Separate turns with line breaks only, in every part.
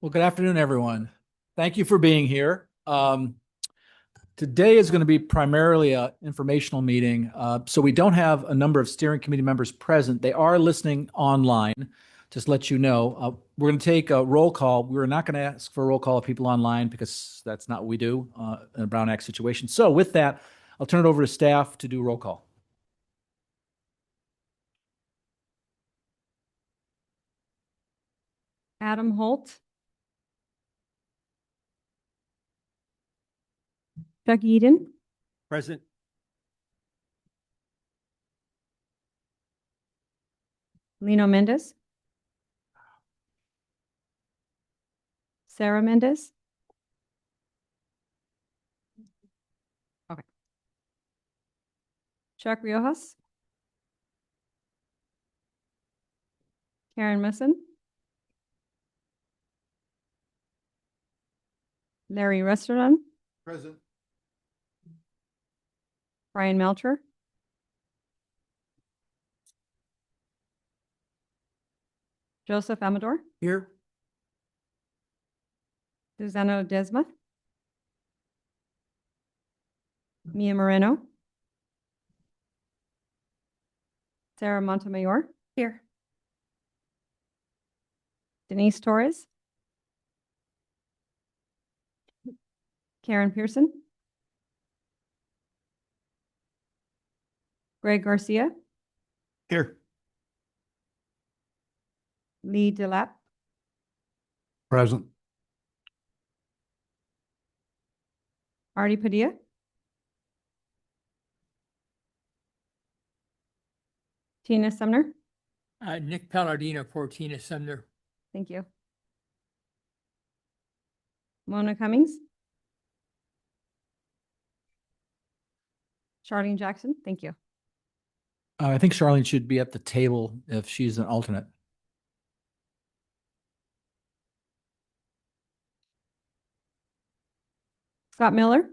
Well, good afternoon, everyone. Thank you for being here. Today is going to be primarily an informational meeting. So we don't have a number of steering committee members present. They are listening online. Just to let you know, we're going to take a roll call. We're not going to ask for a roll call of people online because that's not what we do in a Brown Act situation. So with that, I'll turn it over to staff to do roll call.
Adam Holt. Doug Eden.
Present.
Lino Mendez. Sarah Mendez. Okay. Chuck Riojas. Karen Musson. Larry Restaurant.
Present.
Brian Melcher. Joseph Amador.
Here.
Susana Desma. Mia Moreno. Sarah Montemayor. Here. Denise Torres. Karen Pearson. Greg Garcia.
Here.
Lee Delap.
Present.
Artie Padilla. Tina Sumner.
Nick Palladino for Tina Sumner.
Thank you. Mona Cummings. Charlene Jackson. Thank you.
I think Charlene should be at the table if she's an alternate.
Scott Miller.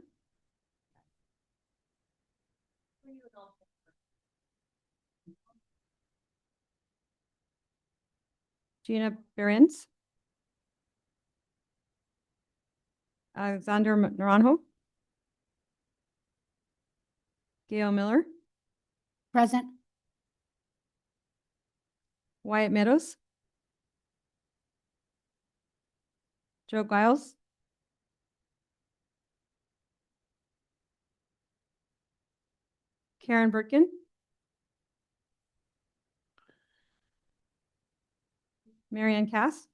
Gina Behrens. Alexander Naranjo. Gail Miller.
Present.
Wyatt Meadows. Joe Giles. Karen Burkin. Marianne Cass.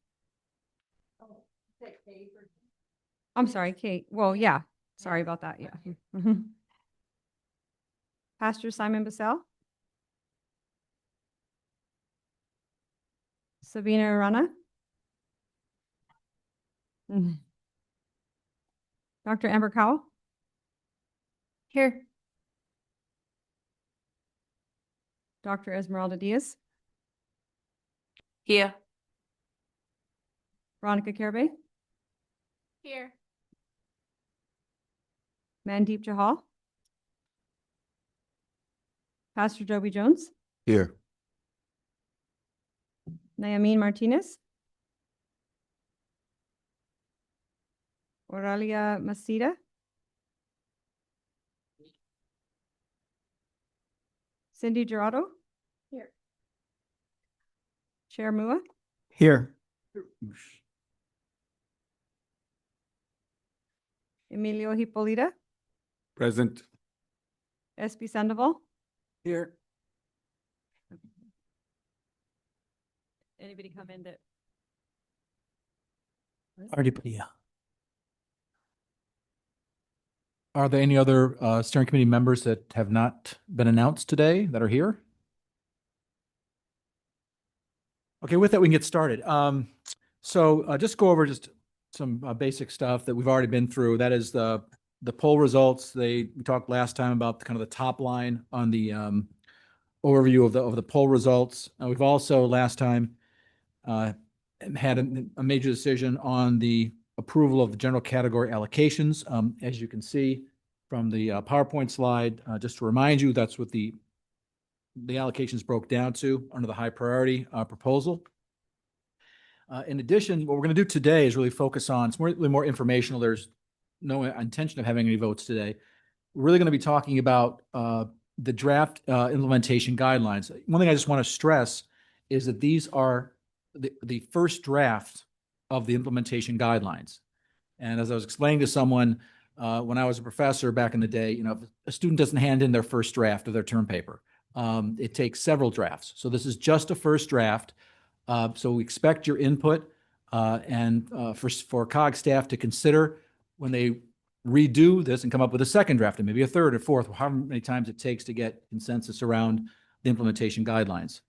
I'm sorry, Kate. Well, yeah. Sorry about that. Yeah. Pastor Simon Bissell. Sabina Arana. Dr. Amber Cowell. Here. Dr. Esmeralda Diaz.
Here.
Veronica Carabay.
Here.
Mandeep Jahal. Pastor Joby Jones.
Here.
Nayamin Martinez. Oralia Masida. Cindy Gerardo. Here. Chair Mua.
Here.
Emilio Hipolita.
Present.
SB Sandoval.
Here.
Anybody come in that?
Artie Padilla. Are there any other steering committee members that have not been announced today that are here? Okay, with that, we can get started. So just go over just some basic stuff that we've already been through. That is the poll results. We talked last time about the kind of the top line on the overview of the poll results. We've also last time had a major decision on the approval of the general category allocations. As you can see from the PowerPoint slide, just to remind you, that's what the allocations broke down to under the high priority proposal. In addition, what we're going to do today is really focus on, it's really more informational. There's no intention of having any votes today. We're really going to be talking about the draft implementation guidelines. One thing I just want to stress is that these are the first draft of the implementation guidelines. And as I was explaining to someone when I was a professor back in the day, if a student doesn't hand in their first draft of their term paper, it takes several drafts. So this is just a first draft. So we expect your input and for COG staff to consider when they redo this and come up with a second draft and maybe a third or fourth, however many times it takes to get consensus around the implementation guidelines.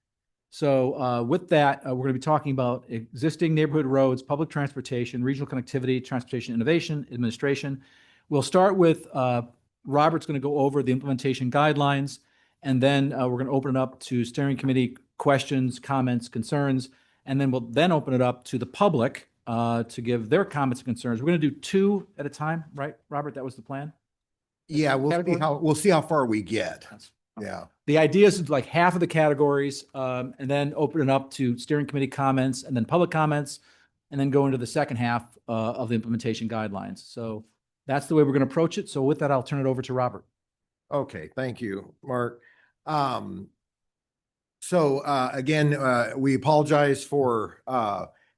So with that, we're going to be talking about existing neighborhood roads, public transportation, regional connectivity, transportation innovation, administration. We'll start with Robert's going to go over the implementation guidelines, and then we're going to open it up to steering committee questions, comments, concerns, and then we'll open it up to the public to give their comments and concerns. We're going to do two at a time, right, Robert? That was the plan?
Yeah, we'll see how far we get. Yeah.
The idea is like half of the categories, and then open it up to steering committee comments and then public comments, and then go into the second half of the implementation guidelines. So that's the way we're going to approach it. So with that, I'll turn it over to Robert.
Okay, thank you, Mark. Again, we apologize for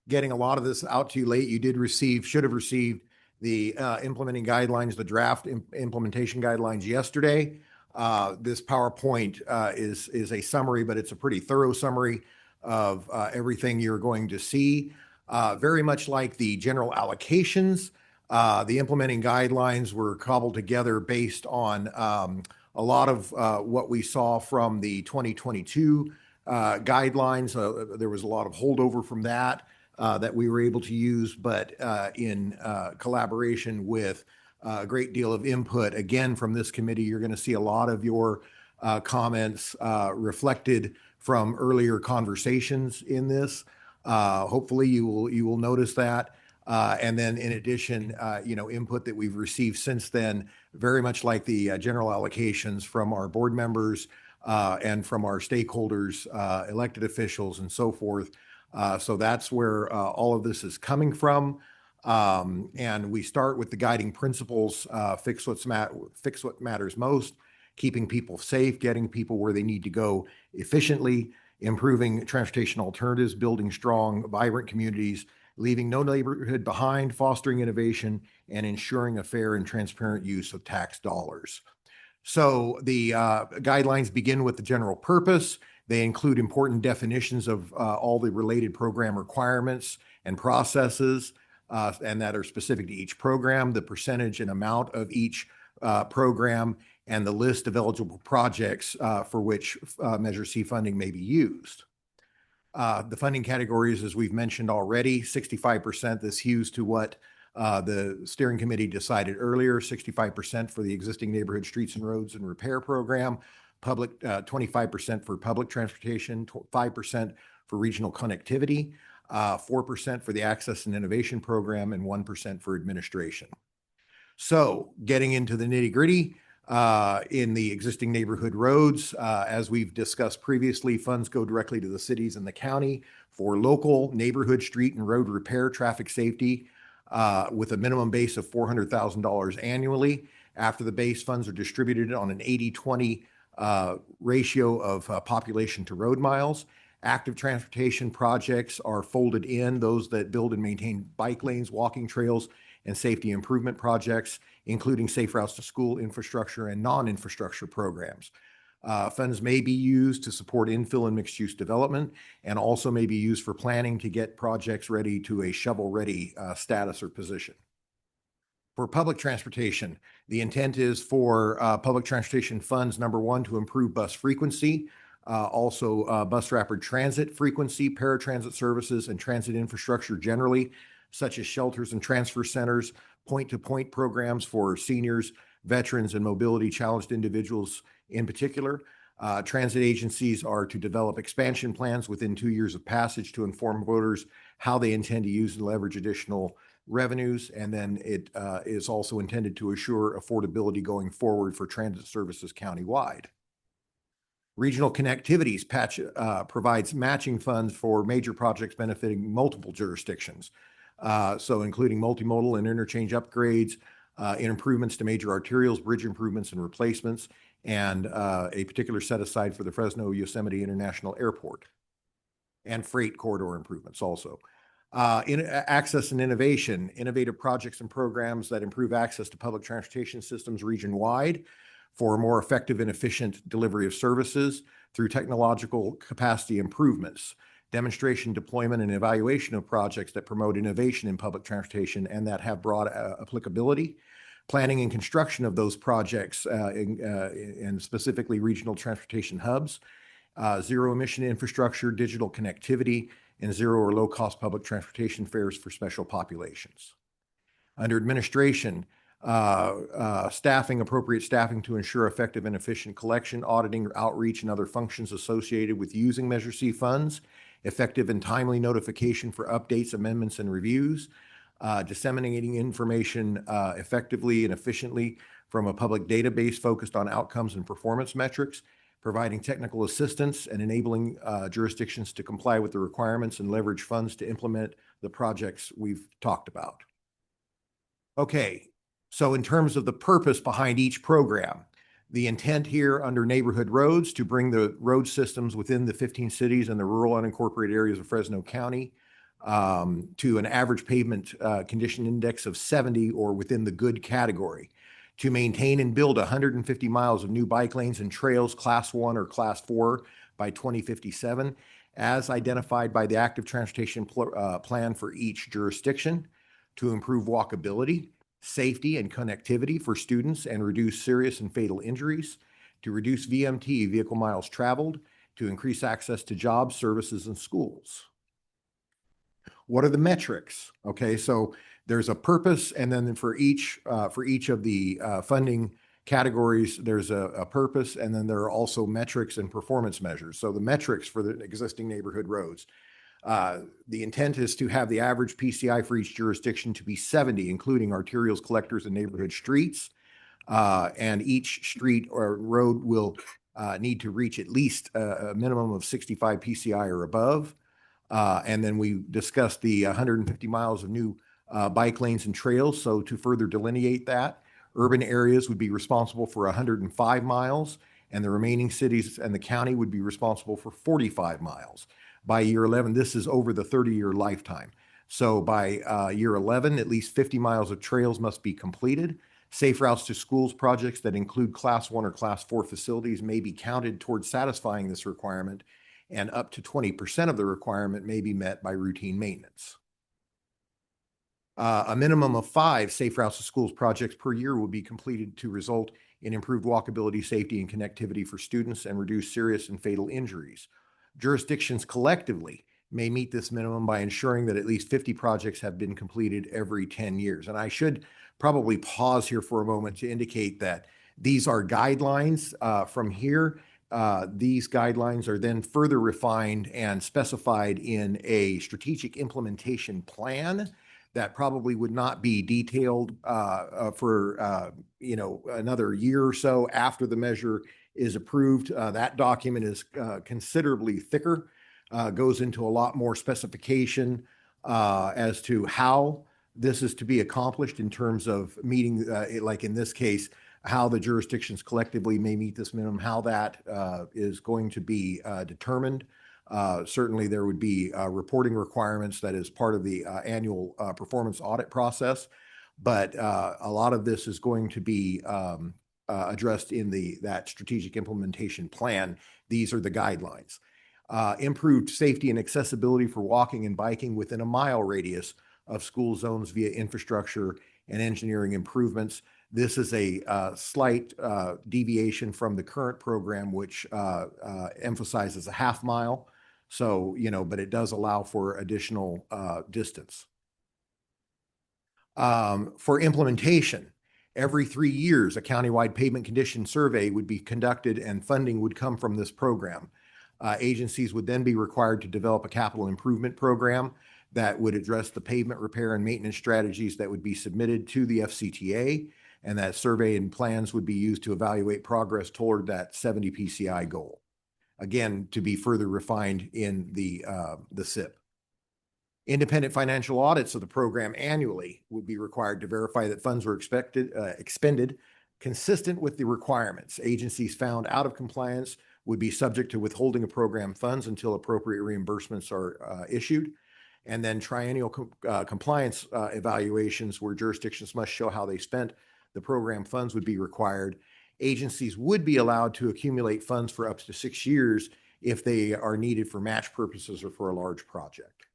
getting a lot of this out to you late. You should have received the implementing guidelines, the draft implementation guidelines yesterday. This PowerPoint is a summary, but it's a pretty thorough summary of everything you're going to see. Very much like the general allocations, the implementing guidelines were cobbled together based on a lot of what we saw from the 2022 guidelines. There was a lot of holdover from that we were able to use, but in collaboration with a great deal of input, again, from this committee, you're going to see a lot of your comments reflected from earlier conversations in this. Hopefully you will notice that. And then in addition, input that we've received since then, very much like the general allocations from our board members and from our stakeholders, elected officials and so forth. So that's where all of this is coming from. And we start with the guiding principles, fix what matters most, keeping people safe, getting people where they need to go efficiently, improving transportation alternatives, building strong, vibrant communities, leaving no neighborhood behind, fostering innovation, and ensuring a fair and transparent use of tax dollars. So the guidelines begin with the general purpose. They include important definitions of all the related program requirements and processes, and that are specific to each program, the percentage and amount of each program, and the list of eligible projects for which Measure C funding may be used. The funding categories, as we've mentioned already, 65%, this hews to what the steering committee decided earlier, 65% for the existing neighborhood streets and roads and repair program, 25% for public transportation, 5% for regional connectivity, 4% for the access and innovation program, and 1% for administration. So getting into the nitty gritty, in the existing neighborhood roads, as we've discussed previously, funds go directly to the cities and the county for local neighborhood street and road repair, traffic safety, with a minimum base of $400,000 annually. After the base, funds are distributed on an 80-20 ratio of population to road miles. Active transportation projects are folded in, those that build and maintain bike lanes, walking trails, and safety improvement projects, including safe routes to school infrastructure and non-infrastructure programs. Funds may be used to support infill and mixed-use development, and also may be used for planning to get projects ready to a shovel-ready status or position. For public transportation, the intent is for public transportation funds, number one, to improve bus frequency, also bus rapid transit frequency, paratransit services, and transit infrastructure generally, such as shelters and transfer centers, point-to-point programs for seniors, veterans, and mobility challenged individuals in particular. Transit agencies are to develop expansion plans within 2 years of passage to inform voters how they intend to use and leverage additional revenues. And then it is also intended to assure affordability going forward for transit services countywide. Regional Connectivities provides matching funds for major projects benefiting multiple jurisdictions. So including multimodal and interchange upgrades, improvements to major arterials, bridge improvements and replacements, and a particular set aside for the Fresno Yosemite International Airport, and freight corridor improvements also. Access and innovation, innovative projects and programs that improve access to public transportation systems region-wide for more effective and efficient delivery of services through technological capacity improvements, demonstration, deployment, and evaluation of projects that promote innovation in public transportation and that have broad applicability, planning and construction of those projects and specifically regional transportation hubs, zero emission infrastructure, digital connectivity, and zero or low cost public transportation fares for special populations. Under administration, appropriate staffing to ensure effective and efficient collection, auditing, outreach, and other functions associated with using Measure C funds, effective and timely notification for updates, amendments, and reviews, disseminating information effectively and efficiently from a public database focused on outcomes and performance metrics, providing technical assistance and enabling jurisdictions to comply with the requirements and leverage funds to implement the projects we've talked about. Okay, so in terms of the purpose behind each program, the intent here under neighborhood roads to bring the road systems within the 15 cities and the rural unincorporated areas of Fresno County to an average pavement condition index of 70 or within the good category, to maintain and build 150 miles of new bike lanes and trails, Class 1 or Class 4 by 2057, as identified by the active transportation plan for each jurisdiction, to improve walkability, safety, and connectivity for students and reduce serious and fatal injuries, to reduce VMT, vehicle miles traveled, to increase access to jobs, services, and schools. What are the metrics? Okay, so there's a purpose, and then for each of the funding categories, there's a purpose, and then there are also metrics and performance measures. So the metrics for the existing neighborhood roads. The intent is to have the average PCI for each jurisdiction to be 70, including arterials, collectors, and neighborhood streets. And each street or road will need to reach at least a minimum of 65 PCI or above. And then we discussed the 150 miles of new bike lanes and trails. So to further delineate that, urban areas would be responsible for 105 miles, and the remaining cities and the county would be responsible for 45 miles. By year 11, this is over the 30-year lifetime. So by year 11, at least 50 miles of trails must be completed. Safe routes to schools projects that include Class 1 or Class 4 facilities may be counted towards satisfying this requirement, and up to 20% of the requirement may be met by routine maintenance. A minimum of 5 safe routes to schools projects per year will be completed to result in improved walkability, safety, and connectivity for students and reduce serious and fatal injuries. Jurisdictions collectively may meet this minimum by ensuring that at least 50 projects have been completed every 10 years. And I should probably pause here for a moment to indicate that these are guidelines from here. These guidelines are then further refined and specified in a strategic implementation plan that probably would not be detailed for another year or so after the measure is approved. That document is considerably thicker, goes into a lot more specification as to how this is to be accomplished in terms of meeting, like in this case, how the jurisdictions collectively may meet this minimum, how that is going to be determined. Certainly there would be reporting requirements that is part of the annual performance audit process, but a lot of this is going to be addressed in that strategic implementation plan. These are the guidelines. Improved safety and accessibility for walking and biking within a mile radius of school zones via infrastructure and engineering improvements. This is a slight deviation from the current program, which emphasizes a half mile. So, but it does allow for additional distance. For implementation, every 3 years, a countywide pavement condition survey would be conducted and funding would come from this program. Agencies would then be required to develop a capital improvement program that would address the pavement repair and maintenance strategies that would be submitted to the FCTA, and that survey and plans would be used to evaluate progress toward that 70 PCI goal. again, to be further refined in the SIP. Independent financial audits of the program annually would be required to verify that funds were expended consistent with the requirements. Agencies found out of compliance would be subject to withholding of program funds until appropriate reimbursements are issued. And then triennial compliance evaluations where jurisdictions must show how they spent the program funds would be required. Agencies would be allowed to accumulate funds for up to 6 years if they are needed for match purposes or for a large project.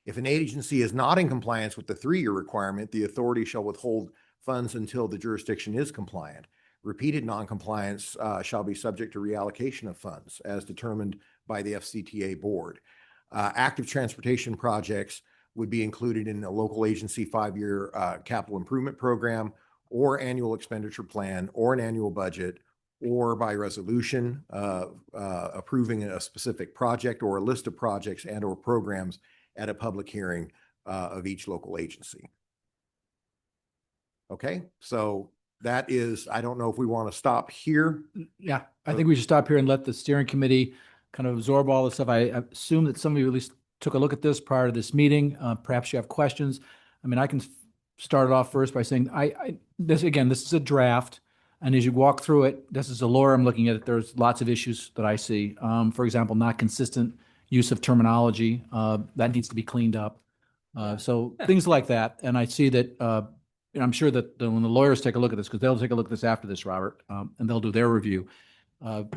If an agency is not in compliance with the 3-year requirement, the authority shall withhold funds until the jurisdiction is compliant. Repeated noncompliance shall be subject to reallocation of funds as determined by the FCTA board. Active transportation projects would be included in a local agency 5-year capital improvement program or annual expenditure plan or an annual budget, or by resolution approving a specific project or a list of projects and or programs at a public hearing of each local agency. Okay, so that is, I don't know if we want to stop here.
Yeah, I think we should stop here and let the steering committee kind of absorb all this stuff. I assume that some of you at least took a look at this prior to this meeting. Perhaps you have questions. I mean, I can start it off first by saying, this is a draft. And as you walk through it, this is a lawyer I'm looking at it. There's lots of issues that I see. For example, not consistent use of terminology. That needs to be cleaned up. So things like that. And I see that, I'm sure that when the lawyers take a look at this, because they'll take a look at this after this, Robert, and they'll do their review,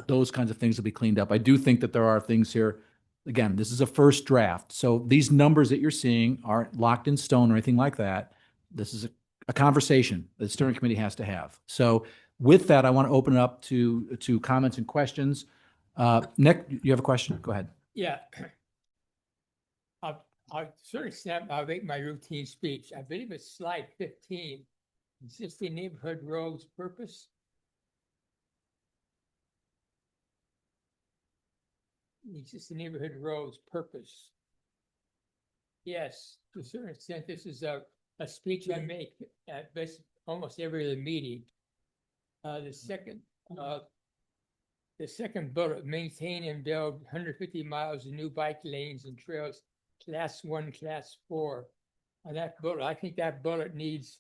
those kinds of things will be cleaned up. I do think that there are things here. Again, this is a first draft. So these numbers that you're seeing aren't locked in stone or anything like that. This is a conversation that the steering committee has to have. So with that, I want to open it up to comments and questions. Nick, you have a question? Go ahead.
Yeah. I'll to a certain extent, I'll make my routine speech. I believe it's slide 15, existing neighborhood roads purpose. Existing neighborhood roads purpose. Yes, to a certain extent, this is a speech I make at almost every other meeting. The second bullet, maintain and build 150 miles of new bike lanes and trails, class 1, class 4. On that bullet, I think that bullet needs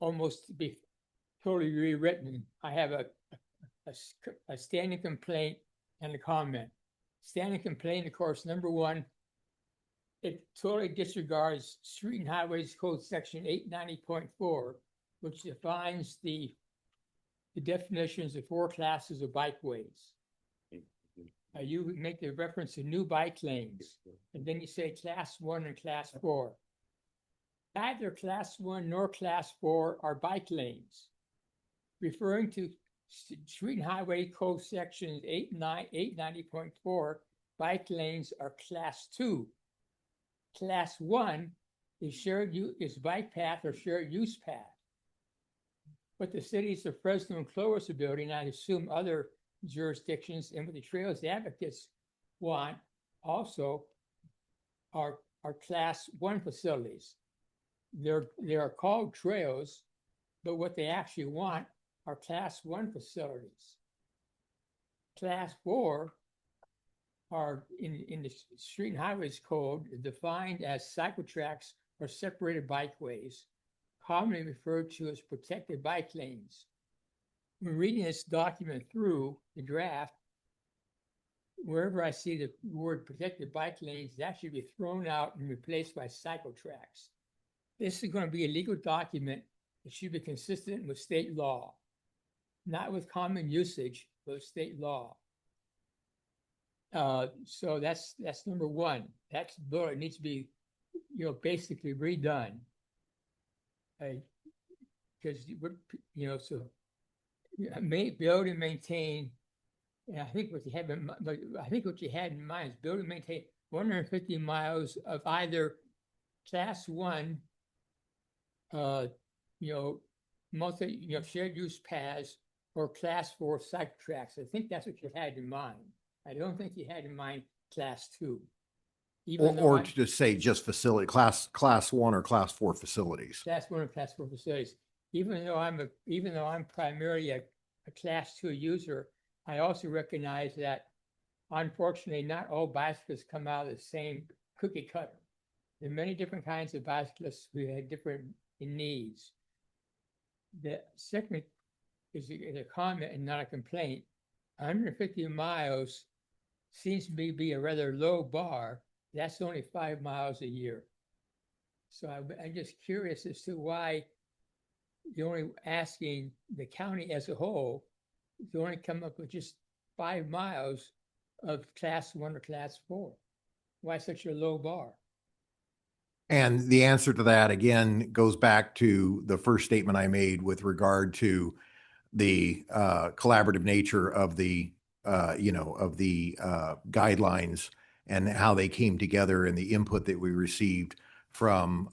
almost to be totally rewritten. I have a standing complaint and a comment. Standing complaint, of course, number 1, it totally disregards Street and Highways Code section 890.4, which defines the definitions of 4 classes of bikeways. You make the reference to new bike lanes, and then you say class 1 and class 4. Neither class 1 nor class 4 are bike lanes. Referring to Street and Highway Code sections 890.4, bike lanes are class 2. Class 1 is bike path or shared use path. What the cities of Fresno and Clovis are building, I assume other jurisdictions, and what the Trails Advocates want also are class 1 facilities. They are called trails, but what they actually want are class 1 facilities. Class 4 are in the Street and Highways Code defined as cycle tracks or separated bikeways, commonly referred to as protected bike lanes. When reading this document through the draft, wherever I see the word protected bike lanes, that should be thrown out and replaced by cycle tracks. This is going to be a legal document that should be consistent with state law, not with common usage, but with state law. So that's number 1. That bullet needs to be, basically redone. Because so build and maintain. And I think what you had in mind is build and maintain 150 miles of either class 1, shared use paths, or class 4 cycle tracks. I think that's what you had in mind. I don't think you had in mind class 2.
Or to just say just facility, class 1 or class 4 facilities.
Class 1 and class 4 facilities. Even though I'm primarily a class 2 user, I also recognize that unfortunately, not all bicyclists come out of the same cookie cutter. There are many different kinds of bicyclists who have different needs. The second is a comment and not a complaint. 150 miles seems to me be a rather low bar. That's only 5 miles a year. So I'm just curious as to why you're only asking the county as a whole to only come up with just 5 miles of class 1 or class 4. Why such a low bar?
And the answer to that, again, goes back to the first statement I made with regard to the collaborative nature of the, guidelines and how they came together and the input that we received from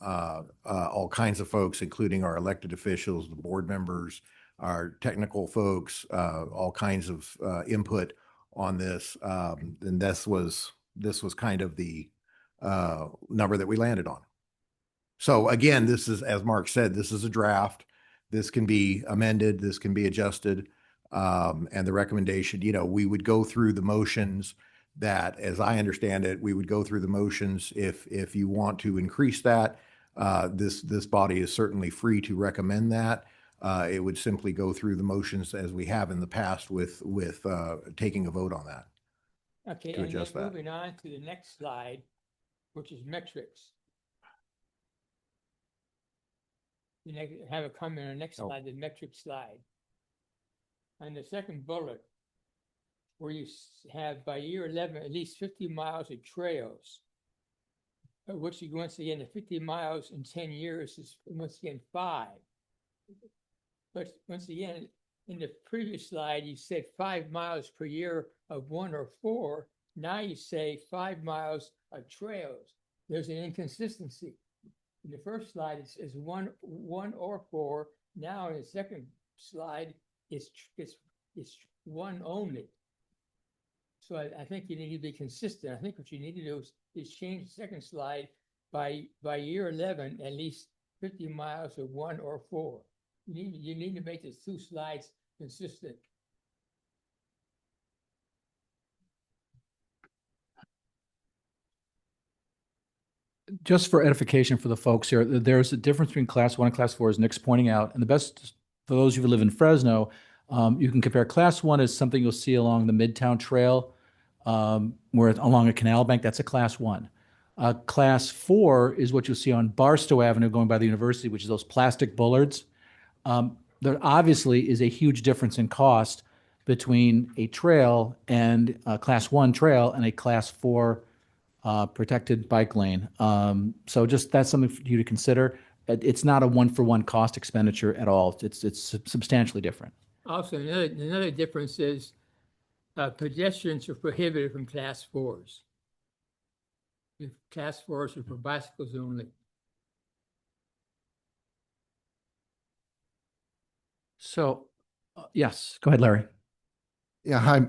all kinds of folks, including our elected officials, the board members, our technical folks, all kinds of input on this. And this was kind of the number that we landed on. So again, this is, as Mark said, this is a draft. This can be amended, this can be adjusted. And the recommendation, we would go through the motions that, as I understand it, we would go through the motions. If you want to increase that, this body is certainly free to recommend that. It would simply go through the motions as we have in the past with taking a vote on that.
Okay,
To
and then
adjust that.
moving on to the next slide, which is metrics. Have a comment on the next
Oh.
slide, the metric slide. On the second bullet, where you have by year 11, at least 50 miles of trails, which you, once again, the 50 miles in 10 years is once again 5. But once again, in the previous slide, you said 5 miles per year of 1 or 4. Now you say 5 miles of trails. There's an inconsistency. In the first slide, it says one or 4. Now in the second slide, it's 1 only. So I think you need to be consistent. I think what you need to do is change the second slide by year 11, at least 50 miles of 1 or 4. You need to make the 2 slides consistent.
Just for edification for the folks here, there's a difference between class 1 and class 4, as Nick's pointing out. And the best, for those of you who live in Fresno, you can compare class 1 as something you'll see along the Midtown Trail, where it's along a canal bank. That's a class 1. Class 4 is what you'll see on Barstow Avenue going by the university, which is those plastic bollards. There obviously is a huge difference in cost between a trail and a class 1 trail and a class 4 protected bike lane. So just that's something for you to consider. It's not a 1-for-1 cost expenditure at all. It's substantially different.
Also, another difference is pedestrians are prohibited from class 4s. Class 4s are for bicycles only.
So, yes, go ahead, Larry.
Yeah, hi.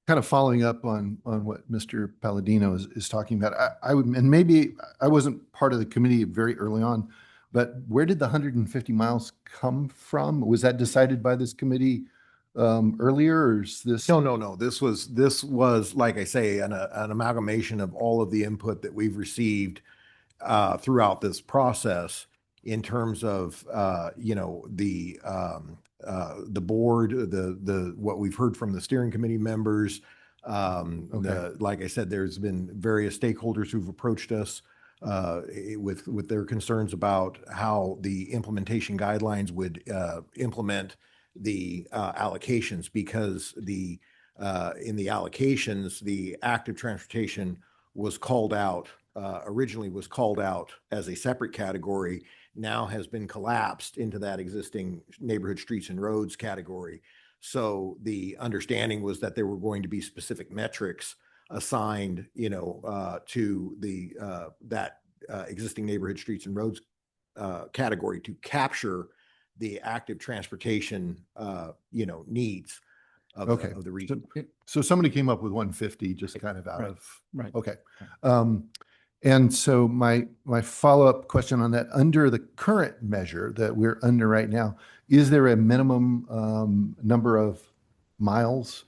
Kind of following up on what Mr. Palladino is talking about. I would, and maybe I wasn't part of the committee very early on, but where did the 150 miles come from? Was that decided by this committee earlier, or is this?
No. This was, like I say, an amalgamation of all of the input that we've received throughout this process in terms of, the board, the what we've heard from the steering committee members. Like I said, there's been various stakeholders who've approached us with their concerns about how the implementation guidelines would implement the allocations, because in the allocations, the active transportation was called out, originally was called out as a separate category, now has been collapsed into that existing neighborhood streets and roads category. So the understanding was that there were going to be specific metrics assigned, to the that existing neighborhood streets and roads category to capture the active transportation, needs of, of the region.
So somebody came up with 150 just kind of out
Right.
of,
Right.
okay. And so my follow-up question on that, under the current measure that we're under right now, is there a minimum number of miles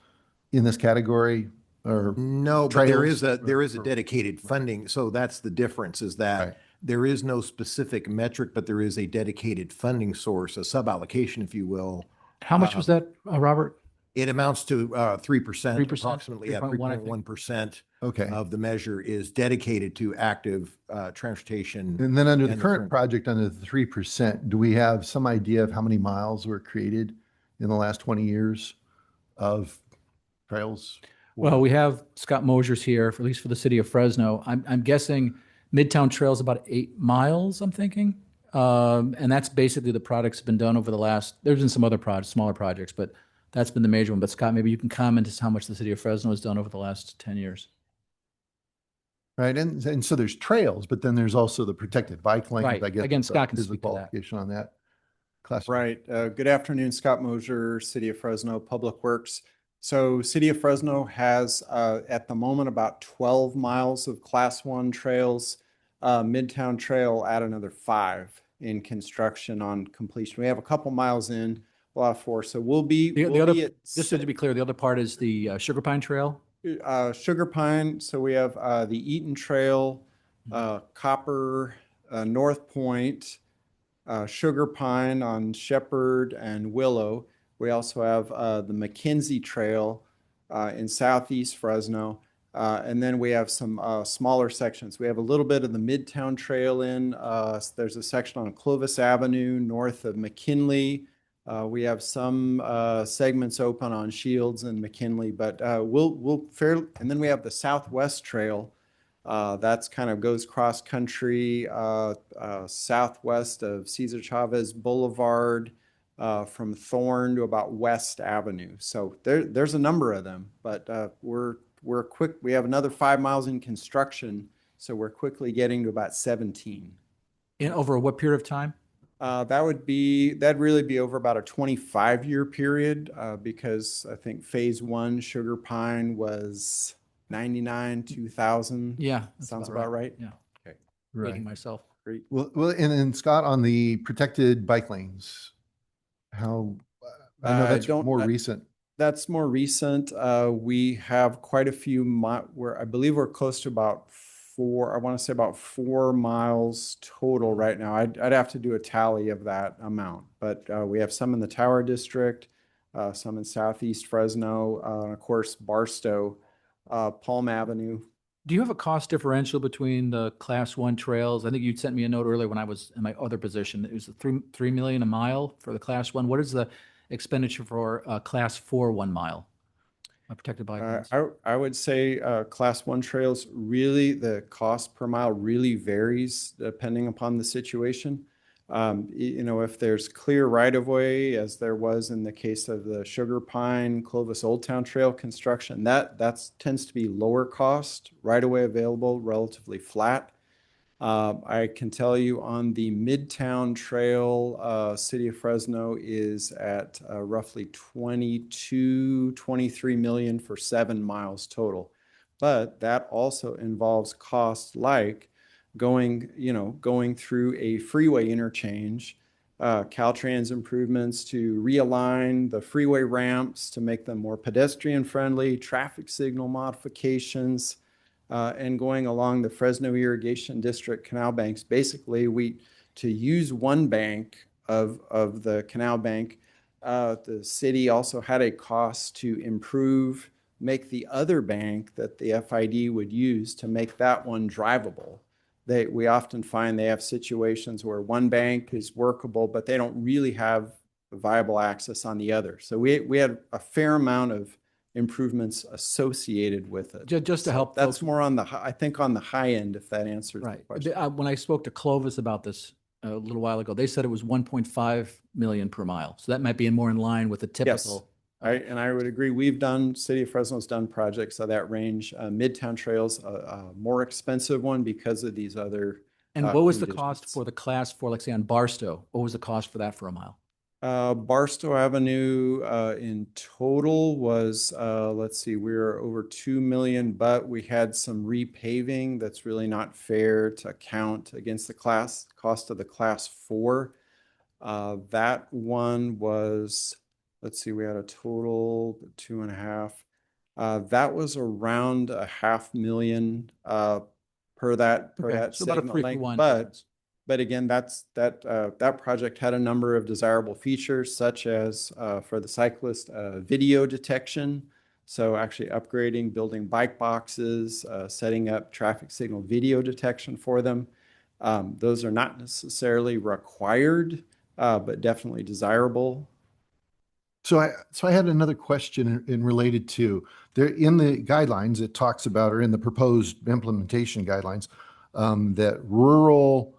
in this category or?
No, but there
trails
is a
or-
dedicated funding. So that's the difference is that
Right.
there is no specific metric, but there is a dedicated funding source, a sub-allocation, if you will.
How much was that, Robert?
It amounts to 3%,
3%?
approximately, yeah,
3.1, I think.
3.1%
Okay.
of the measure is dedicated to active transportation.
And then under the
and
current project, under the 3%, do we have some idea of how many miles were created in the last 20 years of trails?
Well, we have Scott Mosier's here, for at least for the city of Fresno. I'm guessing Midtown Trail's about 8 miles, I'm thinking. And that's basically the project's been done over the last, there's been some other projects, smaller projects, but that's been the major one. But Scott, maybe you can comment as to how much the city of Fresno has done over the last 10 years.
Right, and so there's trails, but then there's also the protected bike lanes.
Right.
I guess
Again,
that's a
Scott can
physical
speak to that.
qualification on that. Class.
Right. Good afternoon, Scott Mosier, City of Fresno Public Works. So City of Fresno has at the moment about 12 miles of Class 1 trails. Midtown Trail add another 5 in construction on completion. We have a couple miles in, we'll have 4. So we'll be,
The
we'll
other,
be at
just to be clear, the other part is the Sugar Pine Trail.
Sugar Pine. So we have the Eaton Trail, Copper, North Point, Sugar Pine on Shepherd and Willow. We also have the McKenzie Trail in southeast Fresno. And then we have some smaller sections. We have a little bit of the Midtown Trail in. There's a section on Clovis Avenue north of McKinley. We have some segments open on Shields and McKinley, but and then we have the Southwest Trail. That's kind of goes cross country southwest of Cesar Chavez Boulevard from Thorne to about West Avenue. So there's a number of them, but we're quick. We have another 5 miles in construction, so we're quickly getting to about 17.
In over what period of time?
That'd really be over about a 25-year period because I think phase 1 Sugar Pine was 99, 2000.
Yeah. that's
Sounds about right.
Yeah.
Okay.
Dating myself.
Great.
Well, and then Scott, on the protected bike lanes, how, I know that's more recent.
That's more recent. We have quite a few I believe we're close to about 4, I want to say about 4 miles total right now. I'd have to do a tally of that amount, but we have some in the Tower District, some in Southeast Fresno, and of course, Barstow, Palm Avenue.
Do you have a cost differential between the Class 1 trails? I think you'd sent me a note earlier when I was in my other position. It was $3 million a mile for the Class 1. What is the expenditure for Class 4 1 mile? Protected bike lanes.
I would say Class 1 trails, really, the cost per mile really varies depending upon the situation. If there's clear right-of-way, as there was in the case of the Sugar Pine Clovis Old Town Trail construction, that tends to be lower cost, right-of-way available, relatively flat. I can tell you on the Midtown Trail, City of Fresno is at roughly 23 million for 7 miles total. But that also involves costs like going through a freeway interchange, Caltrans improvements to realign the freeway ramps to make them more pedestrian friendly, traffic signal modifications, and going along the Fresno Irrigation District canal banks. Basically, to use one bank of the canal bank, the city also had a cost to make the other bank that the FID would use to make that one drivable. We often find they have situations where one bank is workable, but they don't really have viable access on the other. So we had a fair amount of improvements associated with it.
Just to help
That's
folks-
more on the high end, if that answers the
Right.
question.
When I spoke to Clovis about this a little while ago, they said it was 1.5 million per mile. So that might be more in line with the typical.
And I would agree. City of Fresno's done projects of that range. Midtown Trail's a more expensive one because of these other.
And what was the
conditions.
cost for the Class 4, like say on Barstow? What was the cost for that for a mile?
Barstow Avenue in total was, let's see, we were over 2 million, but we had some repaving that's really not fair to count against the cost of the Class 4. That one was, let's see, we had a total 2.5. That was around $500,000 per that
Okay, so about a
segment
3-for-1
length.
difference.
But again, that project had a number of desirable features, such as for the cyclist, video detection. So actually upgrading, building bike boxes, setting up traffic signal video detection for them. Those are not necessarily required, but definitely desirable.
So I had another question in related to there in the guidelines, it talks about, or in the proposed implementation guidelines, that rural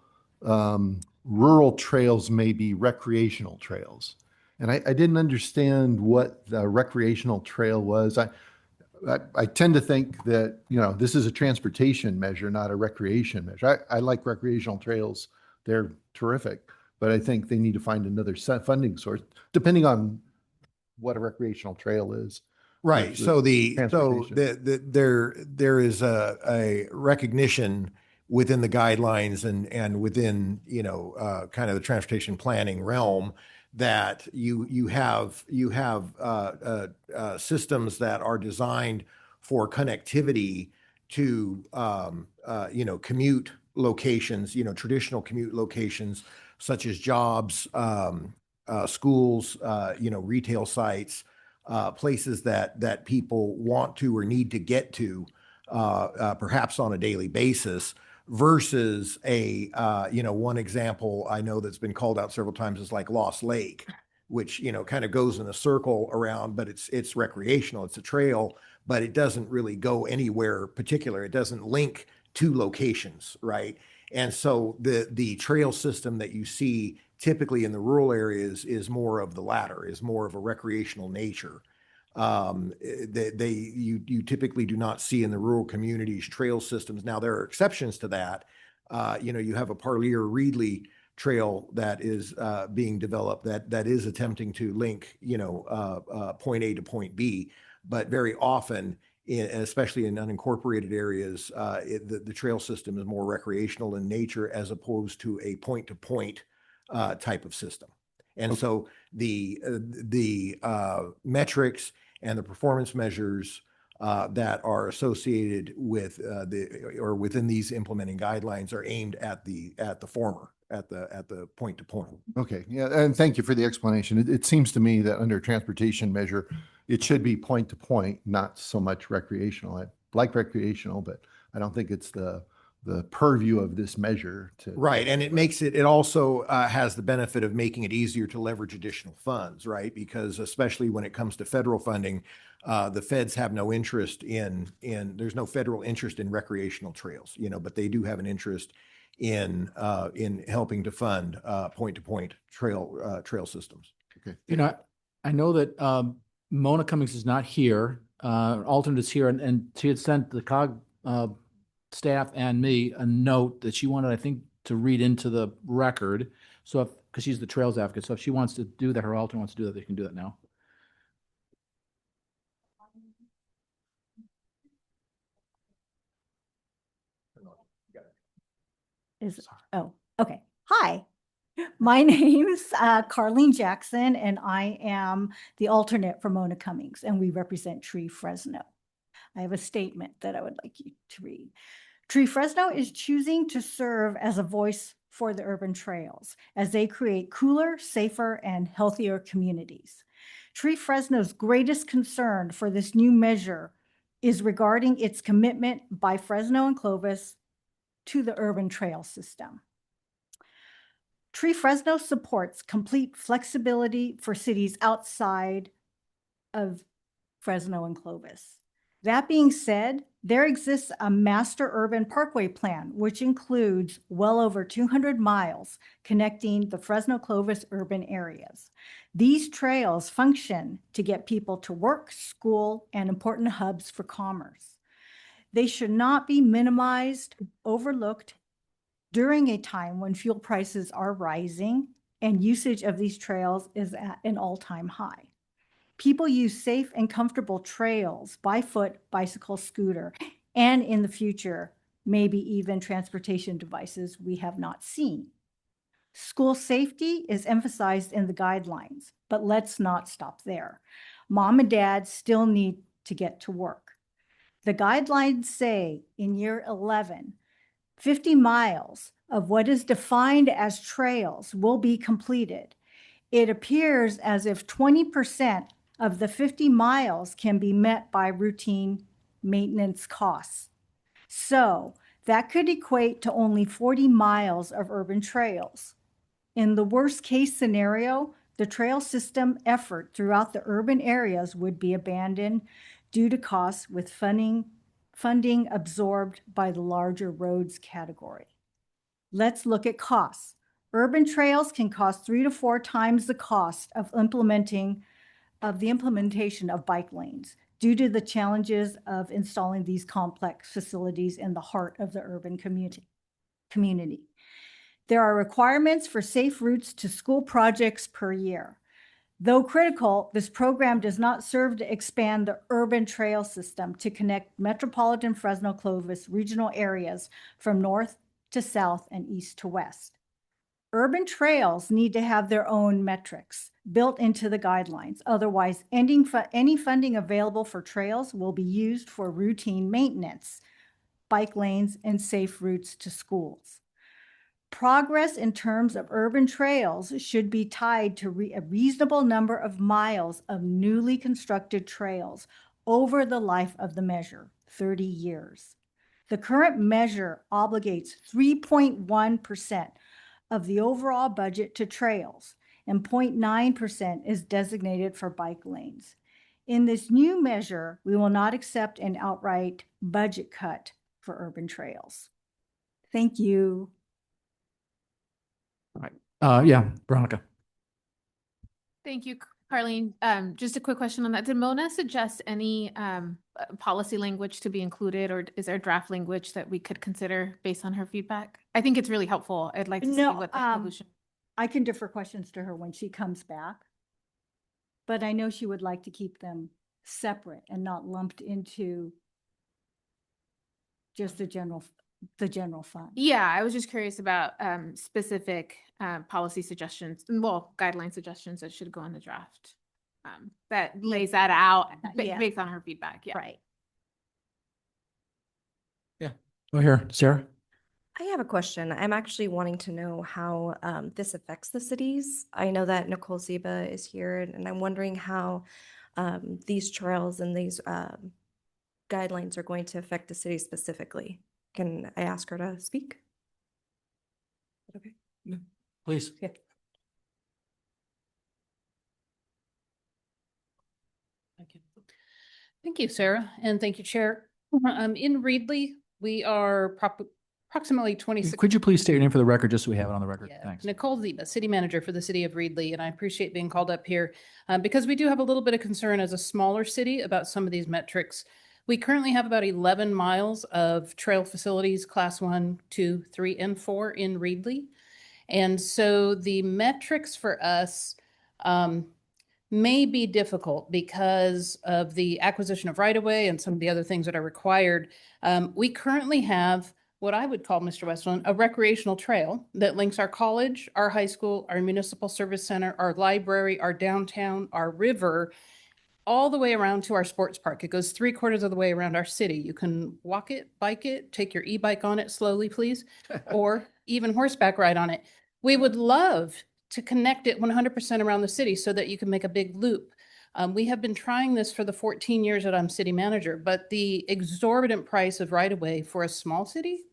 trails may be recreational trails. And I didn't understand what the recreational trail was. I tend to think that, this is a transportation measure, not a recreation measure. I like recreational trails. They're terrific, but I think they need to find another funding source, depending on what a recreational trail is.
Right.
versus
So
transportation.
there is a recognition within the guidelines and within, kind of the transportation planning realm that you have systems that are designed for connectivity to, commute locations, traditional commute locations such as jobs, schools, retail sites, places that people want to or need to get to, perhaps on a daily basis, versus one example I know that's been called out several times is like Lost Lake, which, kind of goes in a circle around, but it's recreational, it's a trail, but it doesn't really go anywhere particular. It doesn't link to locations, right? And so the trail system that you see typically in the rural areas is more of the latter, is more of a recreational nature. You typically do not see in the rural communities trail systems. Now there are exceptions to that. You have a Parlier-Reedley trail that is being developed that is attempting to link, point A to point B, but very often, especially in unincorporated areas, the trail system is more recreational in nature as opposed to a point-to-point type of system. And so the metrics and the performance measures that are associated with or within these implementing guidelines are aimed at the former, at the point-to-point.
Okay, yeah, and thank you for the explanation. It seems to me that under transportation measure, it should be point to point, not so much recreational. I like recreational, but I don't think it's the purview of this measure to.
Right, and it also has the benefit of making it easier to leverage additional funds, right? Because especially when it comes to federal funding, the feds have no interest there's no federal interest in recreational trails, but they do have an interest in helping to fund point-to-point trail systems.
Okay.
I know that Mona Cummings is not here. Alternate is here, and she had sent the COG staff and me a note that she wanted, I think, to read into the record. So because she's the trails advocate, so if she wants to do that, her alternate wants to do that, they can do that now.
Okay. Hi, my name's Carlene Jackson, and I am the alternate for Mona Cummings, and we represent Tree Fresno. I have a statement that I would like you to read. Tree Fresno is choosing to serve as a voice for the urban trails as they create cooler, safer, and healthier communities. Tree Fresno's greatest concern for this new measure is regarding its commitment by Fresno and Clovis to the urban trail system. Tree Fresno supports complete flexibility for cities outside of Fresno and Clovis. That being said, there exists a master urban parkway plan, which includes well over 200 miles connecting the Fresno-Clovis urban areas. These trails function to get people to work, school, and important hubs for commerce. They should not be minimized, overlooked during a time when fuel prices are rising and usage of these trails is at an all-time high. People use safe and comfortable trails by foot, bicycle, scooter, and in the future, maybe even transportation devices we have not seen. School safety is emphasized in the guidelines, but let's not stop there. Mom and dad still need to get to work. The guidelines say in year 11, 50 miles of what is defined as trails will be completed. It appears as if 20% of the 50 miles can be met by routine maintenance costs. So that could equate to only 40 miles of urban trails. In the worst case scenario, the trail system effort throughout the urban areas would be abandoned due to costs with funding absorbed by the larger roads category. Let's look at costs. Urban trails can cost 3 to 4 times the cost of the implementation of bike lanes due to the challenges of installing these complex facilities in the heart of the urban community. There are requirements for safe routes to school projects per year. Though critical, this program does not serve to expand the urban trail system to connect metropolitan Fresno-Clovis regional areas from north to south and east to west. Urban trails need to have their own metrics built into the guidelines. Otherwise, any funding available for trails will be used for routine maintenance, bike lanes, and safe routes to schools. Progress in terms of urban trails should be tied to a reasonable number of miles of newly constructed trails over the life of the measure, 30 years. The current measure obligates 3.1% of the overall budget to trails, and 0.9% is designated for bike lanes. In this new measure, we will not accept an outright budget cut for urban trails. Thank you.
Yeah, Veronica.
Thank you, Carlene. Just a quick question on that. Did Mona suggest any policy language to be included, or is there draft language that we could consider based on her feedback? I think it's really helpful. I'd like to see what the solution.
I can defer questions to her when she comes back, but I know she would like to keep them separate and not lumped into just the general fund.
Yeah, I was just curious about specific policy suggestions, well, guideline suggestions that should go in the draft. That lays that out
Yeah.
based on her feedback. Yeah.
Right.
Go here, Sarah.
I have a question. I'm actually wanting to know how this affects the cities. I know that Nicole Ziba is here, and I'm wondering how these trails and these guidelines are going to affect the city specifically. Can I ask her to speak? Okay.
Please.
Yeah.
Thank you, Sarah, and thank you, Chair. In Reedley, we are approximately 26.
Could you please state your name for the record, just so we have it on the record?
Yeah.
Thanks.
Nicole Ziba, City Manager for the City of Reedley, and I appreciate being called up here because we do have a little bit of concern as a smaller city about some of these metrics. We currently have about 11 miles of trail facilities, class 1, 2, 3, and 4 in Reedley. And so the metrics for us may be difficult because of the acquisition of right-of-way and some of the other things that are required. We currently have what I would call, Mr. Westland, a recreational trail that links our college, our high school, our municipal service center, our library, our downtown, our river, all the way around to our sports park. It goes 3/4 of the way around our city. You can walk it, bike it, take your e-bike on it slowly, please, or even horseback ride on it. We would love to connect it 100% around the city so that you can make a big loop. We have been trying this for the 14 years that I'm city manager, but the exorbitant price of right-of-way for a small city.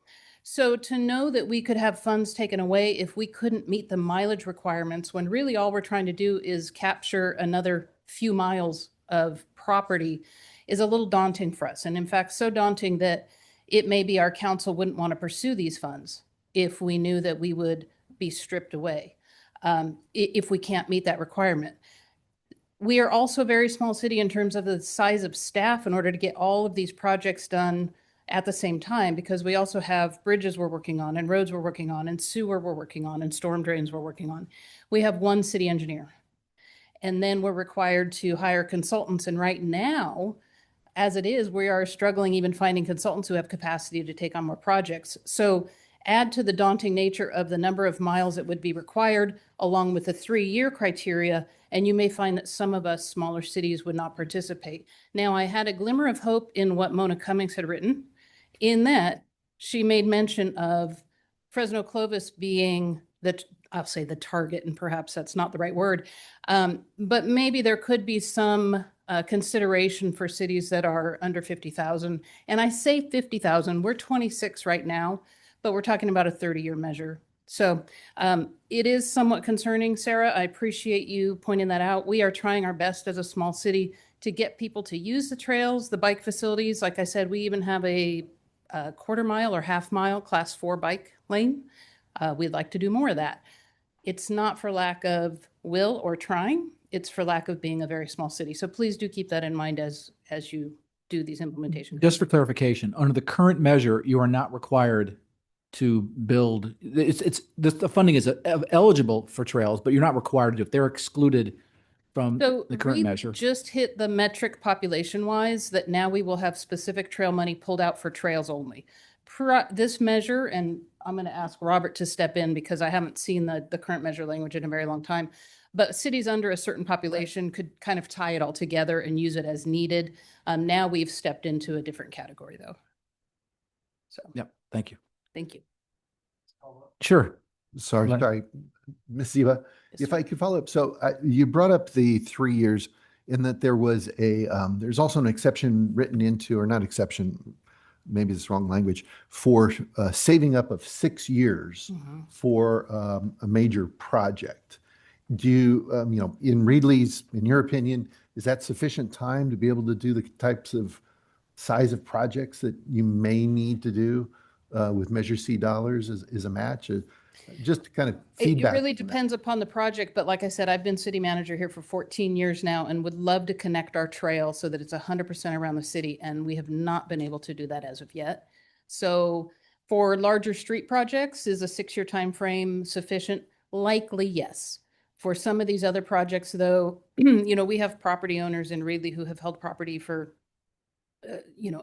So to know that we could have funds taken away if we couldn't meet the mileage requirements, when really all we're trying to do is capture another few miles of property, is a little daunting for us. And in fact, so daunting that it may be our council wouldn't want to pursue these funds if we knew that we would be stripped away if we can't meet that requirement. We are also a very small city in terms of the size of staff in order to get all of these projects done at the same time, because we also have bridges we're working on and roads we're working on and sewer we're working on and storm drains we're working on. We have one city engineer. And then we're required to hire consultants. And right now, as it is, we are struggling even finding consultants who have capacity to take on more projects. So Add to the daunting nature of the number of miles that would be required, along with the 3-year criteria, and you may find that some of us smaller cities would not participate. Now, I had a glimmer of hope in what Mona Cummings had written, in that she made mention of Fresno Clovis being I'll say the target, and perhaps that's not the right word, but maybe there could be some consideration for cities that are under 50,000. And I say 50,000, we're 26 right now, but we're talking about a 30-year measure. So it is somewhat concerning, Sarah. I appreciate you pointing that out. We are trying our best as a small city to get people to use the trails, the bike facilities. Like I said, we even have a quarter-mile or half-mile Class 4 bike lane. We'd like to do more of that. It's not for lack of will or trying. It's for lack of being a very small city. So please do keep that in mind as you do these implementations.
Just for clarification, under the current measure, you are not required to build, the funding is eligible for trails, but you're not required to do it. They're excluded from
So
the current
we
measure.
just hit the metric population-wise that now we will have specific trail money pulled out for trails only. This measure, and I'm going to ask Robert to step in because I haven't seen the current measure language in a very long time, but cities under a certain population could kind of tie it all together and use it as needed. Now we've stepped into a different category though. So,
Yep, thank you.
thank you.
Sure.
Sorry,
Glenn?
sorry, Ms. Ziva, if I could follow up. So you brought up the 3 years in that there was there's also an exception written into, or not exception, maybe it's wrong language, for saving up of 6 years for a major project. Do you, in Reedley's, in your opinion, is that sufficient time to be able to do the types of size of projects that you may need to do with Measure C dollars as a match? Just kind of
It
feedback.
really
from that.
depends upon the project, but like I said, I've been city manager here for 14 years now and would love to connect our trail so that it's 100% around the city, and we have not been able to do that as of yet. So for larger street projects, is a 6-year time frame sufficient? Likely, yes. For some of these other projects, though, we have property owners in Reedley who have held property for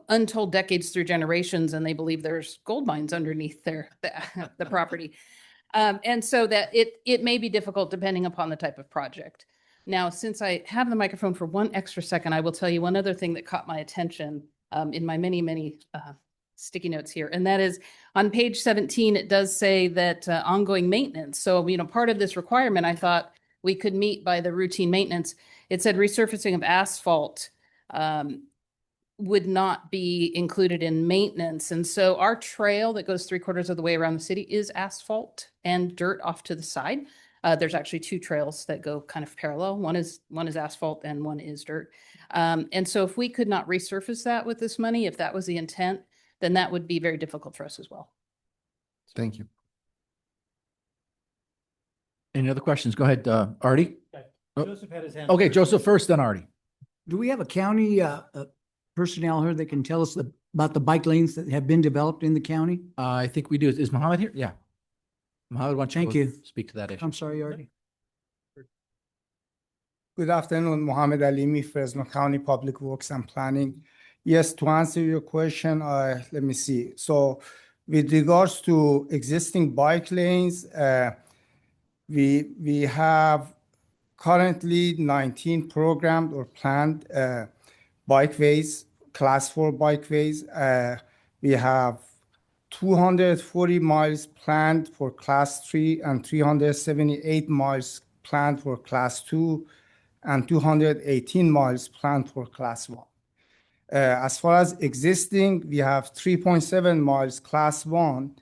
untold decades through generations, and they believe there's gold mines underneath the property. And so that it may be difficult depending upon the type of project. Now, since I have the microphone for one extra second, I will tell you one other thing that caught my attention in my many sticky notes here. And that is on page 17, it does say that ongoing maintenance. So, part of this requirement, I thought we could meet by the routine maintenance. It said resurfacing of asphalt would not be included in maintenance. And so our trail that goes 3/4 of the way around the city is asphalt and dirt off to the side. There's actually 2 trails that go kind of parallel. One is asphalt and one is dirt. And so if we could not resurface that with this money, if that was the intent, then that would be very difficult for us as well.
Thank you.
Any other questions? Go ahead, Artie. Oh.
Joseph had his hand.
Okay,
first.
Joseph first, then Artie.
Do we have a county personnel here that can tell us about the bike lanes that have been developed in the county?
I think we do. Is Mohammed here? Yeah. Mohammed, why don't you
Thank
go
you.
speak to that issue?
I'm sorry, Artie.
Good afternoon, Mohammed Alimi, Fresno County Public Works and Planning. Yes, to answer your question, let me see. So with regards to existing bike lanes, we have currently 19 programmed or planned bikeways, Class 4 bikeways. We have 240 miles planned for Class 3 and 378 miles planned for Class 2 and 218 miles planned for Class 1. As far as existing, we have 3.7 miles Class 1,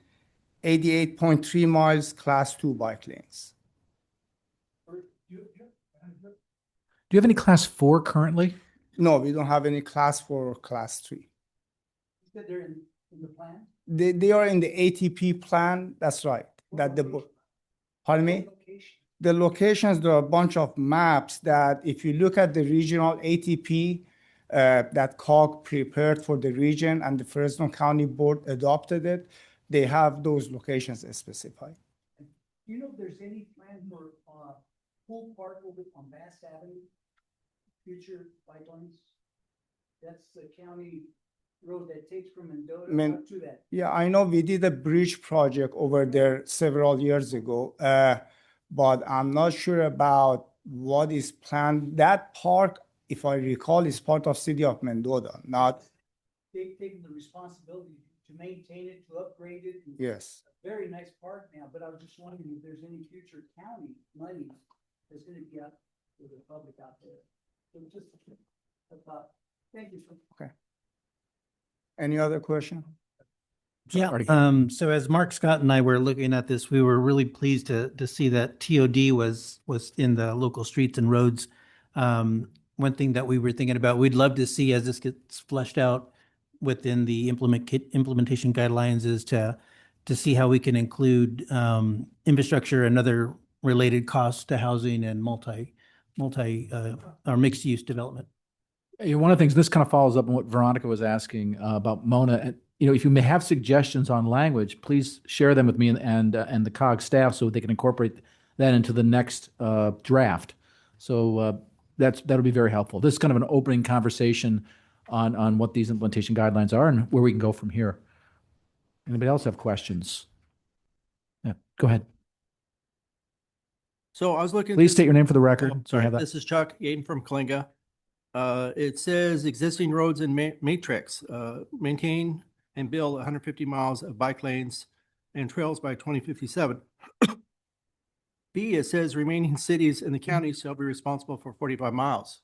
88.3 miles Class 2 bike lanes.
Do you have any class 4 currently?
No, we don't have any Class 4 or Class 3.
You said they're in the plan?
They are in the ATP plan, that's right. Pardon me? The locations, there are a bunch of maps that if you look at the regional ATP that COG prepared for the region and the Fresno County Board adopted it, they have those locations specified.
Do you know if there's any plan for Pool Park over on Bass Avenue? Future bike lanes? That's the county road that takes from Mendota
Men-
up to that.
Yeah, I know we did a bridge project over there several years ago, but I'm not sure about what is planned. That park, if I recall, is part of City of Mendota, not,
They've taken the responsibility to maintain it, to upgrade it. and
yes.
Very nice park now, but I was just wondering if there's any future county money that's gonna be out for the public out there. So just a thought. Thank you, sir.
Any other question?
Yeah,
So as Mark Scott and I were looking at this, we were really pleased to see that TOD was in the local streets and roads. One thing that we were thinking about, we'd love to see as this gets fleshed out within the implementation guidelines is to see how we can include infrastructure and other related costs to housing and multi or mixed use development.
One of the things, this kind of follows up on what Veronica was asking about Mona. And, if you may have suggestions on language, please share them with me and the COG staff so they can incorporate that into the next draft. So that'll be very helpful. This is kind of an opening conversation on what these implementation guidelines are and where we can go from here. Anybody else have questions? Yeah, go ahead.
So I was looking.
Please state your name for the record. So I have that.
This is Chuck Yaden from Kalinga. It says existing roads and matrix, maintain and build 150 miles of bike lanes and trails by 2057. B, it says remaining cities in the county shall be responsible for 45 miles.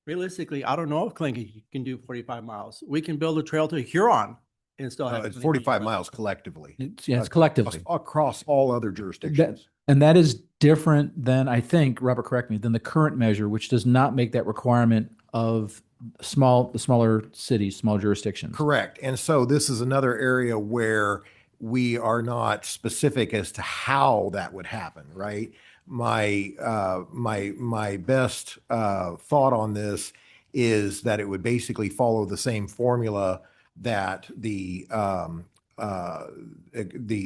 Realistically, I don't know if Kalinga can do 45 miles. We can build a trail to Huron and still have.
It's 45 miles collectively.
It's collectively.
Across all other jurisdictions.
And that is different than, I think, Robert, correct me, than the current measure, which does not make that requirement of the smaller cities, small jurisdictions.
Correct. And so this is another area where we are not specific as to how that would happen, right? My best thought on this is that it would basically follow the same formula that the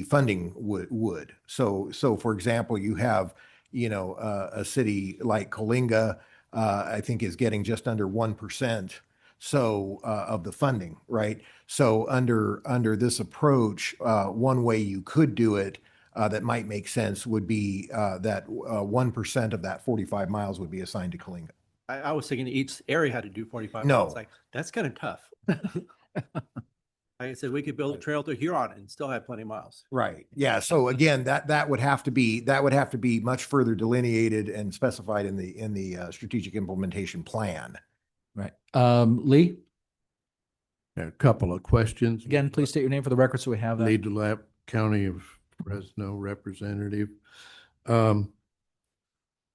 funding would. So for example, you have, a city like Kalinga, I think is getting just under 1%. So of the funding, right? So under this approach, one way you could do it that might make sense would be that 1% of that 45 miles would be assigned to Kalinga.
I was thinking each area had to do 45
No.
miles. Like, that's kind of tough. Like I said, we could build a trail to Huron and still have plenty of miles.
Right. Yeah. So again, that would have to be much further delineated and specified in the strategic implementation plan.
Right. Lee,
A couple of questions.
again, please state your name for the record so we have that.
Lee DeLapp, County of Fresno Representative.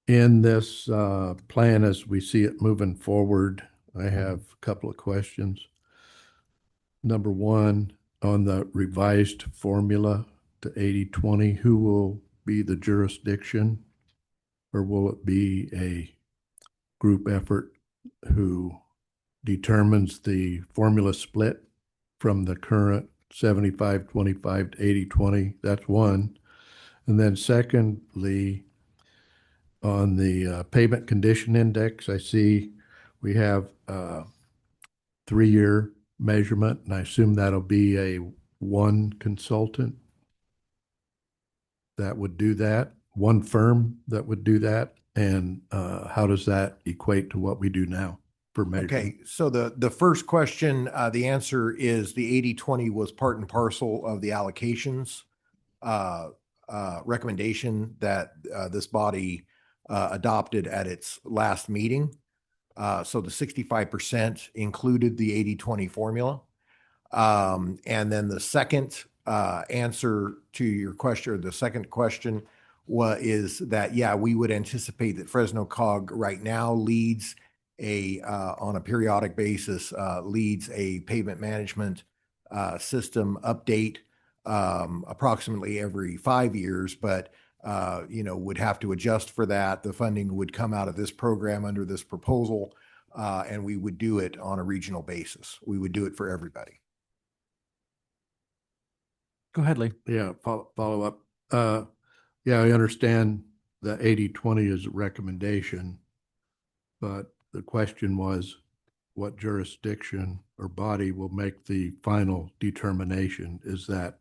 In this plan, as we see it moving forward, I have a couple of questions. Number one, on the revised formula to 80-20, who will be the jurisdiction? Or will it be a group effort who determines the formula split from the current 75-25 to 80-20? That's one. And then secondly, on the pavement condition index, I see we have a 3-year measurement, and I assume that'll be a one consultant that would do that, one firm that would do that. And how does that equate to what we do now for measurement?
Okay, so the first question, the answer is the 80-20 was part and parcel of the allocations recommendation that this body adopted at its last meeting. So the 65% included the 80-20 formula. And then the second answer to your question, or the second question is that, yeah, we would anticipate that Fresno COG right now leads on a periodic basis, leads a pavement management system update approximately every 5 years, but would have to adjust for that. The funding would come out of this program under this proposal, and we would do it on a regional basis. We would do it for everybody.
Go ahead, Lee.
Yeah, follow up. Yeah, I understand the 80-20 is a recommendation, but the question was what jurisdiction or body will make the final determination? Is that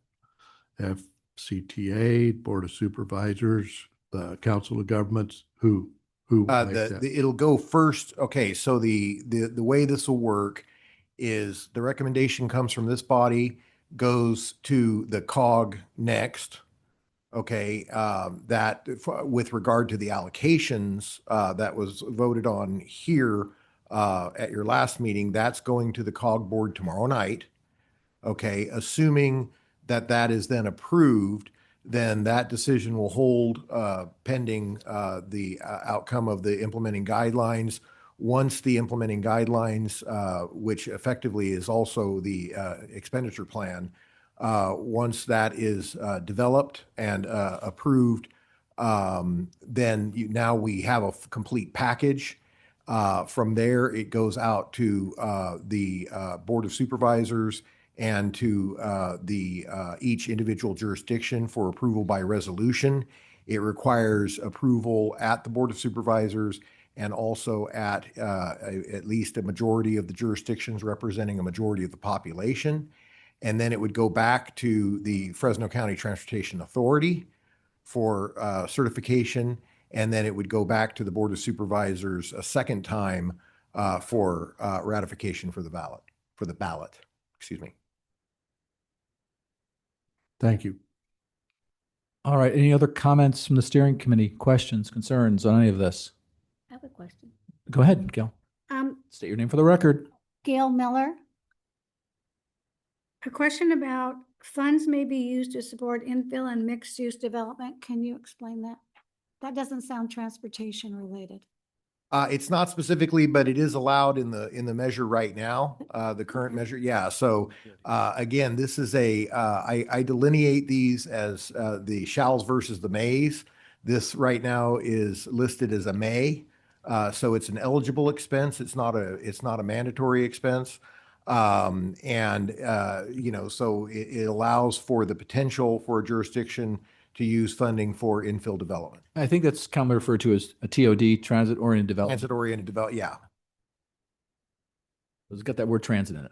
FCTA, Board of Supervisors, the Council of Governments? Who will make that?
It'll go first. Okay, so the way this will work is the recommendation comes from this body, goes to the COG next. Okay, with regard to the allocations that was voted on here at your last meeting, that's going to the COG board tomorrow night. Okay, assuming that that is then approved, then that decision will hold pending the outcome of the implementing guidelines. Once the implementing guidelines, which effectively is also the expenditure plan, once that is developed and approved, then now we have a complete package. From there, it goes out to the Board of Supervisors and to each individual jurisdiction for approval by resolution. It requires approval at the Board of Supervisors and also at least a majority of the jurisdictions representing a majority of the population. And then it would go back to the Fresno County Transportation Authority for certification. And then it would go back to the Board of Supervisors a second time for ratification for the ballot, excuse me.
Thank you.
All right. Any other comments from the steering committee? Questions, concerns on any of this?
I have a question.
Go ahead, Gail. State your name for the record.
Gail Miller.
A question about funds may be used to support infill and mixed-use development. Can you explain that? That doesn't sound transportation related.
It's not specifically, but it is allowed in the measure right now, the current measure. Yeah. So again, this is I delineate these as the shalls versus the mays. This right now is listed as a may. So it's an eligible expense. It's not a mandatory expense. So it allows for the potential for a jurisdiction to use funding for infill development.
I think that's commonly referred to as a TOD, transit-oriented development.
Transit-oriented development, yeah.
It's got that word transit in it.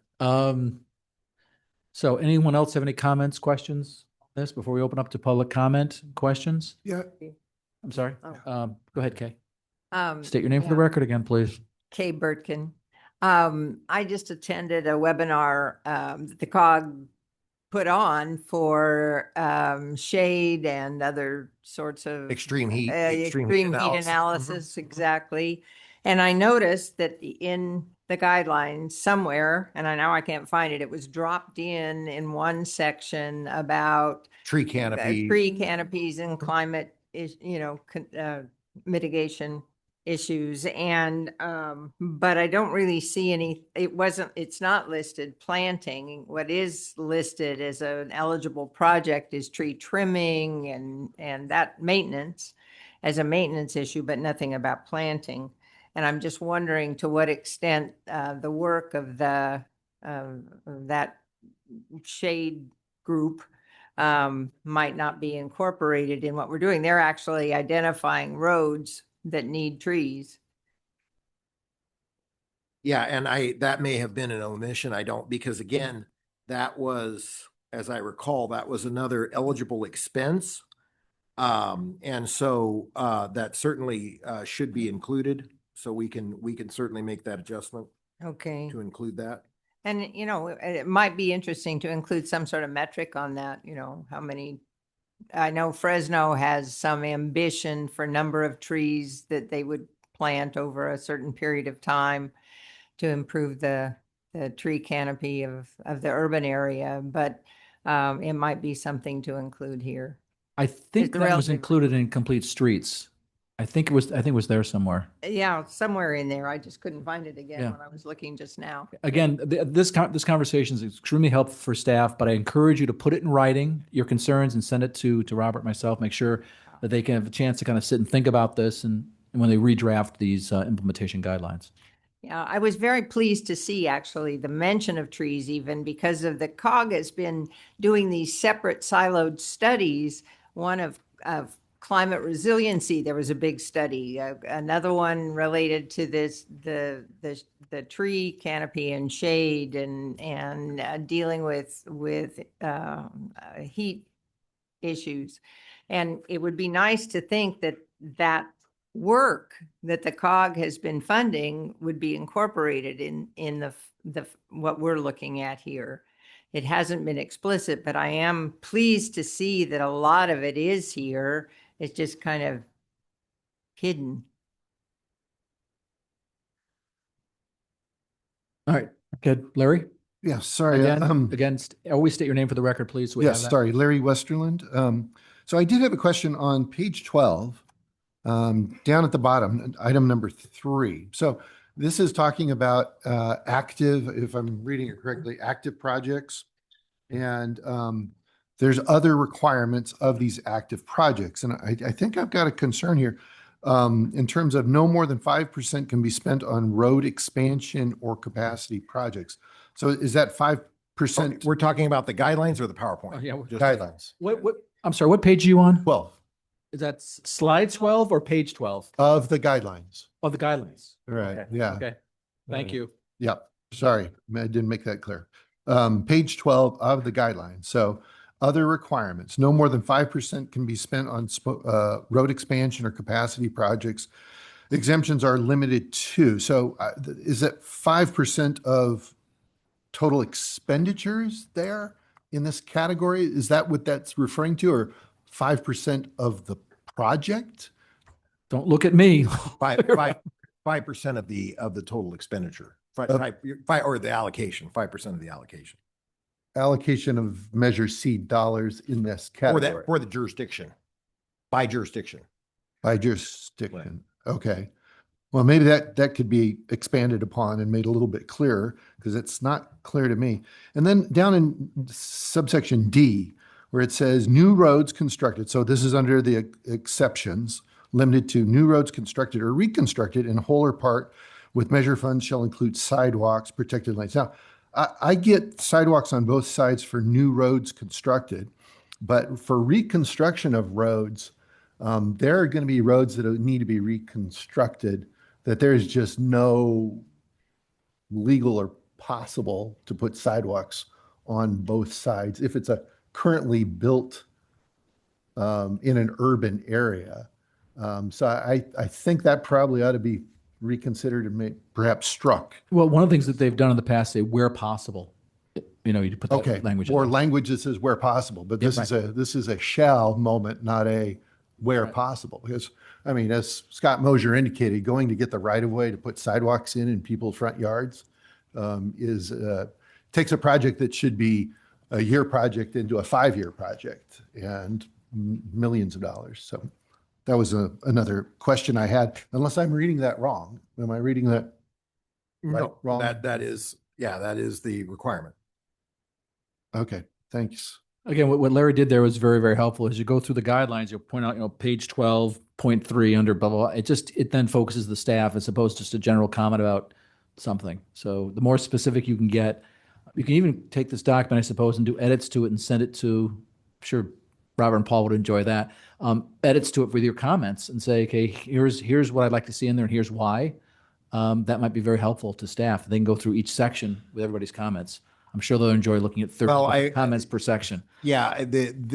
So anyone else have any comments, questions on this before we open up to public comment? Questions?
Yeah.
I'm sorry.
Oh.
Go ahead, Kay. State your name for the record again, please.
Kay Burtkin. I just attended a webinar that the COG put on for shade and other sorts of
extreme heat
analysis. Exactly. And I noticed that in the guidelines somewhere, and I know I can't find it, it was dropped in one section about
tree canopies
and climate mitigation issues. And but I don't really see any. It's not listed planting. What is listed as an eligible project is tree trimming and that maintenance as a maintenance issue, but nothing about planting. And I'm just wondering to what extent the work of that shade group might not be incorporated in what we're doing. They're actually identifying roads that need trees.
Yeah, and that may have been an omission. Because again, that was, as I recall, that was another eligible expense. And so that certainly should be included. So we can certainly make that adjustment.
Okay.
To include that.
And, it might be interesting to include some sort of metric on that, how many. I know Fresno has some ambition for number of trees that they would plant over a certain period of time to improve the tree canopy of the urban area, but it might be something to include here.
I think that was included in Complete Streets. I think it was there somewhere.
Yeah, somewhere in there. I just couldn't find it again when I was looking just now.
Again, this conversation is extremely helpful for staff, but I encourage you to put it in writing, your concerns, and send it to Robert and myself. Make sure that they can have a chance to kind of sit and think about this and when they redraft these implementation guidelines.
Yeah, I was very pleased to see actually the mention of trees, even because of the COG has been doing these separate siloed studies. One of climate resiliency, there was a big study. Another one related to this, the tree canopy and shade and dealing with heat issues. And it would be nice to think that that work that the COG has been funding would be incorporated in the what we're looking at here. It hasn't been explicit, but I am pleased to see that a lot of it is here. It's just kind of hidden.
All right, good. Larry?
Yeah, sorry.
Again, always state your name for the record, please. so we have
Yes,
that.
sorry, Larry Westerland. So I did have a question on page 12, down at the bottom, item number 3. So this is talking about active, if I'm reading it correctly, active projects. And there's other requirements of these active projects. And I think I've got a concern here in terms of no more than 5% can be spent on road expansion or capacity projects. So is that 5%?
We're talking about the guidelines or the PowerPoint?
Oh, yeah,
Guidelines.
I'm sorry, what page are you on?
12
Is that slide 12 or page 12?
of the guidelines.
Of the guidelines?
Right,
Okay,
yeah.
Okay, thank you.
Yep, sorry, I didn't make that clear. Page 12 of the guidelines. So other requirements, no more than 5% can be spent on road expansion or capacity projects. Exemptions are limited to. So is that 5% of total expenditures there in this category? Is that what that's referring to, or 5% of the project?
Don't look at me.
5% of the total expenditure, or the allocation, 5% of the allocation.
Allocation of Measure C dollars in this category.
For the jurisdiction, by jurisdiction.
By jurisdiction. Okay. Well, maybe that could be expanded upon and made a little bit clearer, because it's not clear to me. And then down in subsection D, where it says new roads constructed. So this is under the exceptions, limited to new roads constructed or reconstructed in whole or part with measure funds shall include sidewalks, protected lanes. Now, I get sidewalks on both sides for new roads constructed, but for reconstruction of roads, there are going to be roads that need to be reconstructed that there's just no legal or possible to put sidewalks on both sides if it's a currently built in an urban area. So I think that probably ought to be reconsidered and perhaps struck.
Well, one of the things that they've done in the past, say where possible, you put that language in
or
there.
language that says where possible, but this is a shall moment, not a where possible. Because I mean, as Scott Mosier indicated, going to get the right of way to put sidewalks in people's front yards takes a project that should be a year project into a 5-year project and millions of dollars. So that was another question I had, unless I'm reading that wrong. Am I reading that
No,
wrong?
that is the requirement.
Okay, thanks.
Again, what Larry did there was very, very helpful. As you go through the guidelines, you'll point out, page 12.3 under blah, blah, blah. It then focuses the staff as opposed to just a general comment about something. So the more specific you can get, you can even take this document, I suppose, and do edits to it and send it to, I'm sure Robert and Paul would enjoy that. Edits to it with your comments and say, okay, here's what I'd like to see in there and here's why. That might be very helpful to staff. They can go through each section with everybody's comments. I'm sure they'll enjoy looking at 30 comments per section.
Yeah,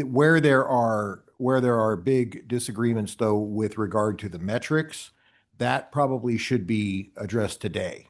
where there are big disagreements though with regard to the metrics, that probably should be addressed today.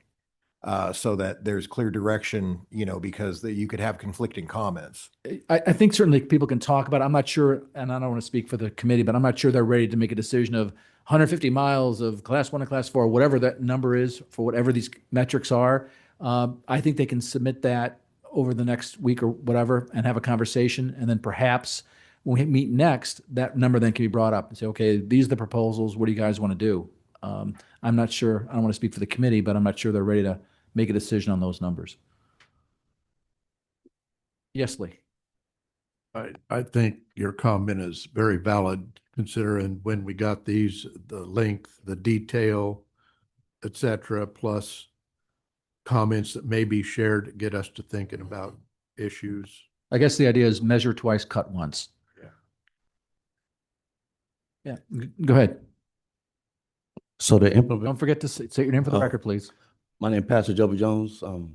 So that there's clear direction, because you could have conflicting comments.
I think certainly people can talk about it. I'm not sure, and I don't want to speak for the committee, but I'm not sure they're ready to make a decision of 150 miles of class 1 and class 4, whatever that number is for whatever these metrics are. I think they can submit that over the next week or whatever and have a conversation. And then perhaps when we meet next, that number then can be brought up and say, okay, these are the proposals. What do you guys want to do? I'm not sure. I don't want to speak for the committee, but I'm not sure they're ready to make a decision on those numbers. Yes, Lee.
I think your comment is very valid, considering when we got these, the length, the detail, et cetera, plus comments that may be shared to get us to thinking about issues.
I guess the idea is measure twice, cut once. Yeah, go ahead.
So the
Don't forget to say your name for the record, please.
My name is Pastor Joby Jones. The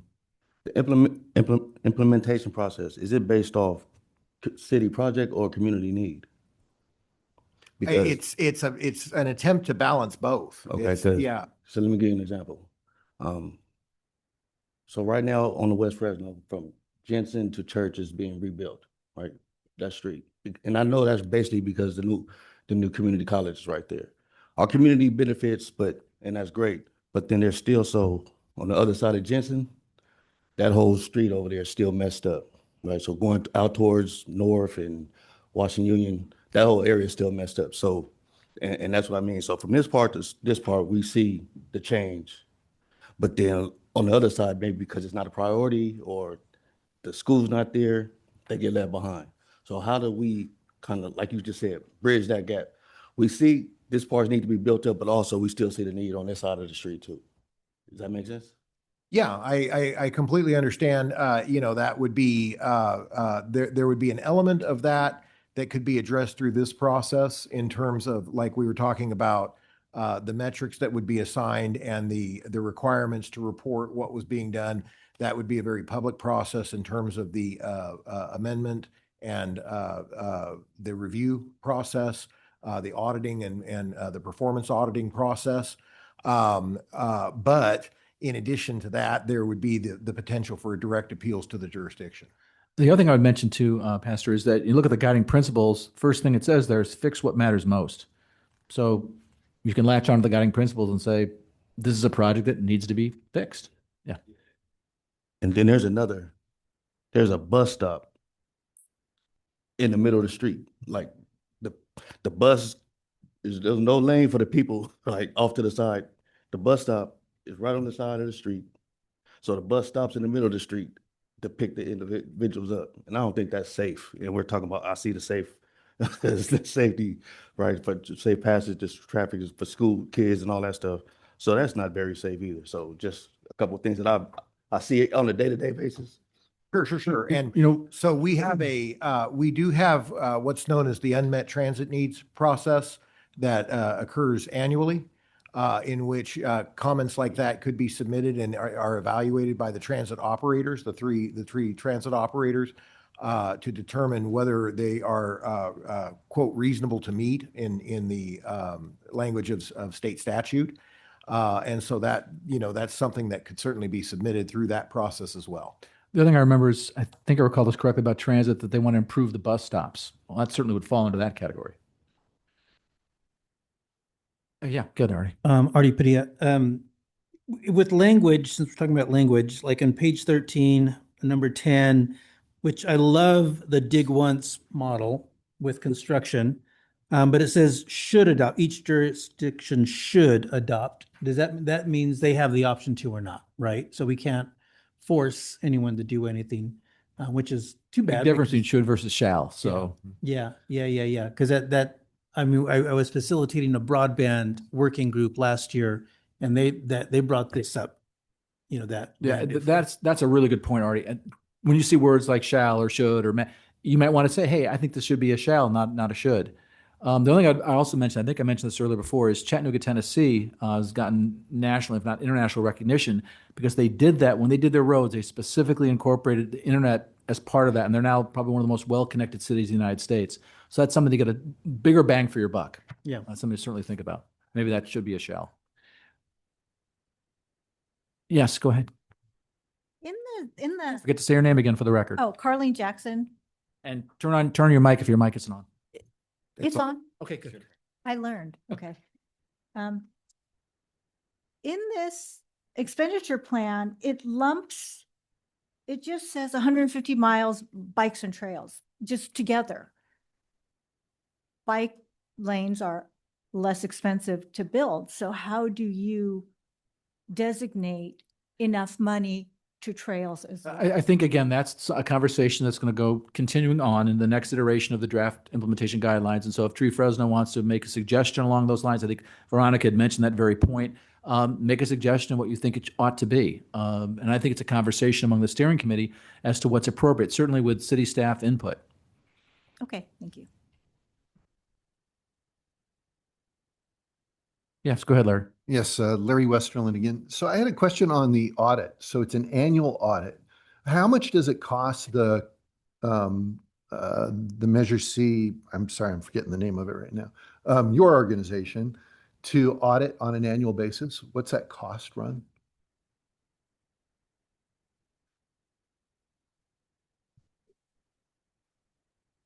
implementation process, is it based off city project or community need? Because,
It's an attempt to balance both.
okay,
It's-
'cause-
Yeah.
so let me give you an example. So right now on the West Fresno, from Jensen to Church is being rebuilt, right? That street. And I know that's basically because the new community college is right there. Our community benefits, and that's great, but then there's still, so on the other side of Jensen, that whole street over there is still messed up, right? So going out towards North and Washington Union, that whole area is still messed up. So, and that's what I mean. So from this part to this part, we see the change. But then on the other side, maybe because it's not a priority or the school's not there, they get left behind. So how do we kind of, like you just said, bridge that gap? We see this part need to be built up, but also we still see the need on this side of the street too. Does that make sense?
Yeah, I completely understand. That would be, there would be an element of that that could be addressed through this process in terms of, like we were talking about, the metrics that would be assigned and the requirements to report what was being done. That would be a very public process in terms of the amendment and the review process, the auditing and the performance auditing process. But in addition to that, there would be the potential for direct appeals to the jurisdiction.
The other thing I would mention too, Pastor, is that you look at the guiding principles, first thing it says there is fix what matters most. So you can latch onto the guiding principles and say, this is a project that needs to be fixed. Yeah.
And then there's a bus stop in the middle of the street. Like the bus there's no lane for the people like off to the side. The bus stop is right on the side of the street. So the bus stops in the middle of the street to pick the individuals up. And I don't think that's safe. And we're talking about, I see the safety, right? For safe passage, just traffic is for school kids and all that stuff. So that's not very safe either. So just a couple of things that I see on a day-to-day basis.
Sure. And so we do have what's known as the unmet transit needs process that occurs annually, in which comments like that could be submitted and are evaluated by the transit operators, the three transit operators, to determine whether they are quote reasonable to meet in the language of state statute. And so that's something that could certainly be submitted through that process as well.
The other thing I remember is, I think I recall this correctly about transit, that they want to improve the bus stops. Well, that certainly would fall into that category. Yeah, good, Artie.
Artie Padilla. With language, since we're talking about language, like on page 13, number 10, which I love the dig once model with construction, but it says should adopt, each jurisdiction should adopt. That means they have the option to or not, right? So we can't force anyone to do anything, which is too bad.
Big difference between should versus shall, so.
Yeah. Because I was facilitating a broadband working group last year, and they brought this up,
That's a really good point, Artie. And when you see words like shall or should or you might want to say, hey, I think this should be a shall, not a should. The only thing I also mentioned, I think I mentioned this earlier before, is Chattanooga, Tennessee has gotten national, if not international recognition, because they did that when they did their roads. They specifically incorporated the internet as part of that, and they're now probably one of the most well-connected cities in the United States. So that's something to get a bigger bang for your buck.
Yeah.
That's something to certainly think about. Maybe that should be a shall. Yes, go ahead.
In the
Forget to say your name again for the record.
Oh, Carlene Jackson.
And turn your mic if your mic isn't on.
It's on.
Okay, good.
I learned. Okay. In this expenditure plan, it just says 150 miles bikes and trails, just together. Bike lanes are less expensive to build. So how do you designate enough money to trails as well?
I think, again, that's a conversation that's going to go continuing on in the next iteration of the draft implementation guidelines. And so if Tree Fresno wants to make a suggestion along those lines, I think Veronica had mentioned that very point, make a suggestion of what you think it ought to be. And I think it's a conversation among the steering committee as to what's appropriate, certainly with city staff input.
Okay, thank you.
Yes, go ahead, Larry.
Yes, Larry Westerland again. So I had a question on the audit. So it's an annual audit. How much does it cost the Measure C, I'm sorry, I'm forgetting the name of it right now, your organization to audit on an annual basis? What's that cost run?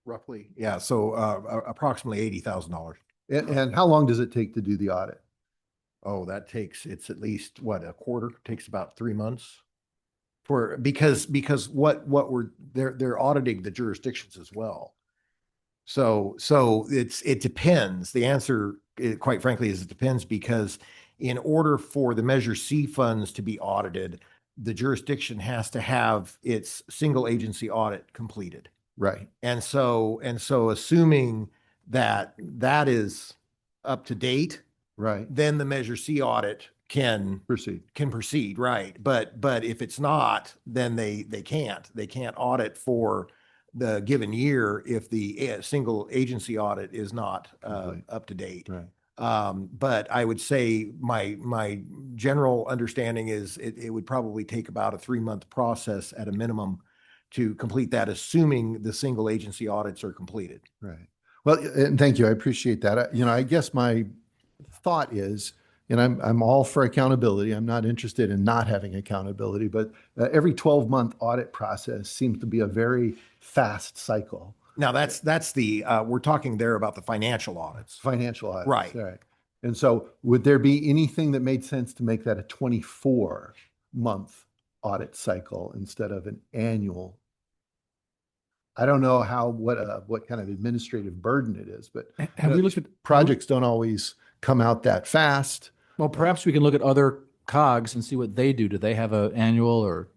Roughly, yeah, so approximately $80,000.
And how long does it take to do the audit?
Oh, it's at least, what, a quarter? Takes about 3 months. Because what they're auditing the jurisdictions as well. So it depends. The answer, quite frankly, is it depends, because in order for the Measure C funds to be audited, the jurisdiction has to have its single agency audit completed.
Right.
And so assuming that is up to date,
Right.
then the Measure C audit can proceed, right? But if it's not, then they can't audit for the given year if the single agency audit is not up to date.
Right.
But I would say my general understanding is it would probably take about a 3-month process at a minimum to complete that, assuming the single agency audits are completed.
Right. Well, and thank you. I appreciate that. I guess my thought is, and I'm all for accountability. I'm not interested in not having accountability, but every 12-month audit process seems to be a very fast cycle.
Now that's the, we're talking there about the financial audits.
Financial audits.
Right.
Right. And so would there be anything that made sense to make that a 24-month audit cycle instead of an annual? I don't know what kind of administrative burden it is, but
Have we looked at
projects don't always come out that fast.
Well, perhaps we can look at other COGs and see what they do. Do they have an annual or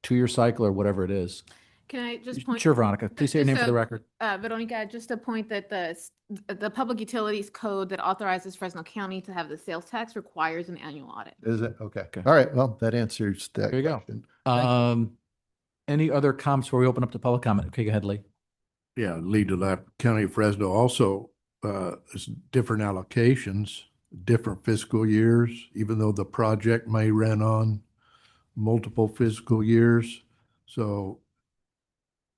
2-year cycle or whatever it is?
Can I just point?
Sure, Veronica. Please say your name for the record.
Veronica, just a point that the Public Utilities Code that authorizes Fresno County to have the sales tax requires an annual audit.
Is it? Okay. All right. Well, that answers that
There you go.
question.
Any other comments before we open up to public comment? Okay, go ahead, Lee.
Yeah, Lee DeLapp, County of Fresno also is different allocations, different fiscal years, even though the project may run on multiple fiscal years. So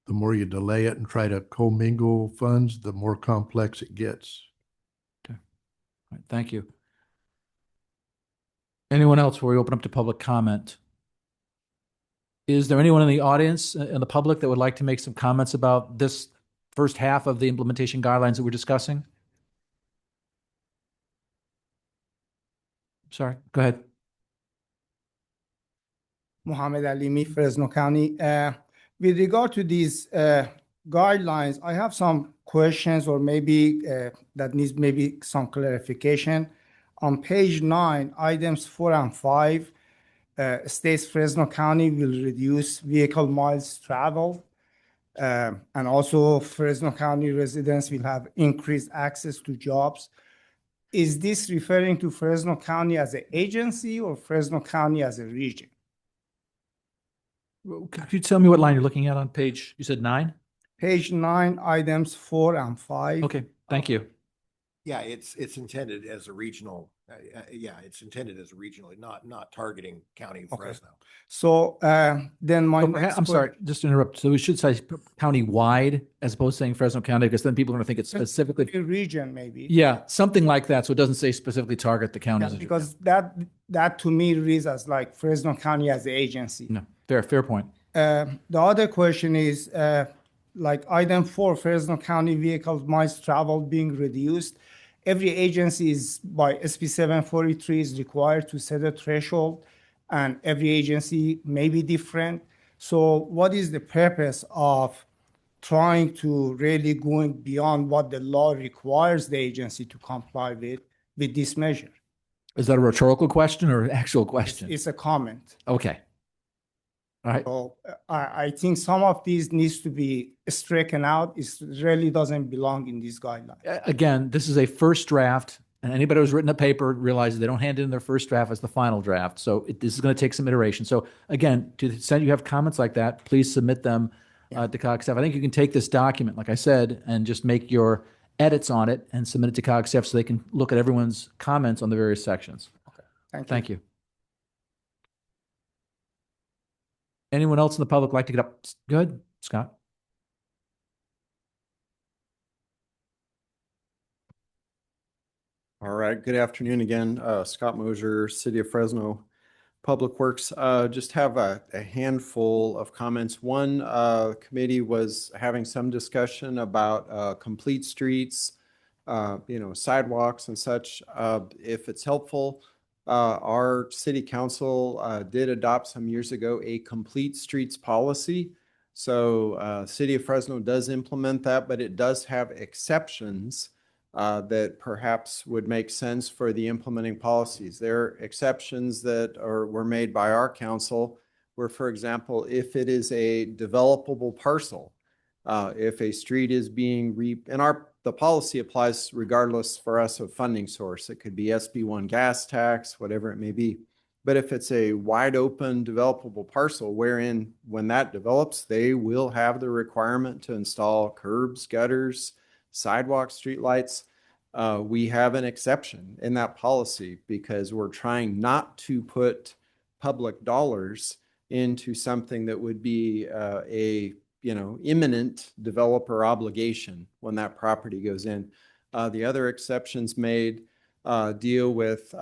the more you delay it and try to commingle funds, the more complex it gets.
Okay. All right, thank you. Anyone else before we open up to public comment? Is there anyone in the audience and the public that would like to make some comments about this first half of the implementation guidelines that we're discussing? Sorry, go ahead.
Mohammed Alimi, Fresno County. With regard to these guidelines, I have some questions, or maybe that needs maybe some clarification. On page 9, items 4 and 5, states Fresno County will reduce vehicle miles traveled. And also Fresno County residents will have increased access to jobs. Is this referring to Fresno County as an agency or Fresno County as a region?
Could you tell me what line you're looking at on page, you said 9?
Page 9, items 4 and 5.
Okay, thank you.
Yeah, it's intended as a regional, it's intended as a regional, not targeting County of Fresno.
So then my
I'm sorry, just to interrupt. So we should say county-wide as opposed to saying Fresno County, because then people are going to think it's specifically.
Region maybe.
Yeah, something like that. So it doesn't say specifically target the counties.
Yeah, because that to me reads as like Fresno County as the agency.
No, fair point.
The other question is like item 4, Fresno County vehicles miles traveled being reduced. Every agency is by SB 743 is required to set a threshold, and every agency may be different. So what is the purpose of trying to really going beyond what the law requires the agency to comply with this measure?
Is that a rhetorical question or an actual question?
It's a comment.
Okay. All right.
So I think some of these needs to be stricken out. It really doesn't belong in these guidelines.
Again, this is a first draft, and anybody who's written a paper realizes they don't hand in their first draft as the final draft. So this is going to take some iteration. So again, to the extent you have comments like that, please submit them to COG staff. I think you can take this document, like I said, and just make your edits on it and submit it to COG staff so they can look at everyone's comments on the various sections. Thank you. Anyone else in the public like to get up? Good, Scott?
All right, good afternoon again. Scott Mosier, City of Fresno Public Works. Just have a handful of comments. One, committee was having some discussion about complete streets, sidewalks and such. If it's helpful, our city council did adopt some years ago a complete streets policy. So City of Fresno does implement that, but it does have exceptions that perhaps would make sense for the implementing policies. There are exceptions that were made by our council where, for example, if it is a developable parcel, if a street is being the policy applies regardless for us of funding source. It could be SB1 gas tax, whatever it may be. But if it's a wide open developable parcel wherein when that develops, they will have the requirement to install curbs, gutters, sidewalks, streetlights. We have an exception in that policy because we're trying not to put public dollars into something that would be imminent developer obligation when that property goes in. The other exceptions made deal with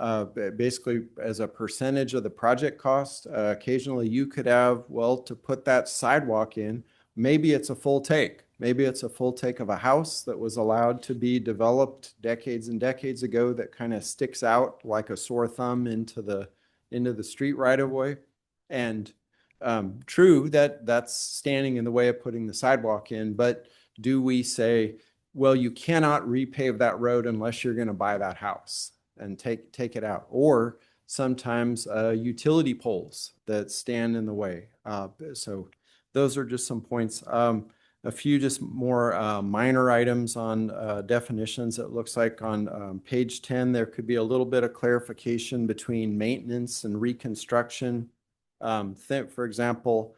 basically as a percentage of the project cost. Occasionally you could have, to put that sidewalk in, maybe it's a full take. Maybe it's a full take of a house that was allowed to be developed decades and decades ago that kind of sticks out like a sore thumb into the street right of way. And true that that's standing in the way of putting the sidewalk in, but do we say, well, you cannot repave that road unless you're going to buy that house and take it out? Or sometimes utility poles that stand in the way. So those are just some points. A few just more minor items on definitions. It looks like on page 10, there could be a little bit of clarification between maintenance and reconstruction. For example,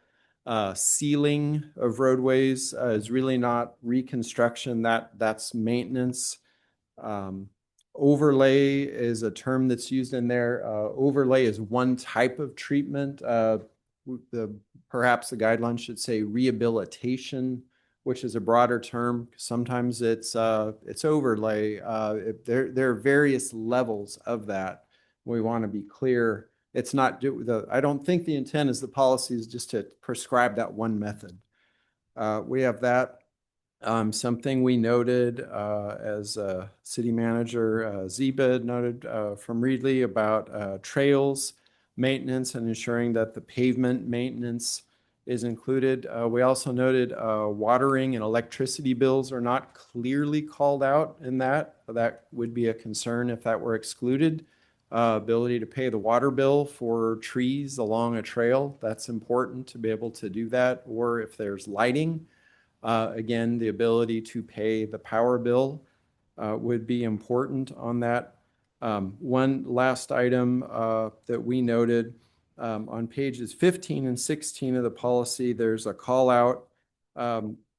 sealing of roadways is really not reconstruction, that's maintenance. Overlay is a term that's used in there. Overlay is one type of treatment. Perhaps the guidelines should say rehabilitation, which is a broader term. Sometimes it's overlay. There are various levels of that. We want to be clear. It's not I don't think the intent is the policy is just to prescribe that one method. We have that. Something we noted as city manager Zeba noted from Reedley about trails maintenance and ensuring that the pavement maintenance is included. We also noted watering and electricity bills are not clearly called out in that. That would be a concern if that were excluded. Ability to pay the water bill for trees along a trail, that's important to be able to do that. Or if there's lighting, again, the ability to pay the power bill would be important on that. One last item that we noted on pages 15 and 16 of the policy, there's a call out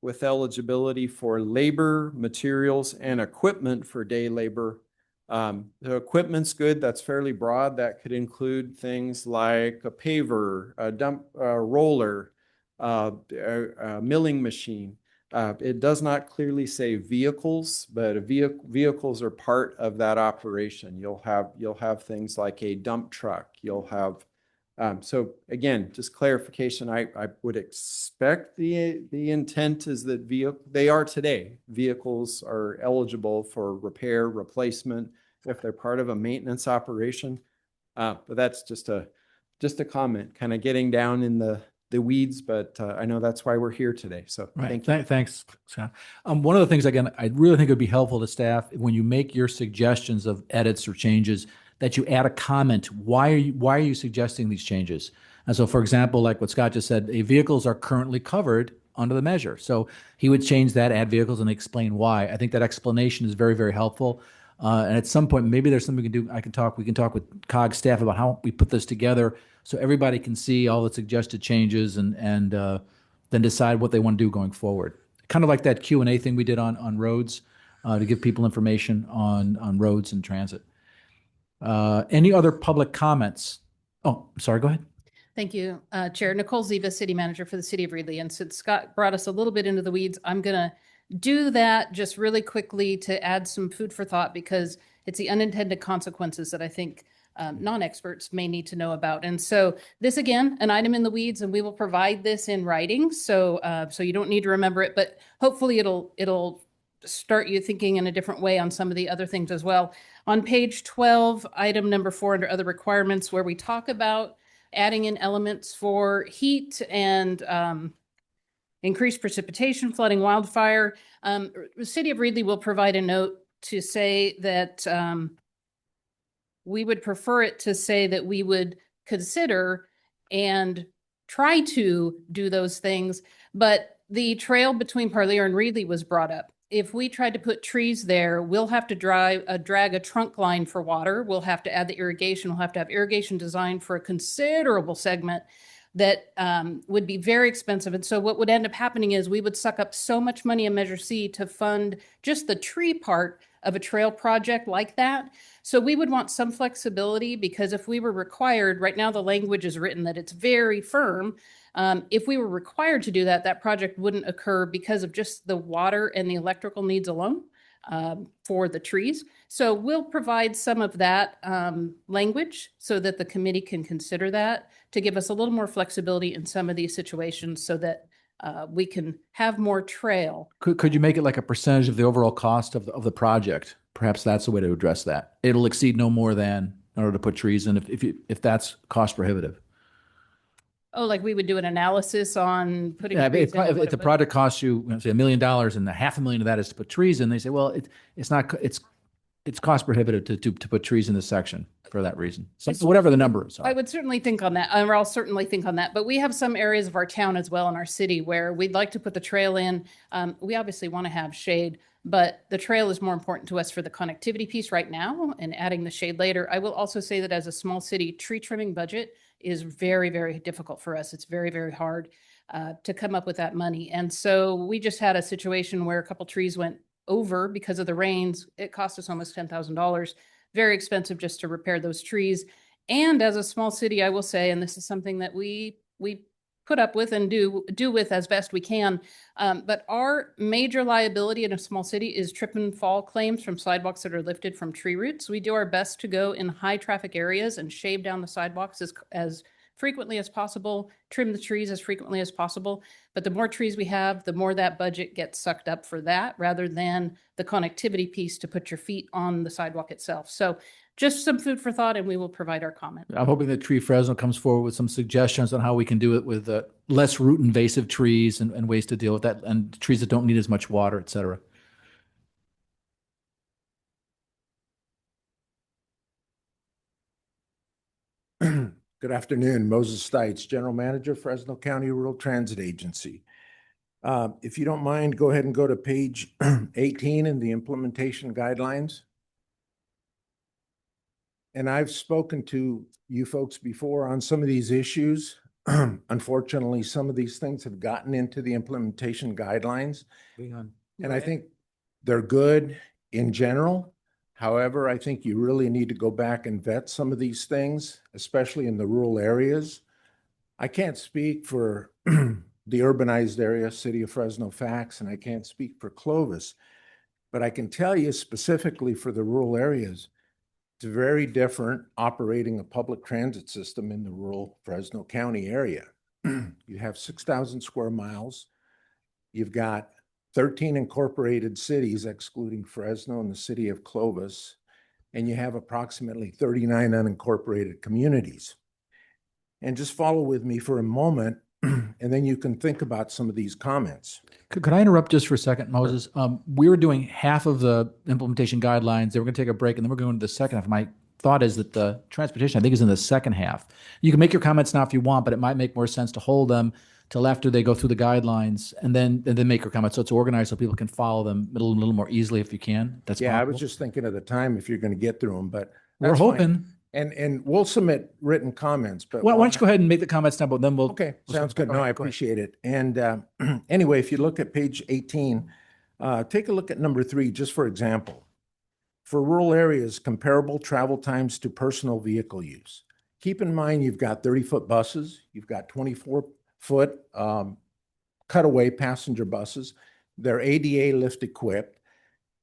with eligibility for labor, materials, and equipment for day labor. The equipment's good. That's fairly broad. That could include things like a paver, a dump roller, a milling machine. It does not clearly say vehicles, but vehicles are part of that operation. You'll have things like a dump truck. You'll have so again, just clarification. I would expect the intent is that they are today. Vehicles are eligible for repair, replacement if they're part of a maintenance operation. But that's just a comment, kind of getting down in the weeds. But I know that's why we're here today. So
Right.
thank you.
Thanks, Scott. One of the things, again, I really think it would be helpful to staff when you make your suggestions of edits or changes that you add a comment. Why are you suggesting these changes? And so, for example, like what Scott just said, vehicles are currently covered under the measure. So he would change that, add vehicles, and explain why. I think that explanation is very, very helpful. And at some point, maybe there's something we can do. We can talk with COG staff about how we put this together so everybody can see all the suggested changes and then decide what they want to do going forward. Kind of like that Q&A thing we did on roads. to give people information on roads and transit. Any other public comments? Oh, sorry, go ahead.
Thank you, Chair. Nicole Ziva, City Manager for the City of Reedley. And since Scott brought us a little bit into the weeds, I'm going to do that just really quickly to add some food for thought, because it's the unintended consequences that I think non-experts may need to know about. And so this, again, an item in the weeds, and we will provide this in writing. So so you don't need to remember it, but hopefully it'll start you thinking in a different way on some of the other things as well. On page 12, item number 4 under other requirements, where we talk about adding in elements for heat and increased precipitation, flooding, wildfire. The City of Reedley will provide a note to say that we would prefer it to say that we would consider and try to do those things. But the trail between Parlier and Reedley was brought up. If we tried to put trees there, we'll have to drag a trunk line for water. We'll have to add the irrigation. We'll have to have irrigation designed for a considerable segment that would be very expensive. And so what would end up happening is we would suck up so much money in Measure C to fund just the tree part of a trail project like that. So we would want some flexibility, because if we were required, right now the language is written that it's very firm. If we were required to do that, that project wouldn't occur because of just the water and the electrical needs alone for the trees. So we'll provide some of that language so that the committee can consider that, to give us a little more flexibility in some of these situations, so that we can have more trail.
Could you make it like a percentage of the overall cost of the project? Perhaps that's the way to address that. It'll exceed no more than, in order to put trees in, if that's cost prohibitive.
Oh, like we would do an analysis on putting.
Yeah,
trees in,
if the project costs you, say $1 million, and the $500,000 of that is to put trees in, they say, well, it's not, it's cost prohibitive to put trees in this section for that reason. So whatever the number is.
I would certainly think on that, or I'll certainly think on that. But we have some areas of our town as well, in our city, where we'd like to put the trail in. We obviously want to have shade, but the trail is more important to us for the connectivity piece right now, and adding the shade later. I will also say that as a small city, tree trimming budget is very, very difficult for us. It's very, very hard to come up with that money. And so we just had a situation where a couple trees went over because of the rains. It cost us almost $10,000. Very expensive just to repair those trees. And as a small city, I will say, and this is something that we put up with and do with as best we can. But our major liability in a small city is trip and fall claims from sidewalks that are lifted from tree roots. We do our best to go in high traffic areas and shave down the sidewalks as frequently as possible, trim the trees as frequently as possible. But the more trees we have, the more that budget gets sucked up for that, rather than the connectivity piece to put your feet on the sidewalk itself. So just some food for thought, and we will provide our comment.
I'm hoping that Tree Fresno comes forward with some suggestions on how we can do it with less root invasive trees and ways to deal with that, and trees that don't need as much water, et cetera.
Good afternoon, Moses Stites, General Manager, Fresno County Rural Transit Agency. If you don't mind, go ahead and go to page 18 in the implementation guidelines. And I've spoken to you folks before on some of these issues. Unfortunately, some of these things have gotten into the implementation guidelines. And I think they're good in general. However, I think you really need to go back and vet some of these things, especially in the rural areas. I can't speak for the urbanized area, City of Fresno facts, and I can't speak for Clovis, but I can tell you specifically for the rural areas, it's very different operating a public transit system in the rural Fresno County area. You have 6,000 square miles. You've got 13 incorporated cities, excluding Fresno and the city of Clovis, and you have approximately 39 unincorporated communities. And just follow with me for a moment, and then you can think about some of these comments.
Could I interrupt just for a second, Moses? We were doing half of the implementation guidelines. Then we're going to take a break, and then we're going to the second half. My thought is that the transportation, I think, is in the second half. You can make your comments now if you want, but it might make more sense to hold them till after they go through the guidelines, and then make your comments. So it's organized so people can follow them a little more easily if you can. That's
yeah,
possible.
I was just thinking of the time if you're going to get through them, but
We're
that's fine.
hoping.
And we'll submit written comments, but
Why don't you go ahead and make the comments now, but then we'll.
Okay,
we'll-
sounds good.
all
No,
right,
I
go ahead.
appreciate it. And anyway, if you look at page 18, Take a look at number 3, just for example. For rural areas, comparable travel times to personal vehicle use. Keep in mind, you've got 30-foot buses, you've got 24-foot cutaway passenger buses. They're ADA lift equipped.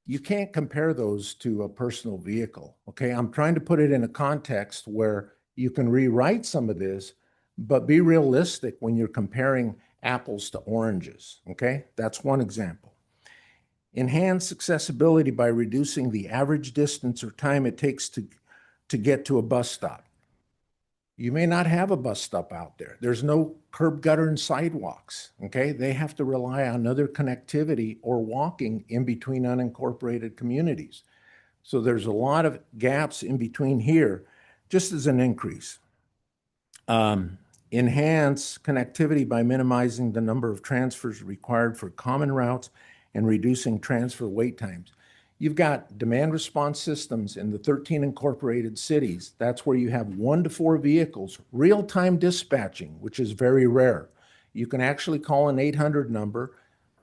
You can't compare those to a personal vehicle, okay? I'm trying to put it in a context where you can rewrite some of this, but be realistic when you're comparing apples to oranges, okay? That's one example. Enhance accessibility by reducing the average distance or time it takes to get to a bus stop. You may not have a bus stop out there. There's no curb, gutter, and sidewalks, okay? They have to rely on other connectivity or walking in between unincorporated communities. So there's a lot of gaps in between here, just as an increase. Enhance connectivity by minimizing the number of transfers required for common routes and reducing transfer wait times. You've got demand response systems in the 13 incorporated cities. That's where you have 1 to 4 vehicles, real-time dispatching, which is very rare. You can actually call an 800 number,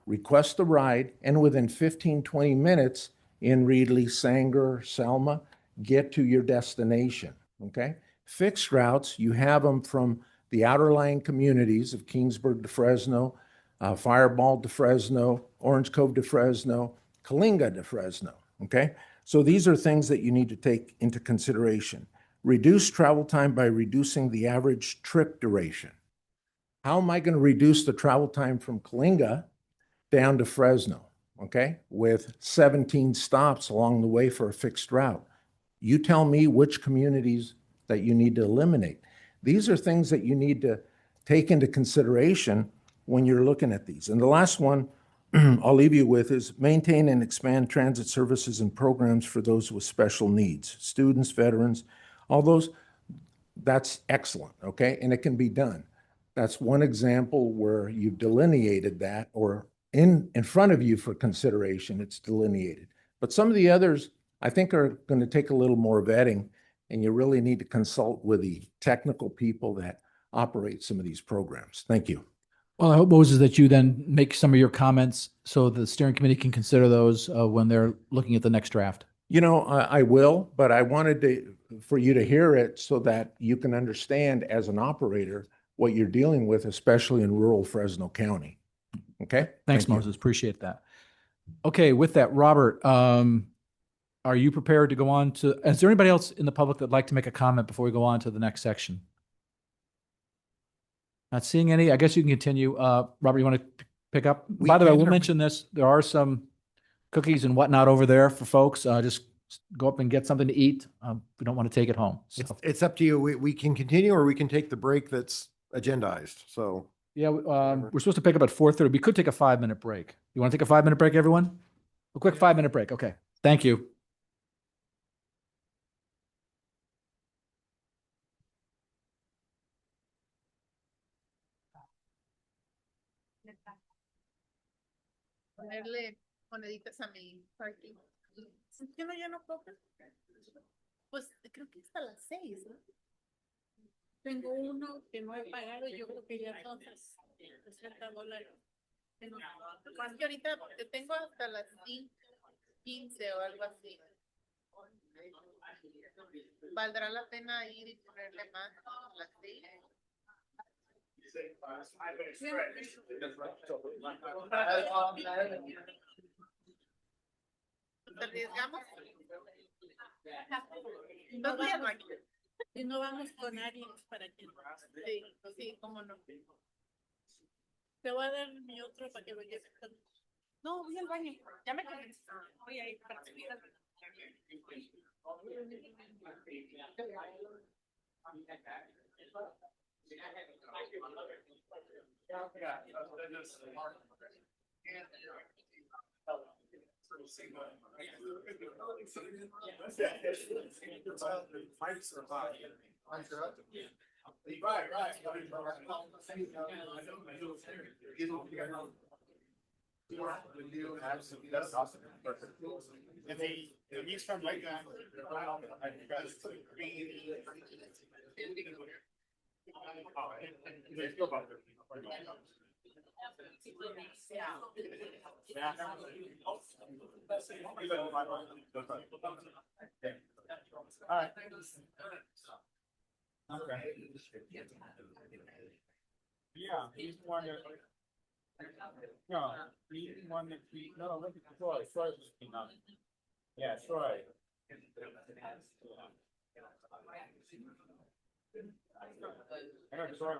request a ride, and within 15, 20 minutes in Reedley, Sanger, Selma, get to your destination, okay? Fixed routes, you have them from the outer lying communities of Kingsburg to Fresno, Fireball to Fresno, Orange Cove to Fresno, Kalinga to Fresno, okay? So these are things that you need to take into consideration. Reduce travel time by reducing the average trip duration. How am I going to reduce the travel time from Kalinga down to Fresno, okay? With 17 stops along the way for a fixed route. You tell me which communities that you need to eliminate. These are things that you need to take into consideration when you're looking at these. And the last one I'll leave you with is maintain and expand transit services and programs for those with special needs, students, veterans, all those. That's excellent, okay? And it can be done. That's one example where you've delineated that, or in front of you for consideration, it's delineated. But some of the others, I think, are going to take a little more vetting, and you really need to consult with the technical people that operate some of these programs. Thank you.
Well, I hope, Moses, that you then make some of your comments so the steering committee can consider those when they're looking at the next draft.
You know, I will, but I wanted for you to hear it so that you can understand as an operator what you're dealing with, especially in rural Fresno County. Okay?
Thanks,
Thank you.
Moses. Appreciate that. Okay, with that, Robert, are you prepared to go on to, is there anybody else in the public that'd like to make a comment before we go on to the next section? Not seeing any. I guess you can continue. Robert, you want to pick up? By the way, we'll mention this. There are some cookies and whatnot over there for folks. Just go up and get something to eat. We don't want to take it home. So.
It's up to you. We can continue or we can take the break that's agendized. So
yeah, we're supposed to pick up at 4:30. We could take a 5-minute break. You want to take a 5-minute break, everyone? A quick 5-minute break. Okay. Thank you.
Ponerle moneditas a mi parking. Yo no lleno copas. Pues creo que hasta las 6, ¿no? Tengo uno que no he pagado, yo creo que ya son $60. Más que ahorita tengo hasta las 5:15 o algo así. ¿Valdrá la pena ir y ponerle más a las 6? ¿Arriesgamos? Y no vamos con alguien para que... Sí, sí, cómo no. Te voy a dar mi otro para que lo lleves. No, voy al baño. Ya me quedé. Voy a ir para subir al baño.
If he's from like that,
All right. Okay. Yeah, he's the one that. No, he's the one that no, look at Troy, Troy's looking up. Yeah, Troy. I know Troy.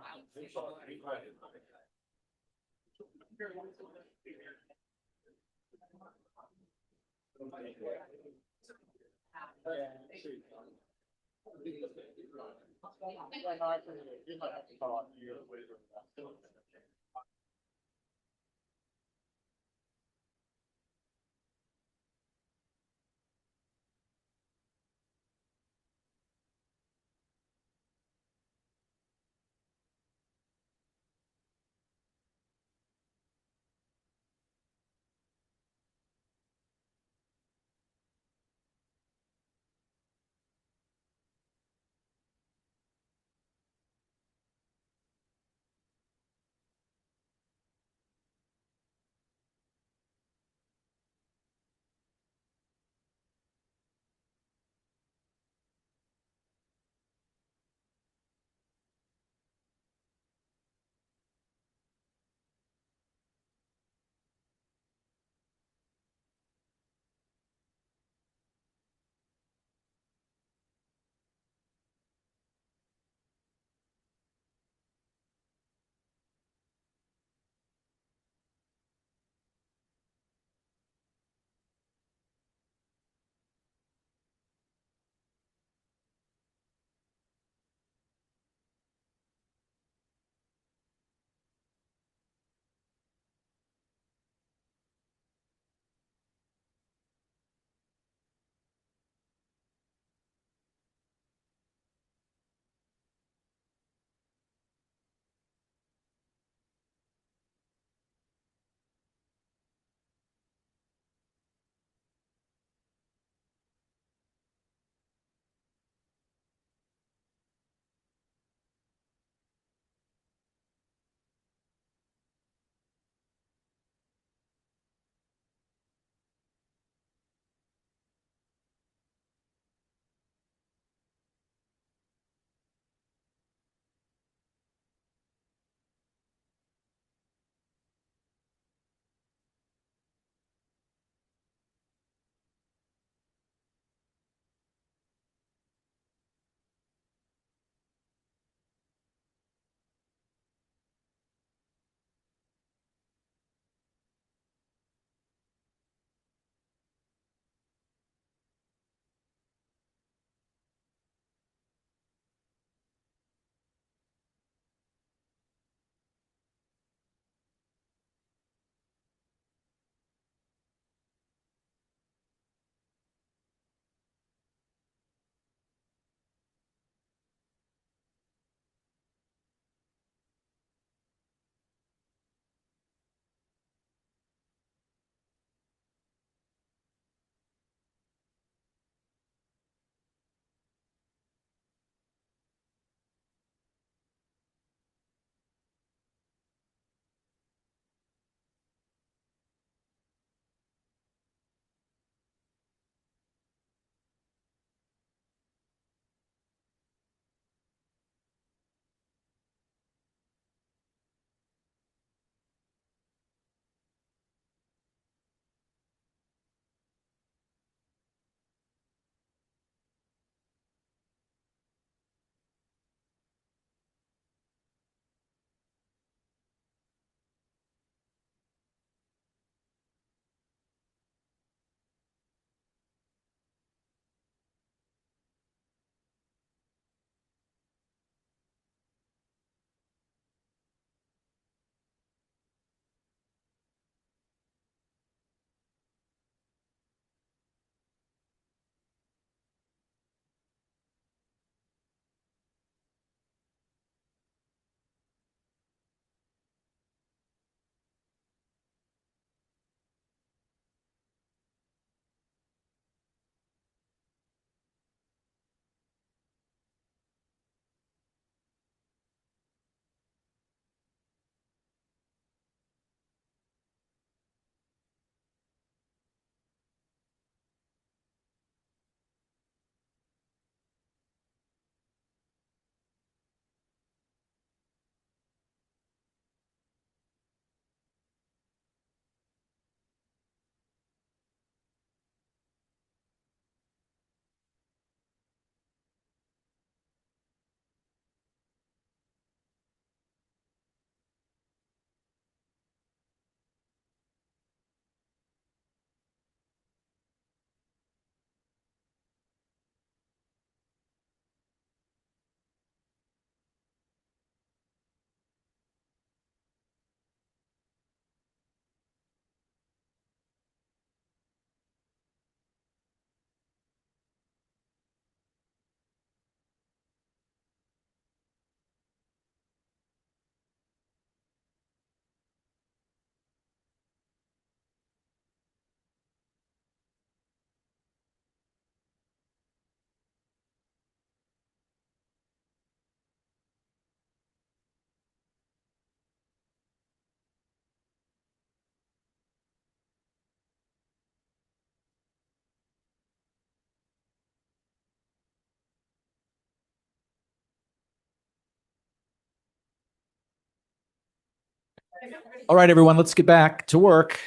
All right, everyone, let's get back to work.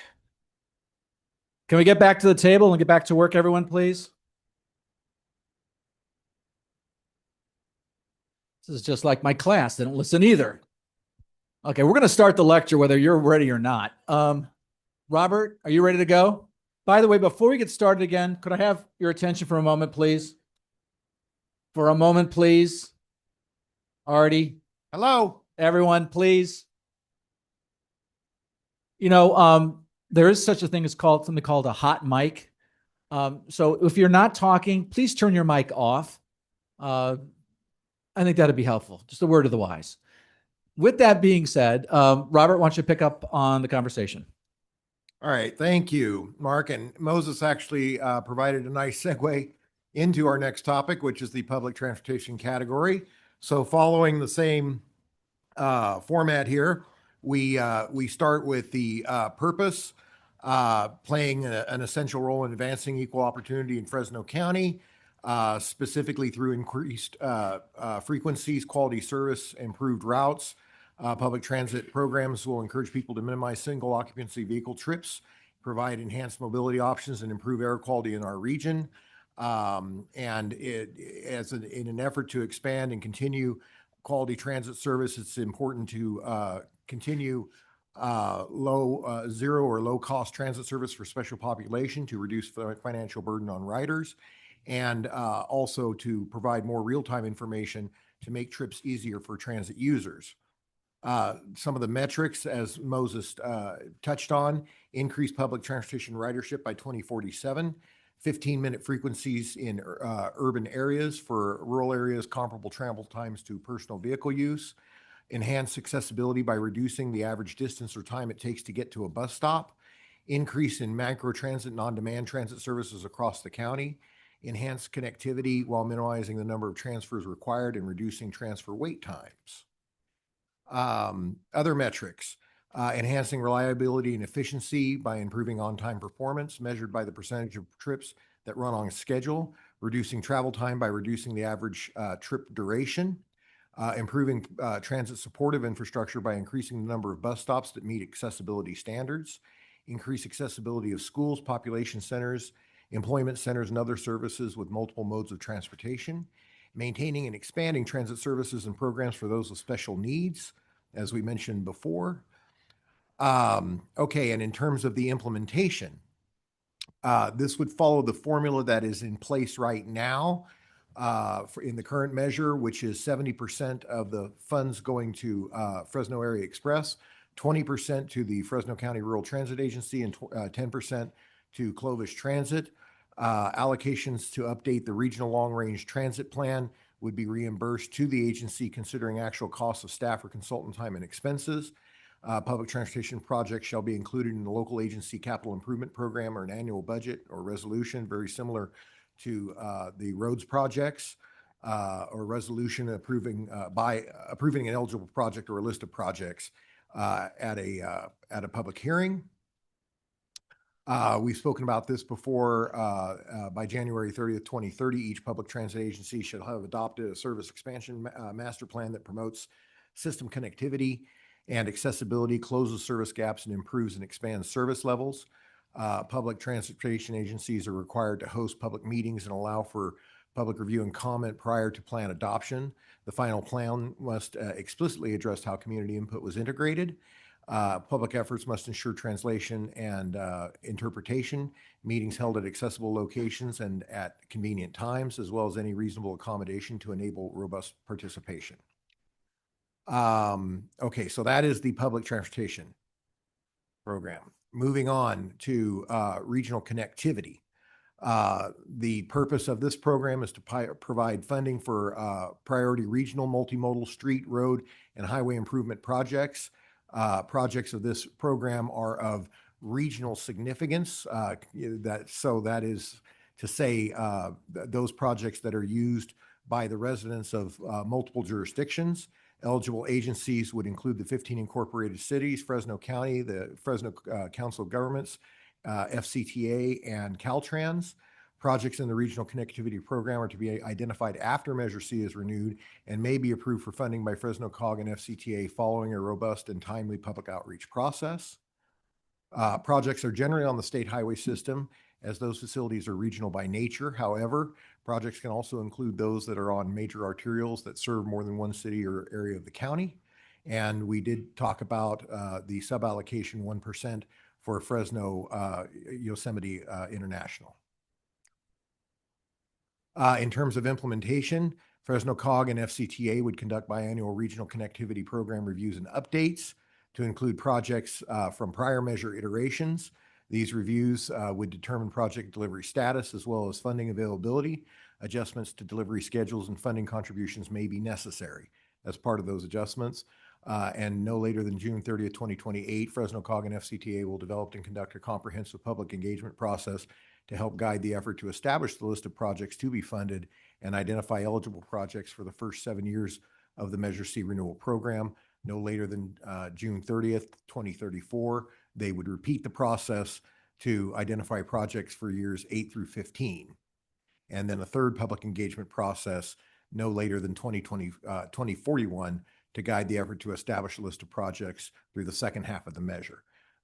Can we get back to the table and get back to work, everyone, please? This is just like my class. They don't listen either. Okay, we're going to start the lecture whether you're ready or not. Robert, are you ready to go? By the way, before we get started again, could I have your attention for a moment, please? For a moment, please. Artie.
Hello.
Everyone, please. There is such a thing as something called a hot mic. So if you're not talking, please turn your mic off. I think that'd be helpful. Just a word of the wise. With that being said, Robert, why don't you pick up on the conversation?
All right, thank you, Mark. And Moses actually provided a nice segue into our next topic, which is the public transportation category. So following the same format here, we start with the purpose, playing an essential role in advancing equal opportunity in Fresno County, specifically through increased frequencies, quality service, improved routes. Public transit programs will encourage people to minimize single occupancy vehicle trips, provide enhanced mobility options, and improve air quality in our region. In an effort to expand and continue quality transit service, it's important to continue zero or low cost transit service for special population to reduce financial burden on riders, and also to provide more real-time information to make trips easier for transit users. Some of the metrics, as Moses touched on: increased public transportation ridership by 2047, 15-minute frequencies in urban areas; for rural areas, comparable travel times to personal vehicle use; enhanced accessibility by reducing the average distance or time it takes to get to a bus stop; increase in macro transit and on-demand transit services across the county; enhanced connectivity while minimizing the number of transfers required and reducing transfer wait times. Other metrics: enhancing reliability and efficiency by improving on-time performance measured by the percentage of trips that run on schedule; reducing travel time by reducing the average trip duration; improving transit supportive infrastructure by increasing the number of bus stops that meet accessibility standards; increase accessibility of schools, population centers, employment centers, and other services with multiple modes of transportation; maintaining and expanding transit services and programs for those with special needs, as we mentioned before. Okay, and in terms of the implementation, this would follow the formula that is in place right now in the current measure, which is 70% of the funds going to Fresno Area Express, 20% to the Fresno County Rural Transit Agency, and 10% to Clovis Transit. Allocations to update the regional long-range transit plan would be reimbursed to the agency considering actual costs of staff or consultant time and expenses. Public transportation projects shall be included in the local agency capital improvement program or an annual budget or resolution, very similar to the roads projects, or resolution approving an eligible project or a list of projects at a public hearing. We've spoken about this before. By January 30th, 2030, each public transit agency should have adopted a service expansion master plan that promotes system connectivity and accessibility, closes service gaps, and improves and expands service levels. Public transportation agencies are required to host public meetings and allow for public review and comment prior to plan adoption. The final plan must explicitly address how community input was integrated. Public efforts must ensure translation and interpretation, meetings held at accessible locations and at convenient times, as well as any reasonable accommodation to enable robust participation. Okay, so that is the public transportation program. Moving on to regional connectivity. The purpose of this program is to provide funding for priority regional multimodal street, road, and highway improvement projects. Projects of this program are of regional significance. That is to say, those projects that are used by the residents of multiple jurisdictions. Eligible agencies would include the 15 incorporated cities, Fresno County, the Fresno Council of Governments, FCTA, and Caltrans. Projects in the Regional Connectivity Program are to be identified after Measure C is renewed and may be approved for funding by Fresno COG and FCTA following a robust and timely public outreach process. Projects are generally on the state highway system, as those facilities are regional by nature. However, projects can also include those that are on major arterials that serve more than one city or area of the county. And we did talk about the suballocation 1% for Fresno Yosemite International. In terms of implementation, Fresno COG and FCTA would conduct biannual regional connectivity program reviews and updates to include projects from prior measure iterations. These reviews would determine project delivery status as well as funding availability. Adjustments to delivery schedules and funding contributions may be necessary as part of those adjustments. And no later than June 30th, 2028, Fresno COG and FCTA will develop and conduct a comprehensive public engagement process to help guide the effort to establish the list of projects to be funded and identify eligible projects for the first 7 years of the Measure C renewal program. No later than June 30th, 2034, they would repeat the process to identify projects for years 8 through 15. And then a third public engagement process no later than 2041 to guide the effort to establish a list of projects through the second half of the measure.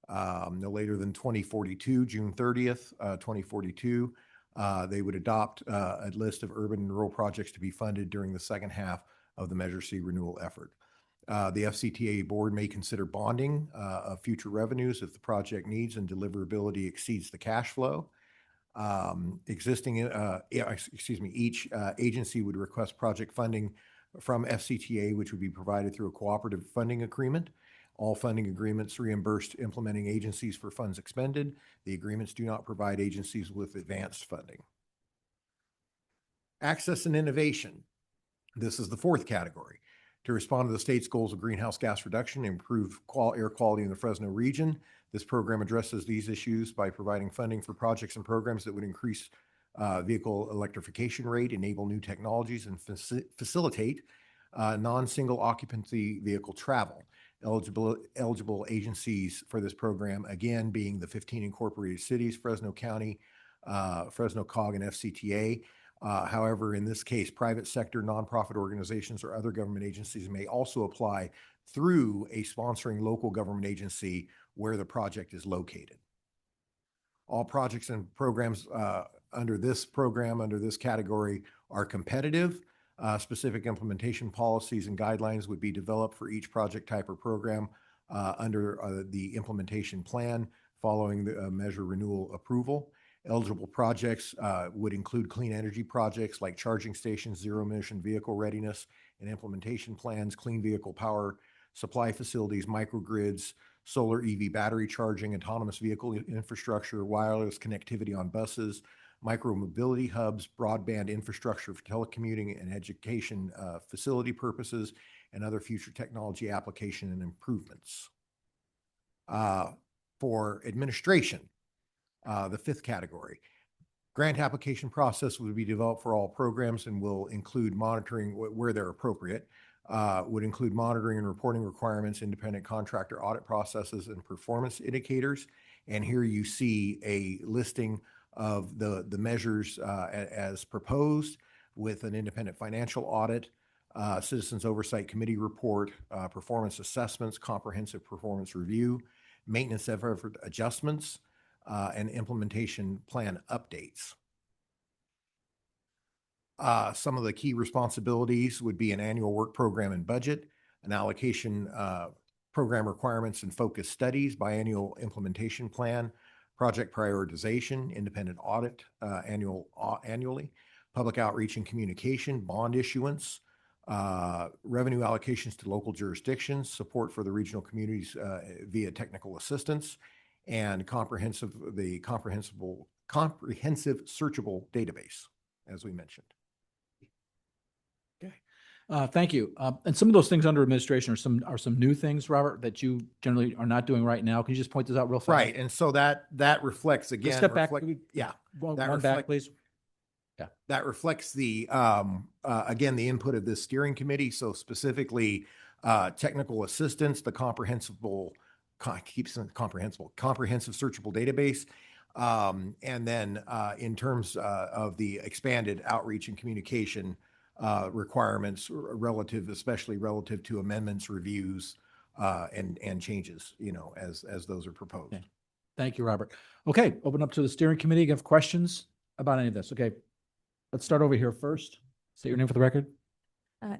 No later than 2042, June 30th, 2042, they would adopt a list of urban and rural projects to be funded during the second half of the Measure C renewal effort. The FCTA board may consider bonding of future revenues if the project needs and deliverability exceeds the cash flow. Each agency would request project funding from FCTA, which would be provided through a cooperative funding agreement. All funding agreements reimbursed implementing agencies for funds expended. The agreements do not provide agencies with advanced funding. Access and innovation. This is the fourth category. To respond to the state's goals of greenhouse gas reduction and improve air quality in the Fresno region, this program addresses these issues by providing funding for projects and programs that would increase vehicle electrification rate, enable new technologies, and facilitate non-single occupancy vehicle travel. Eligible agencies for this program, again, being the 15 incorporated cities, Fresno County, Fresno COG, and FCTA. However, in this case, private sector, nonprofit organizations, or other government agencies may also apply through a sponsoring local government agency where the project is located. All projects and programs under this category are competitive. Specific implementation policies and guidelines would be developed for each project type or program under the implementation plan following the measure renewal approval. Eligible projects would include clean energy projects like charging stations, zero emission vehicle readiness and implementation plans, clean vehicle power supply facilities, microgrids, solar EV battery charging, autonomous vehicle infrastructure, wireless connectivity on buses, micro-mobility hubs, broadband infrastructure for telecommuting and education facility purposes, and other future technology application and improvements. For administration, the fifth category, grant application process would be developed for all programs and will include monitoring where they're appropriate, would include monitoring and reporting requirements, independent contractor audit processes, and performance indicators. And here you see a listing of the measures as proposed with an independent financial audit, Citizens Oversight Committee report, performance assessments, comprehensive performance review, maintenance effort adjustments, and implementation plan updates. Some of the key responsibilities would be an annual work program and budget, an allocation program requirements and focus studies, biannual implementation plan, project prioritization, independent audit annually, public outreach and communication, bond issuance, revenue allocations to local jurisdictions, support for the regional communities via technical assistance, and comprehensive searchable database, as we mentioned.
Thank you. And some of those things under administration are some new things, Robert, that you generally are not doing right now. Can you just point this out real fast?
Right. And so that reflects again.
Just step back.
Yeah.
One back, please.
Yeah. That reflects the, again, the input of this steering committee. So specifically technical assistance, the comprehensive searchable database, And then in terms of the expanded outreach and communication requirements relative, especially relative to amendments, reviews, and changes, as those are proposed.
Okay. Thank you, Robert. Okay, open up to the steering committee. You have questions about any of this? Okay, let's start over here first. Say your name for the record.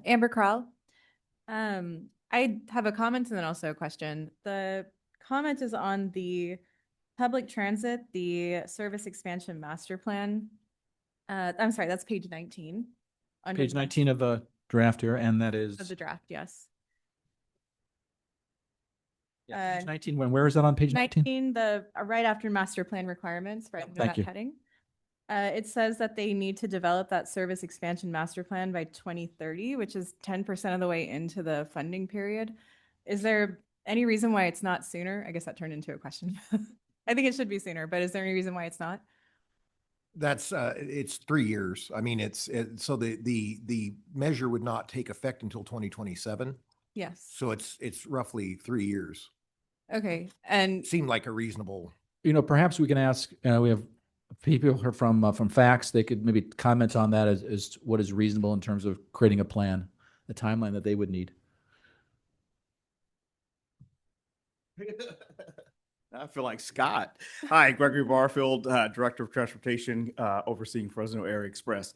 Amber Krall. I have a comment and then also a question. The comment is on the public transit, the service expansion master plan. I'm sorry, that's page 19. under
Page 19 of the draft here, and that is.
Of the draft, yes.
Yeah, page 19, where is that on page 19?
19, right after master plan requirements, right under
Thank
that
you.
heading. It says that they need to develop that service expansion master plan by 2030, which is 10% of the way into the funding period. Is there any reason why it's not sooner? I guess that turned into a question. I think it should be sooner, but is there any reason why it's not?
That's, it's 3 years. I mean, so the measure would not take effect until 2027.
Yes.
So it's roughly 3 years.
Okay. And
Seemed like a reasonable.
Perhaps we can ask, we have people here from Facts, they could maybe comment on that as what is reasonable in terms of creating a plan, the timeline that they would need.
I feel like Scott. Hi, Gregory Barfield, Director of Transportation, overseeing Fresno Area Express.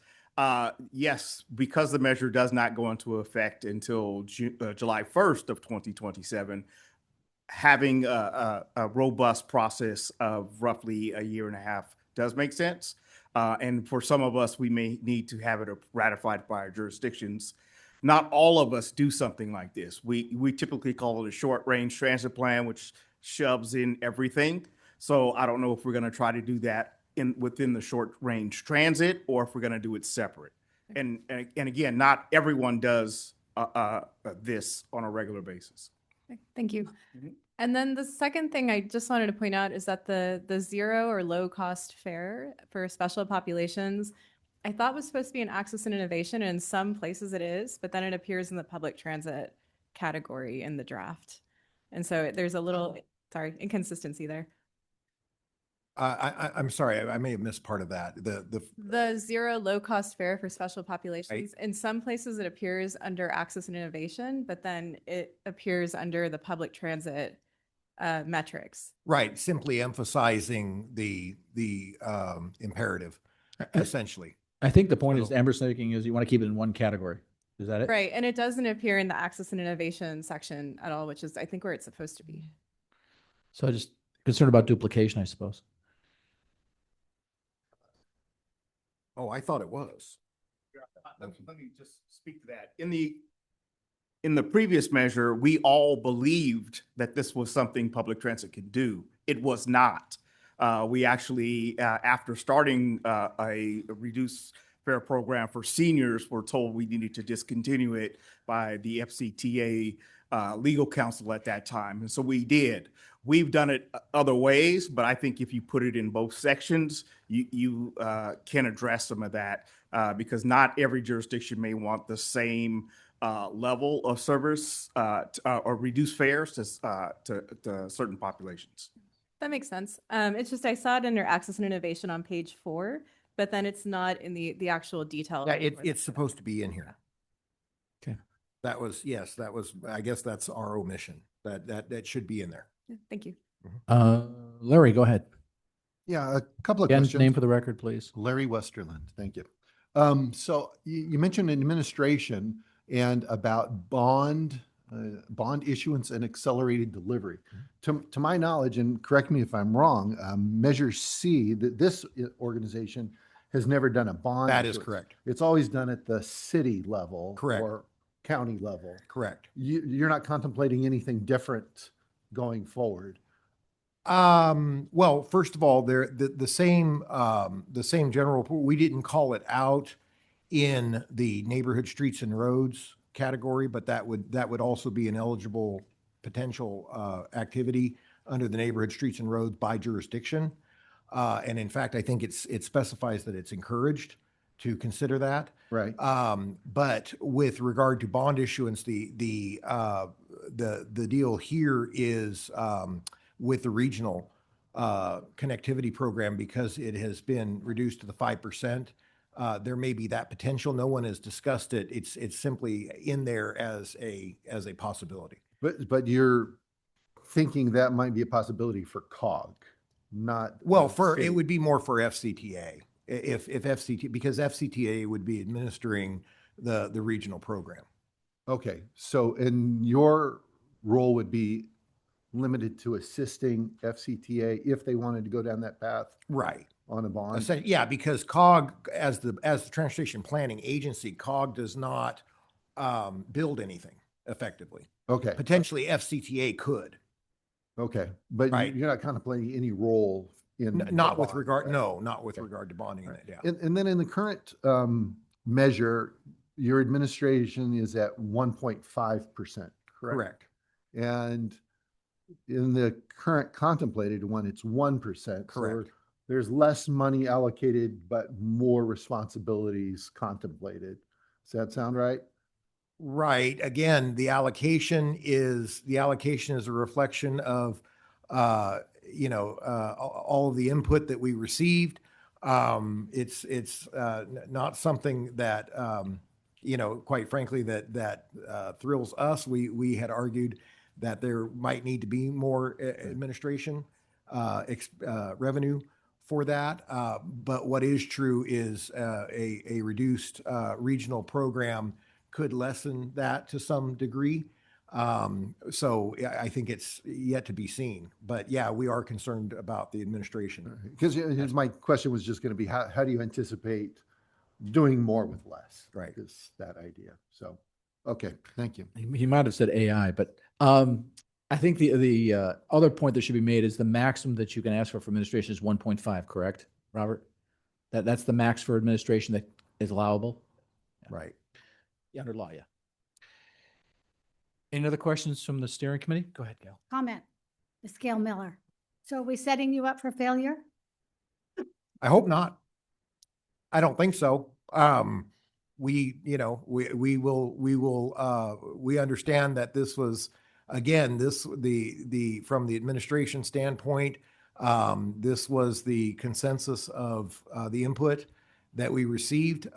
Yes, because the measure does not go into effect until July 1st of 2027, having a robust process of roughly a year and a half does make sense. And for some of us, we may need to have it ratified by our jurisdictions. Not all of us do something like this. We typically call it a short range transit plan, which shoves in everything. So I don't know if we're going to try to do that within the short range transit or if we're going to do it separate. And again, not everyone does this on a regular basis.
thank you. And then the second thing I just wanted to point out is that the zero or low cost fare for special populations, I thought was supposed to be an access and innovation, and in some places it is, but then it appears in the public transit category in the draft. And so there's a little, inconsistency there.
I'm sorry, I may have missed part of that.
The zero low cost fare for special populations, in some places it appears under access and innovation, but then it appears under the public transit metrics.
Right, simply emphasizing the imperative, essentially.
I think the point is Amber's making is you want to keep it in one category. Is that it?
Right, and it doesn't appear in the access and innovation section at all, which is, I think, where it's supposed to be.
So just concerned about duplication, I suppose.
Oh, I thought it was.
Let me just speak to that. In the previous measure, we all believed that this was something public transit could do. It was not. We actually, after starting a reduced fare program for seniors, were told we needed to discontinue it by the FCTA legal counsel at that time. And so we did. We've done it other ways, but I think if you put it in both sections, you can address some of that because not every jurisdiction may want the same level of service or reduced fares to certain populations.
That makes sense. It's just I saw it under access and innovation on page 4, but then it's not in the actual detail.
Yeah, it's supposed to be in here.
Okay.
That was, I guess that's our omission. That should be in there.
Thank you.
Larry, go ahead.
Yeah, a couple of
Again,
questions.
name for the record, please.
Larry Westerland, thank you. So you mentioned administration and about bond issuance and accelerated delivery. To my knowledge, and correct me if I'm wrong, Measure C, that this organization has never done a bond.
That is
issuance.
correct.
It's always done at the city level.
Correct.
Or county level.
Correct.
You're not contemplating anything different going forward.
Well, first of all, the same general, we didn't call it out in the neighborhood streets and roads category, but that would also be an eligible potential activity under the neighborhood streets and roads by jurisdiction. And in fact, I think it specifies that it's encouraged to consider that.
Right.
But with regard to bond issuance, the deal here is with the regional connectivity program, because it has been reduced to the 5%. There may be that potential. No one has discussed it. It's simply in there as a possibility.
But you're thinking that might be a possibility for COG, not.
Well,
the
it
city.
would be more for FCTA, if FCTA, because FCTA would be administering the regional program.
Okay, so and your role would be limited to assisting FCTA if they wanted to go down that path
Right.
on a bond?
Yeah, because COG, as the Transportation Planning Agency, COG does not build anything effectively.
Okay,
Potentially FCTA could.
okay, but
Right.
you're not contemplating any role in. the
Not with
bond,
regard,
right?
no, not with regard to bonding in it, yeah.
And then in the current measure, your administration is at 1.5%, correct?
Correct.
And in the current contemplated one, it's 1%.
Correct.
So there's less money allocated, but more responsibilities contemplated. Does that sound right?
Right. Again, the allocation is a reflection of, all of the input that we received. It's not something that, quite frankly, that thrills us. We had argued that there might need to be more administration revenue for that. But what is true is a reduced regional program could lessen that to some degree. So I think it's yet to be seen. But yeah, we are concerned about the administration.
Because my question was just going to be, how do you anticipate doing more with less?
Right.
Is that idea. So, okay, thank you.
He might have said AI, but I think the other point that should be made is the maximum that you can ask for administration is 1.5, correct, Robert? That's the max for administration that is allowable?
Right.
Yeah, under law, yeah. Any other questions from the steering committee? Go ahead, Gail.
Comment, Ms. Gail Miller. So are we setting you up for failure?
I hope not. I don't think so. We understand that this was, again, from the administration standpoint, this was the consensus of the input that we received.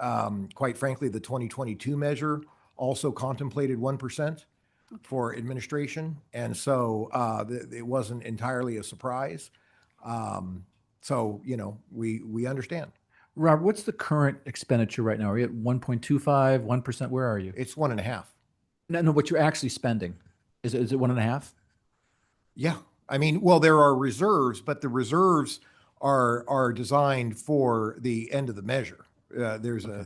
Quite frankly, the 2022 measure also contemplated 1% for administration. And so it wasn't entirely a surprise. So, we understand.
Robert, what's the current expenditure right now? Are you at 1.25, 1%? Where are you?
It's 1.5.
No, what you're actually spending. Is it 1.5?
Yeah. I mean, well, there are reserves, but the reserves are designed for the end of the measure. There's a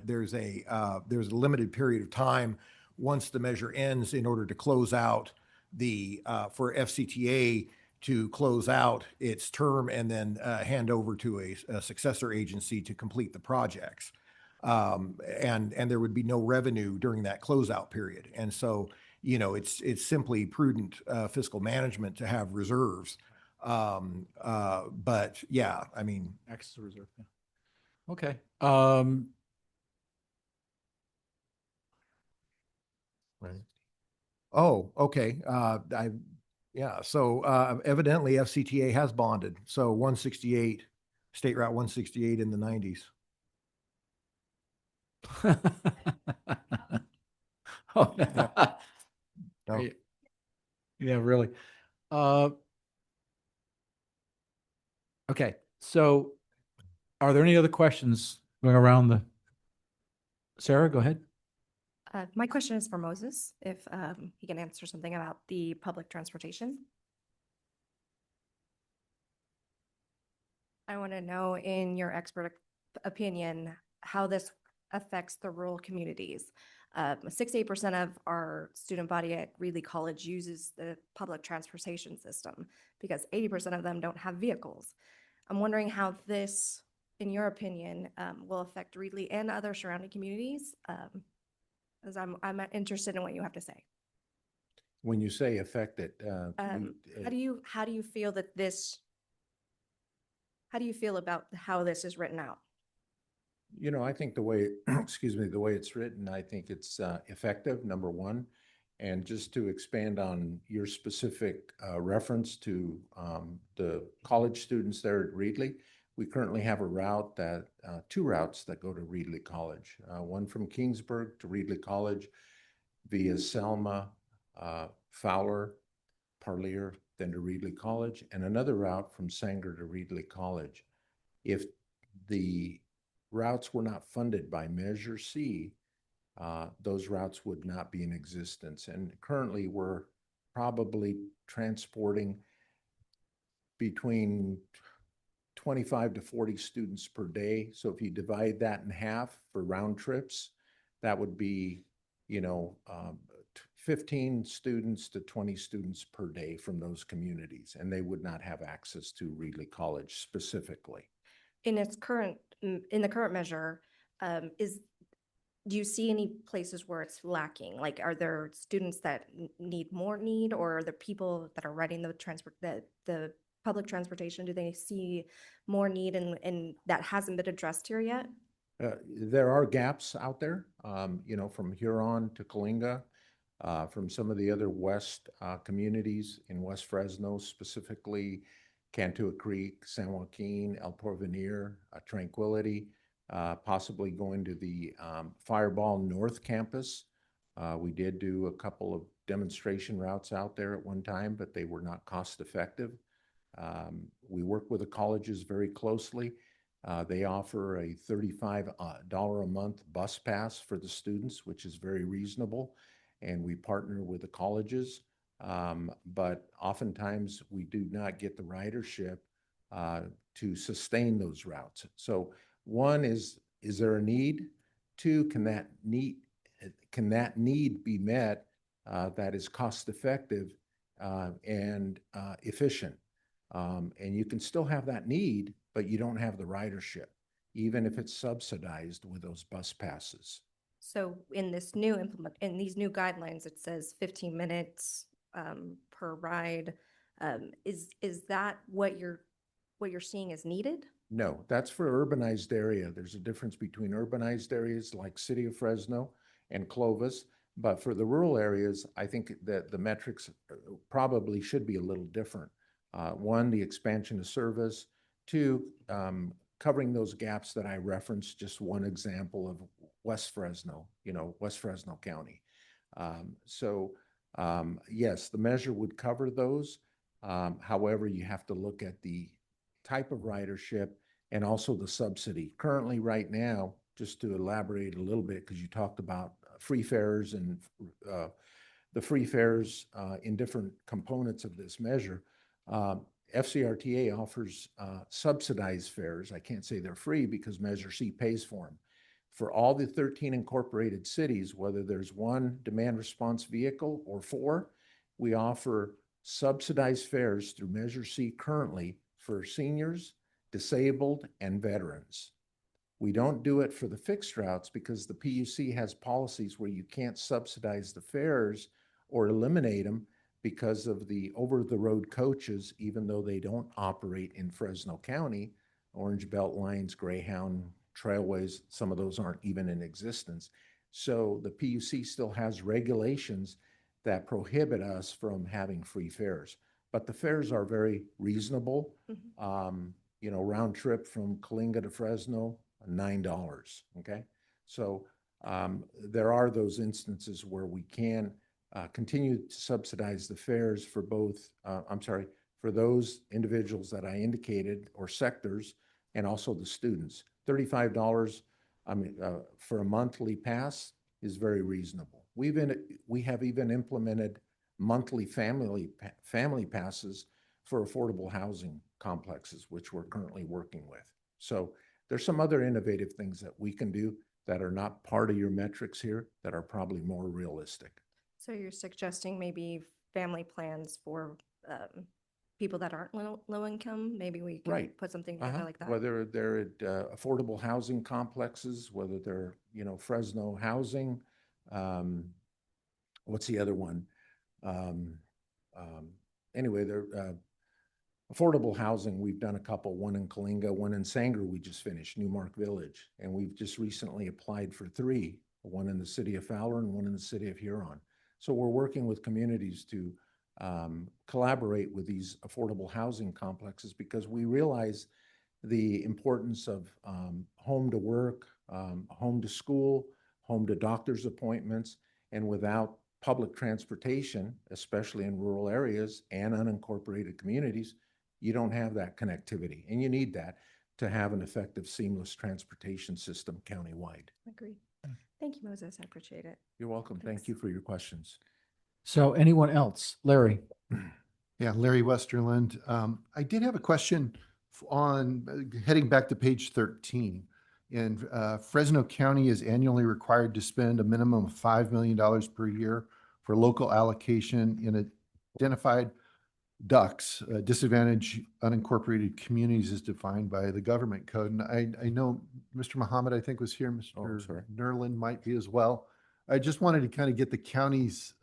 limited period of time once the measure ends in order to close out for FCTA to close out its term and then hand over to a successor agency to complete the projects. And there would be no revenue during that closeout period. And so, it's simply prudent fiscal management to have reserves. But yeah, I mean.
Access to reserve, yeah. Okay.
Right. Oh, okay. So evidently FCTA has bonded. So 168, State Route 168 in the 90s.
Oh,
No.
yeah, really. Okay, so are there any other questions going around Sarah, go ahead.
My question is for Moses, if he can answer something about the public transportation. I want to know, in your expert opinion, how this affects the rural communities. 68% of our student body at Reedley College uses the public transportation system because 80% of them don't have vehicles. I'm wondering how this, in your opinion, will affect Reedley and other surrounding communities. As I'm interested in what you have to say.
When you say affected,
How do you feel that this? How do you feel about how this is written out?
I think the way, excuse me, the way it's written, I think it's effective, number one. And just to expand on your specific reference to the college students there at Reedley, we currently have a route that, two routes that go to Reedley College. One from Kingsburg to Reedley College via Selma, Fowler, Parlier, then to Reedley College, and another route from Sanger to Reedley College. If the routes were not funded by Measure C, those routes would not be in existence. And currently we're probably transporting between 25 to 40 students per day. So if you divide that in half for round trips, that would be, 15 students to 20 students per day from those communities, and they would not have access to Reedley College specifically.
In the current measure, do you see any places where it's lacking? Like, are there students that need more or are the people that are riding the public transportation, do they see more need and that hasn't been addressed here yet?
There are gaps out there, from Huron to Coalinga, from some of the other west communities in West Fresno, specifically Cantua Creek, San Joaquin, El Porvenir, Tranquility, possibly going to the Fireball North Campus. We did do a couple of demonstration routes out there at one time, but they were not cost effective. We work with the colleges very closely. They offer a $35 a month bus pass for the students, which is very reasonable. And we partner with the colleges. But oftentimes we do not get the ridership to sustain those routes. So one is there a need? Two, can that need be met that is cost effective and efficient? And you can still have that need, but you don't have the ridership, even if it's subsidized with those bus passes.
So in these new guidelines, it says 15 minutes per ride. Is that what you're seeing as needed?
No, that's for urbanized area. There's a difference between urbanized areas like City of Fresno and Clovis. But for the rural areas, I think that the metrics probably should be a little different. One, the expansion of service. Two, covering those gaps that I referenced, just one example of West Fresno, West Fresno County. Yes, the measure would cover those. However, you have to look at the type of ridership and also the subsidy. Currently, right now, just to elaborate a little bit, because you talked about free fares and the free fares in different components of this measure. FCRTA offers subsidized fares. I can't say they're free because Measure C pays for them. For all the 13 incorporated cities, whether there's one demand response vehicle or four, we offer subsidized fares through Measure C currently for seniors, disabled, and veterans. We don't do it for the fixed routes because the PUC has policies where you can't subsidize the fares or eliminate them because of the over-the-road coaches, even though they don't operate in Fresno County. Orange Belt Lines, Greyhound, Trailways, some of those aren't even in existence. So the PUC still has regulations that prohibit us from having free fares. But the fares are very reasonable. Round trip from Coalinga to Fresno, $9, okay? So there are those instances where we can continue to subsidize the fares for for those individuals that I indicated or sectors, and also the students. $35, for a monthly pass is very reasonable. We have even implemented monthly family passes for affordable housing complexes, which we're currently working with. So there's some other innovative things that we can do that are not part of your metrics here that are probably more realistic.
So you're suggesting maybe family plans for people that aren't low income? Maybe we can put something together like that.
Whether they're at affordable housing complexes, whether they're, Fresno housing. What's the other one? Anyway, they're affordable housing. We've done a couple, one in Coalinga, one in Sanger we just finished, Newmark Village. And we've just recently applied for 3, one in the city of Fowler and one in the city of Huron. So we're working with communities to collaborate with these affordable housing complexes because we realize the importance of home to work, home to school, home to doctor's appointments, and without public transportation, especially in rural areas and unincorporated communities, you don't have that connectivity, and you need that to have an effective, seamless transportation system countywide.
Agreed. Thank you, Moses. I appreciate it.
You're welcome. Thank you for your questions.
So anyone else? Larry?
Yeah, Larry Westerland. I did have a question on heading back to page 13. And Fresno County is annually required to spend a minimum of $5 million per year for local allocation in identified DUCs, disadvantaged unincorporated communities as defined by the government code. And I know Mr. Muhammad, I think, was here. Mr. Nerlin might be as well. I just wanted to kind of get the county's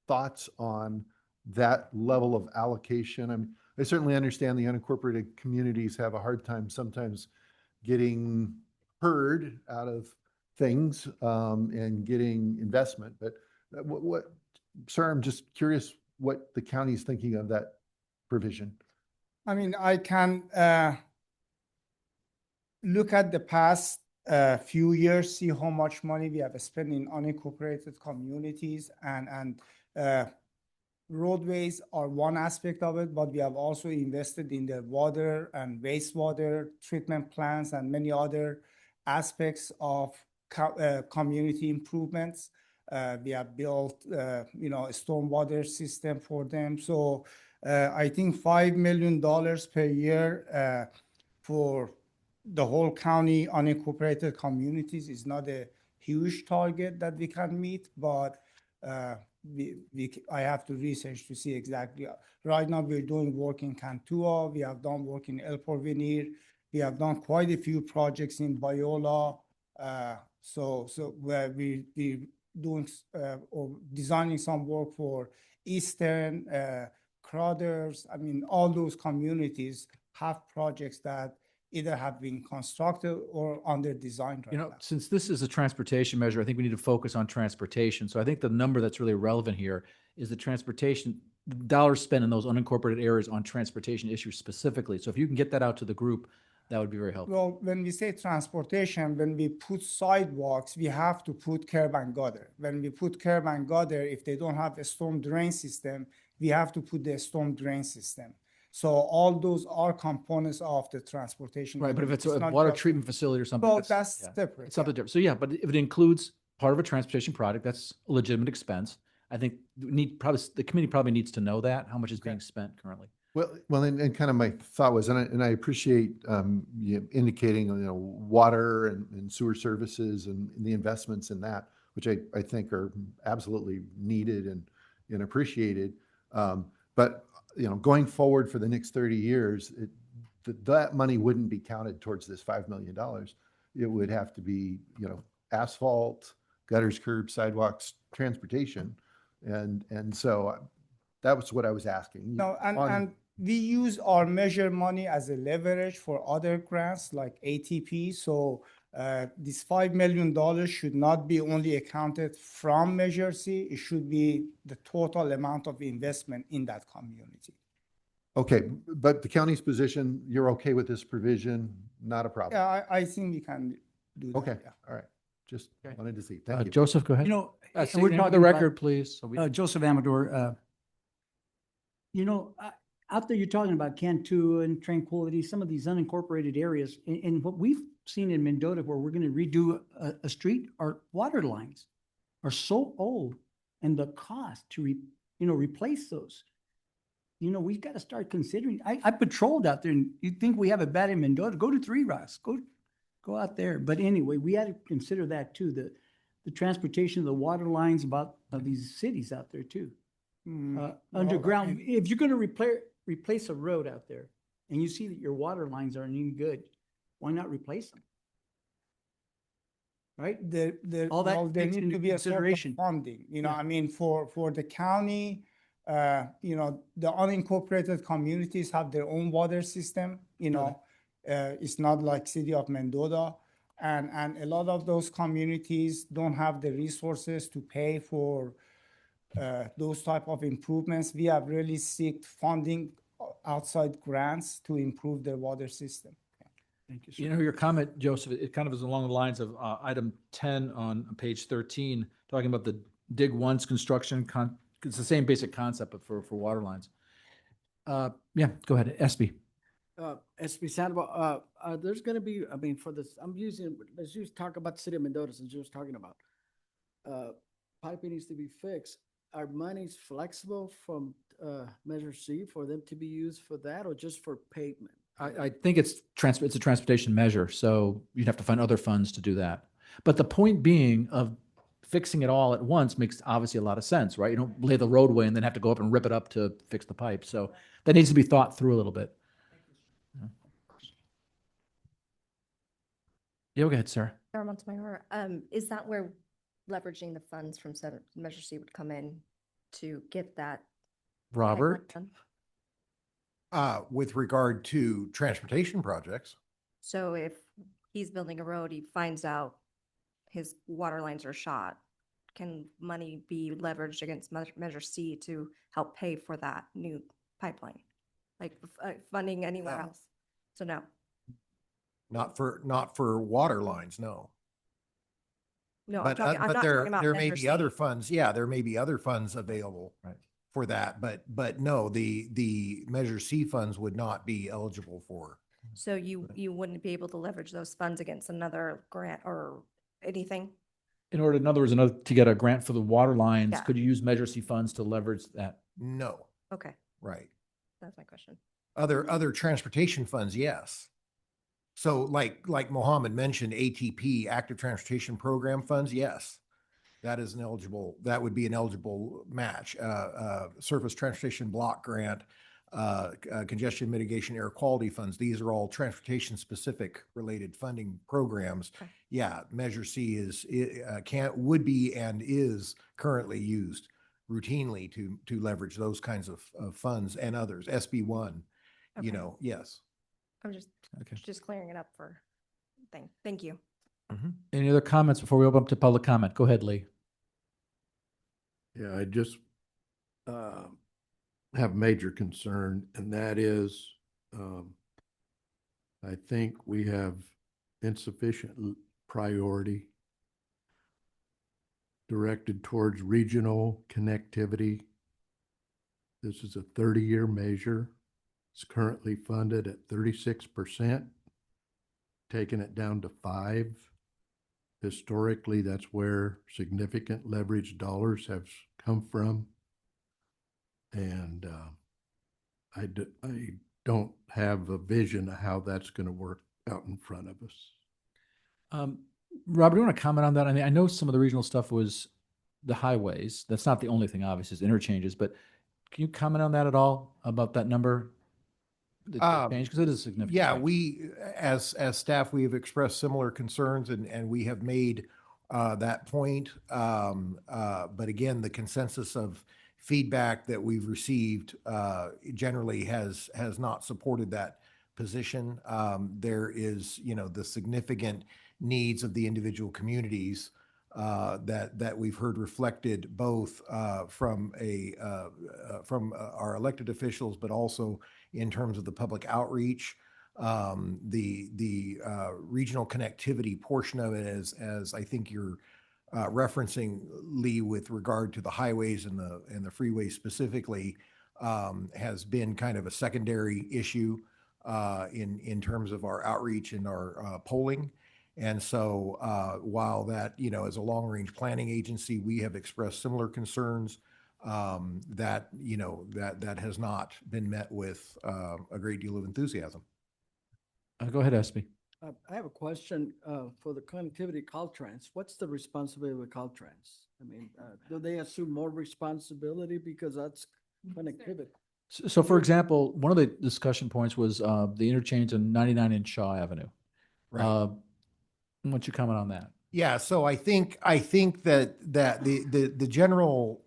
thoughts on that level of allocation. I certainly understand the unincorporated communities have a hard time sometimes getting heard out of things and getting investment. But sir, I'm just curious what the county's thinking of that provision.
I mean, I can look at the past few years, see how much money we have spent in unincorporated communities, and roadways are one aspect of it, but we have also invested in the water and wastewater treatment plants and many other aspects of community improvements. We have built, a stormwater system for them. So I think $5 million per year for the whole county unincorporated communities is not a huge target that we can meet, but I have to research to see exactly. Right now, we're doing work in Cantua. We have done work in El Porvenir. We have done quite a few projects in Biola. So where we doing or designing some work for Eastern, Crothers. I mean, all those communities have projects that either have been constructed or under design right now.
Since this is a transportation measure, I think we need to focus on transportation. So I think the number that's really relevant here is the transportation, dollars spent in those unincorporated areas on transportation issues specifically. So if you can get that out to the group, that would be very helpful.
Well, when we say transportation, when we put sidewalks, we have to put curb and gutter. When we put curb and gutter, if they don't have a storm drain system, we have to put the storm drain system. So all those are components of the transportation.
Right, but if it's a water treatment facility or something.
Well, that's separate.
It's something different. So yeah, but if it includes part of a transportation project, that's a legitimate expense. I think the committee probably needs to know that, how much is being spent currently.
Well, and kind of my thought was, and I appreciate you indicating, water and sewer services and the investments in that, which I think are absolutely needed and appreciated. But going forward for the next 30 years, that money wouldn't be counted towards this $5 million. It would have to be, asphalt, gutters, curbs, sidewalks, transportation. And so that was what I was asking.
No, and we use our measure money as a leverage for other grants like ATP. So this $5 million should not be only accounted from Measure C. It should be the total amount of investment in that community.
Okay, but the county's position, you're okay with this provision? Not a problem?
Yeah, I think we can do that.
Okay,
yeah.
all right. Just wanted to see. Thank you.
Joseph, go ahead.
And we're
talking the record, please.
Joseph Amador, out there, you're talking about Cantua and Tranquility, some of these unincorporated areas. And what we've seen in Mendota, where we're going to redo a street, our water lines are so old, and the cost to replace those. We've got to start considering. I patrolled out there, and you think we have it bad in Mendota? Go to Three Rocks. Go out there. But anyway, we had to consider that too. The transportation of the water lines of these cities out there too. Underground. If you're going to replace a road out there, and you see that your water lines aren't any good, why not replace them? Right? All that
there
takes
need
into
to be a sort of
consideration.
funding. I mean, for the county, the unincorporated communities have their own water system. It's not like city of Mendota, and a lot of those communities don't have the resources to pay for those type of improvements. We have really seeked funding outside grants to improve the water system. Thank you, sir.
You know, your comment, Joseph, it kind of is along the lines of item 10 on page 13, talking about the dig once construction. It's the same basic concept, but for water lines. Yeah, go ahead, SB.
SB Sandoval, there's gonna be, I mean, for this, let's just talk about the city of Mendota, since you was talking about. Piping needs to be fixed. Are monies flexible from Measure C for them to be used for that, or just for pavement?
I think it's a transportation measure, so you'd have to find other funds to do that. But the point being of fixing it all at once makes obviously a lot of sense, right? You don't lay the roadway and then have to go up and rip it up to fix the pipe. So that needs to be thought through a little bit. Yeah, go ahead, Sarah.
Sarah Montemayor, is that where leveraging the funds from Measure C would come in to get that?
Robert?
pipeline done?
With regard to transportation projects,
So if he's building a road, he finds out his water lines are shot, can money be leveraged against Measure C to help pay for that new pipeline? Like funding anywhere else? So no.
not for water lines, no.
No, I'm
But,
talking, I'm
but
not talking about
there may
Measure
be
C.
other funds, yeah, there may be other funds available for that, but no, the Measure C funds would not be eligible for.
So you wouldn't be able to leverage those funds against another grant or anything?
In other words, to get a grant for the water lines,
Yeah.
could you use Measure C funds to leverage that?
No,
Okay,
right.
that's my question.
Other transportation funds, yes. So like Mohammed mentioned, ATP, Active Transportation Program funds, yes. That would be an eligible match. Surface Transportation Block Grant, Congestion Mitigation Air Quality Funds, these are all transportation specific related funding programs.
Okay.
Yeah, Measure C would be and is currently used routinely to leverage those kinds of funds and others, SB1,
Okay.
yes.
I'm just clearing it up for thank you.
Any other comments before we open up to public comment? Go ahead, Lee.
Yeah, I just have major concern, and that is, I think we have insufficient priority directed towards regional connectivity. This is a 30-year measure. It's currently funded at 36%, taking it down to 5%. Historically, that's where significant leverage dollars have come from. And I don't have a vision of how that's going to work out in front of us.
Robert, do you want to comment on that? I mean, I know some of the regional stuff was the highways. That's not the only thing, obviously, is interchanges, but can you comment on that at all, about that number? Because it is significant.
Yeah,
change.
we, as staff, we have expressed similar concerns and we have made that point. But again, the consensus of feedback that we've received generally has not supported that position. There is, the significant needs of the individual communities that we've heard reflected both from our elected officials, but also in terms of the public outreach. The regional connectivity portion of it, as I think you're referencing, Lee, with regard to the highways and the freeways specifically, has been kind of a secondary issue in terms of our outreach and our polling. And so while that, as a long-range planning agency, we have expressed similar concerns, that has not been met with a great deal of enthusiasm.
Go ahead, SB.
I have a question for the connectivity Caltrans. What's the responsibility of Caltrans? I mean, do they assume more responsibility because that's connectivity?
So for example, one of the discussion points was the interchange on 99 in Shaw Avenue.
Right.
Why don't you comment on that?
Yeah, so I think that the general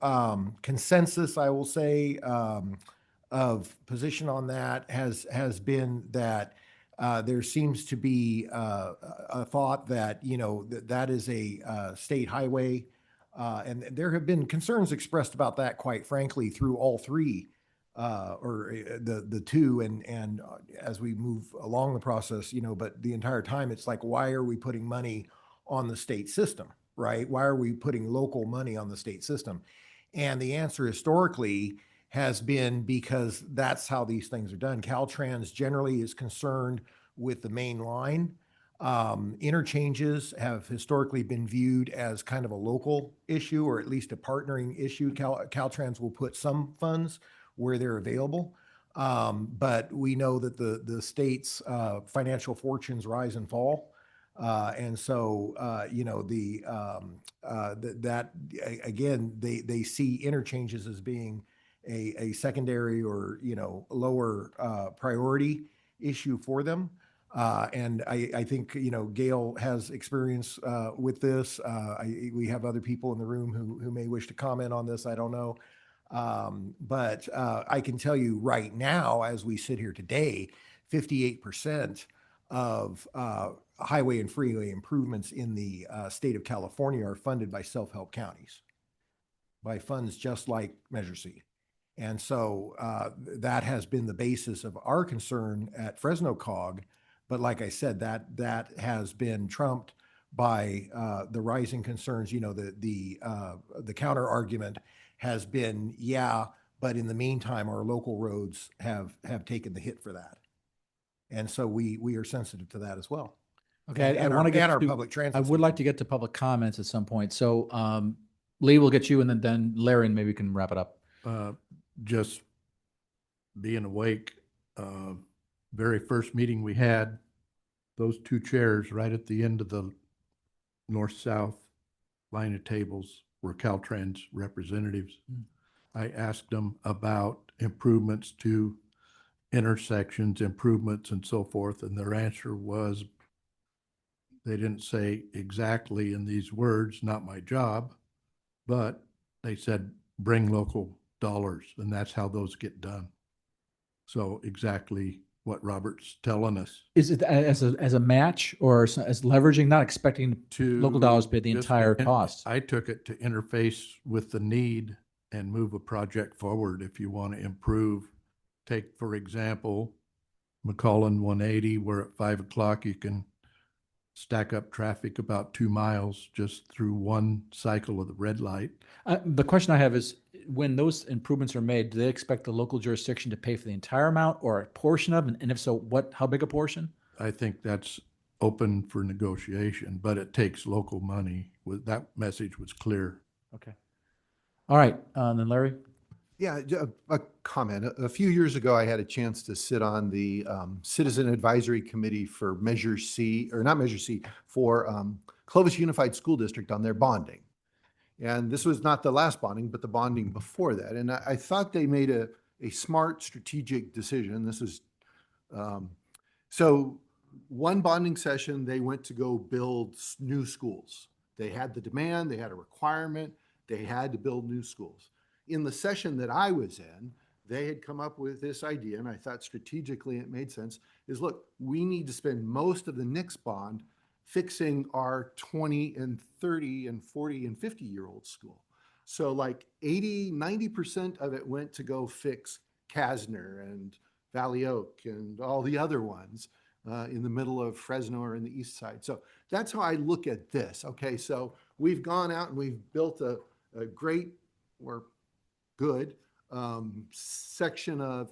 consensus, I will say, of position on that has been that there seems to be a thought that that is a state highway, And there have been concerns expressed about that, quite frankly, through all three, the two, and as we move along the process, but the entire time, it's like, why are we putting money on the state system, right? Why are we putting local money on the state system? And the answer historically has been because that's how these things are done. Caltrans generally is concerned with the main line. Interchanges have historically been viewed as kind of a local issue, or at least a partnering issue. Caltrans will put some funds where they're available. But we know that the state's financial fortunes rise and fall. And so, again, they see interchanges as being a secondary or, lower priority issue for them. And I think, Gail has experience with this. We have other people in the room who may wish to comment on this. I don't know. But I can tell you right now, as we sit here today, 58% of highway and freeway improvements in the state of California are funded by self-help counties, by funds just like Measure C. And so that has been the basis of our concern at Fresno COG. But like I said, that has been trumped by the rising concerns. The counter argument has been, yeah, but in the meantime, our local roads have taken the hit for that. And so we are sensitive to that as well.
Okay, I
And
want to get
our
to
public transit.
I would like to get to public comments at some point. So Lee, we'll get you, and then Larry, and maybe we can wrap it up.
Just being awake, very first meeting we had, those two chairs right at the end of the north-south line of tables were Caltrans representatives. I asked them about improvements to intersections, improvements and so forth, and their answer was, they didn't say exactly in these words, not my job, but they said, bring local dollars, and that's how those get done. So exactly what Robert's telling us.
Is it as a match or as leveraging, not expecting local dollars to pay the
just
entire
to-
cost?
I took it to interface with the need and move a project forward if you want to improve. Take, for example, McCollin 180, where at 5 o'clock you can stack up traffic about 2 miles just through one cycle of the red light.
The question I have is, when those improvements are made, do they expect the local jurisdiction to pay for the entire amount or a portion of it? And if so, how big a portion?
I think that's open for negotiation, but it takes local money. That message was clear.
Okay. All right, then Larry?
Yeah, a comment. A few years ago, I had a chance to sit on the Citizen Advisory Committee for Measure C, or not Measure C, for Clovis Unified School District on their bonding. And this was not the last bonding, but the bonding before that. And I thought they made a smart strategic decision. This is, so one bonding session, they went to go build new schools. They had the demand, they had a requirement, they had to build new schools. In the session that I was in, they had come up with this idea, and I thought strategically it made sense, is look, we need to spend most of the NICS bond fixing our 20 and 30 and 40 and 50-year-old school. So like 90% of it went to go fix Kasner and Valley Oak and all the other ones in the middle of Fresno or in the east side. So that's how I look at this. Okay, so we've gone out and we've built a great or good section of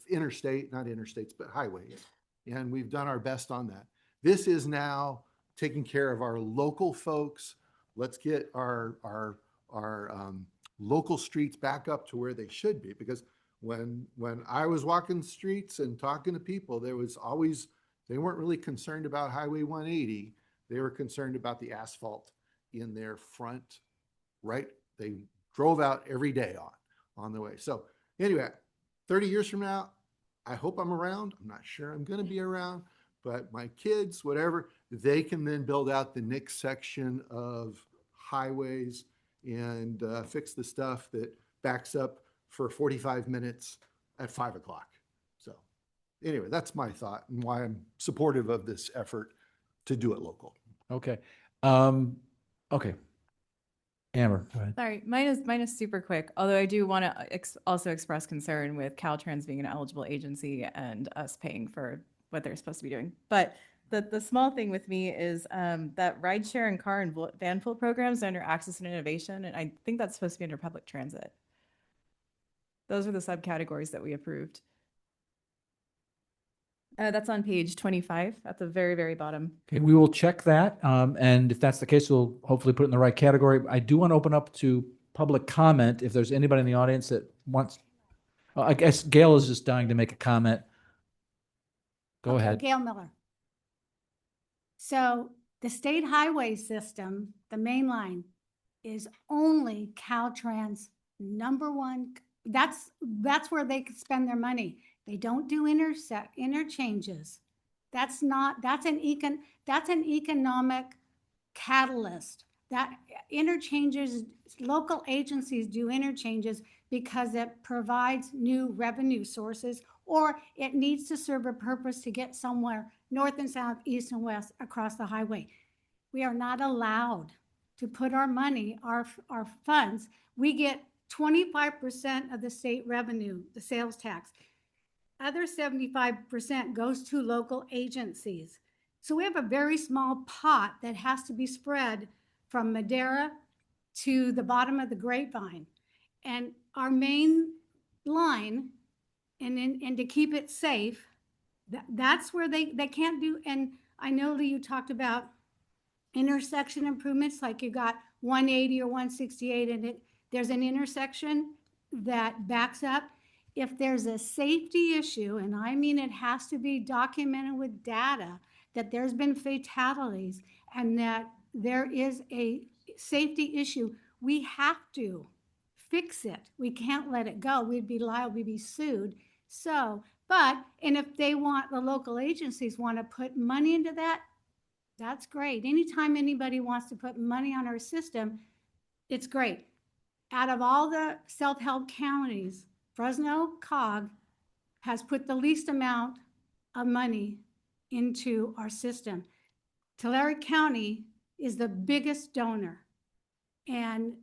interstate, not interstates, but highways. And we've done our best on that. This is now taking care of our local folks. Let's get our local streets back up to where they should be. Because when I was walking streets and talking to people, there was always, they weren't really concerned about Highway 180. They were concerned about the asphalt in their front, right? They drove out every day on the way. So anyway, 30 years from now, I hope I'm around. I'm not sure I'm going to be around, but my kids, whatever, they can then build out the next section of highways and fix the stuff that backs up for 45 minutes at 5 o'clock. So anyway, that's my thought and why I'm supportive of this effort to do it local.
Okay. Okay. Amber, go ahead.
Sorry, mine is super quick, although I do want to also express concern with Caltrans being an eligible agency and us paying for what they're supposed to be doing. But the small thing with me is that rideshare and car and van pool programs are under access and innovation, and I think that's supposed to be under public transit. Those are the subcategories that we approved. That's on page 25 at the very, very bottom.
Okay, we will check that. And if that's the case, we'll hopefully put it in the right category. I do want to open up to public comment. If there's anybody in the audience that wants, I guess Gail is just dying to make a comment. Go
Okay,
ahead.
Gail Miller. So the state highway system, the main line, is only Caltrans #1. That's where they could spend their money. They don't do interchanges. That's an economic catalyst. That interchanges, local agencies do interchanges because it provides new revenue sources, or it needs to serve a purpose to get somewhere north and south, east and west across the highway. We are not allowed to put our money, our funds. We get 25% of the state revenue, the sales tax. Other 75% goes to local agencies. So we have a very small pot that has to be spread from Madera to the bottom of the Grapevine. And our main line, and to keep it safe, that's where they can't do. And I know that you talked about intersection improvements, like you got 180 or 168, and there's an intersection that backs up. If there's a safety issue, and I mean it has to be documented with data, that there's been fatalities and that there is a safety issue, we have to fix it. We can't let it go. We'd be liable, we'd be sued. So, and if they want, the local agencies want to put money into that, that's great. Anytime anybody wants to put money on our system, it's great. Out of all the self-help counties, Fresno COG has put the least amount of money into our system. Tulare County is the biggest donor, and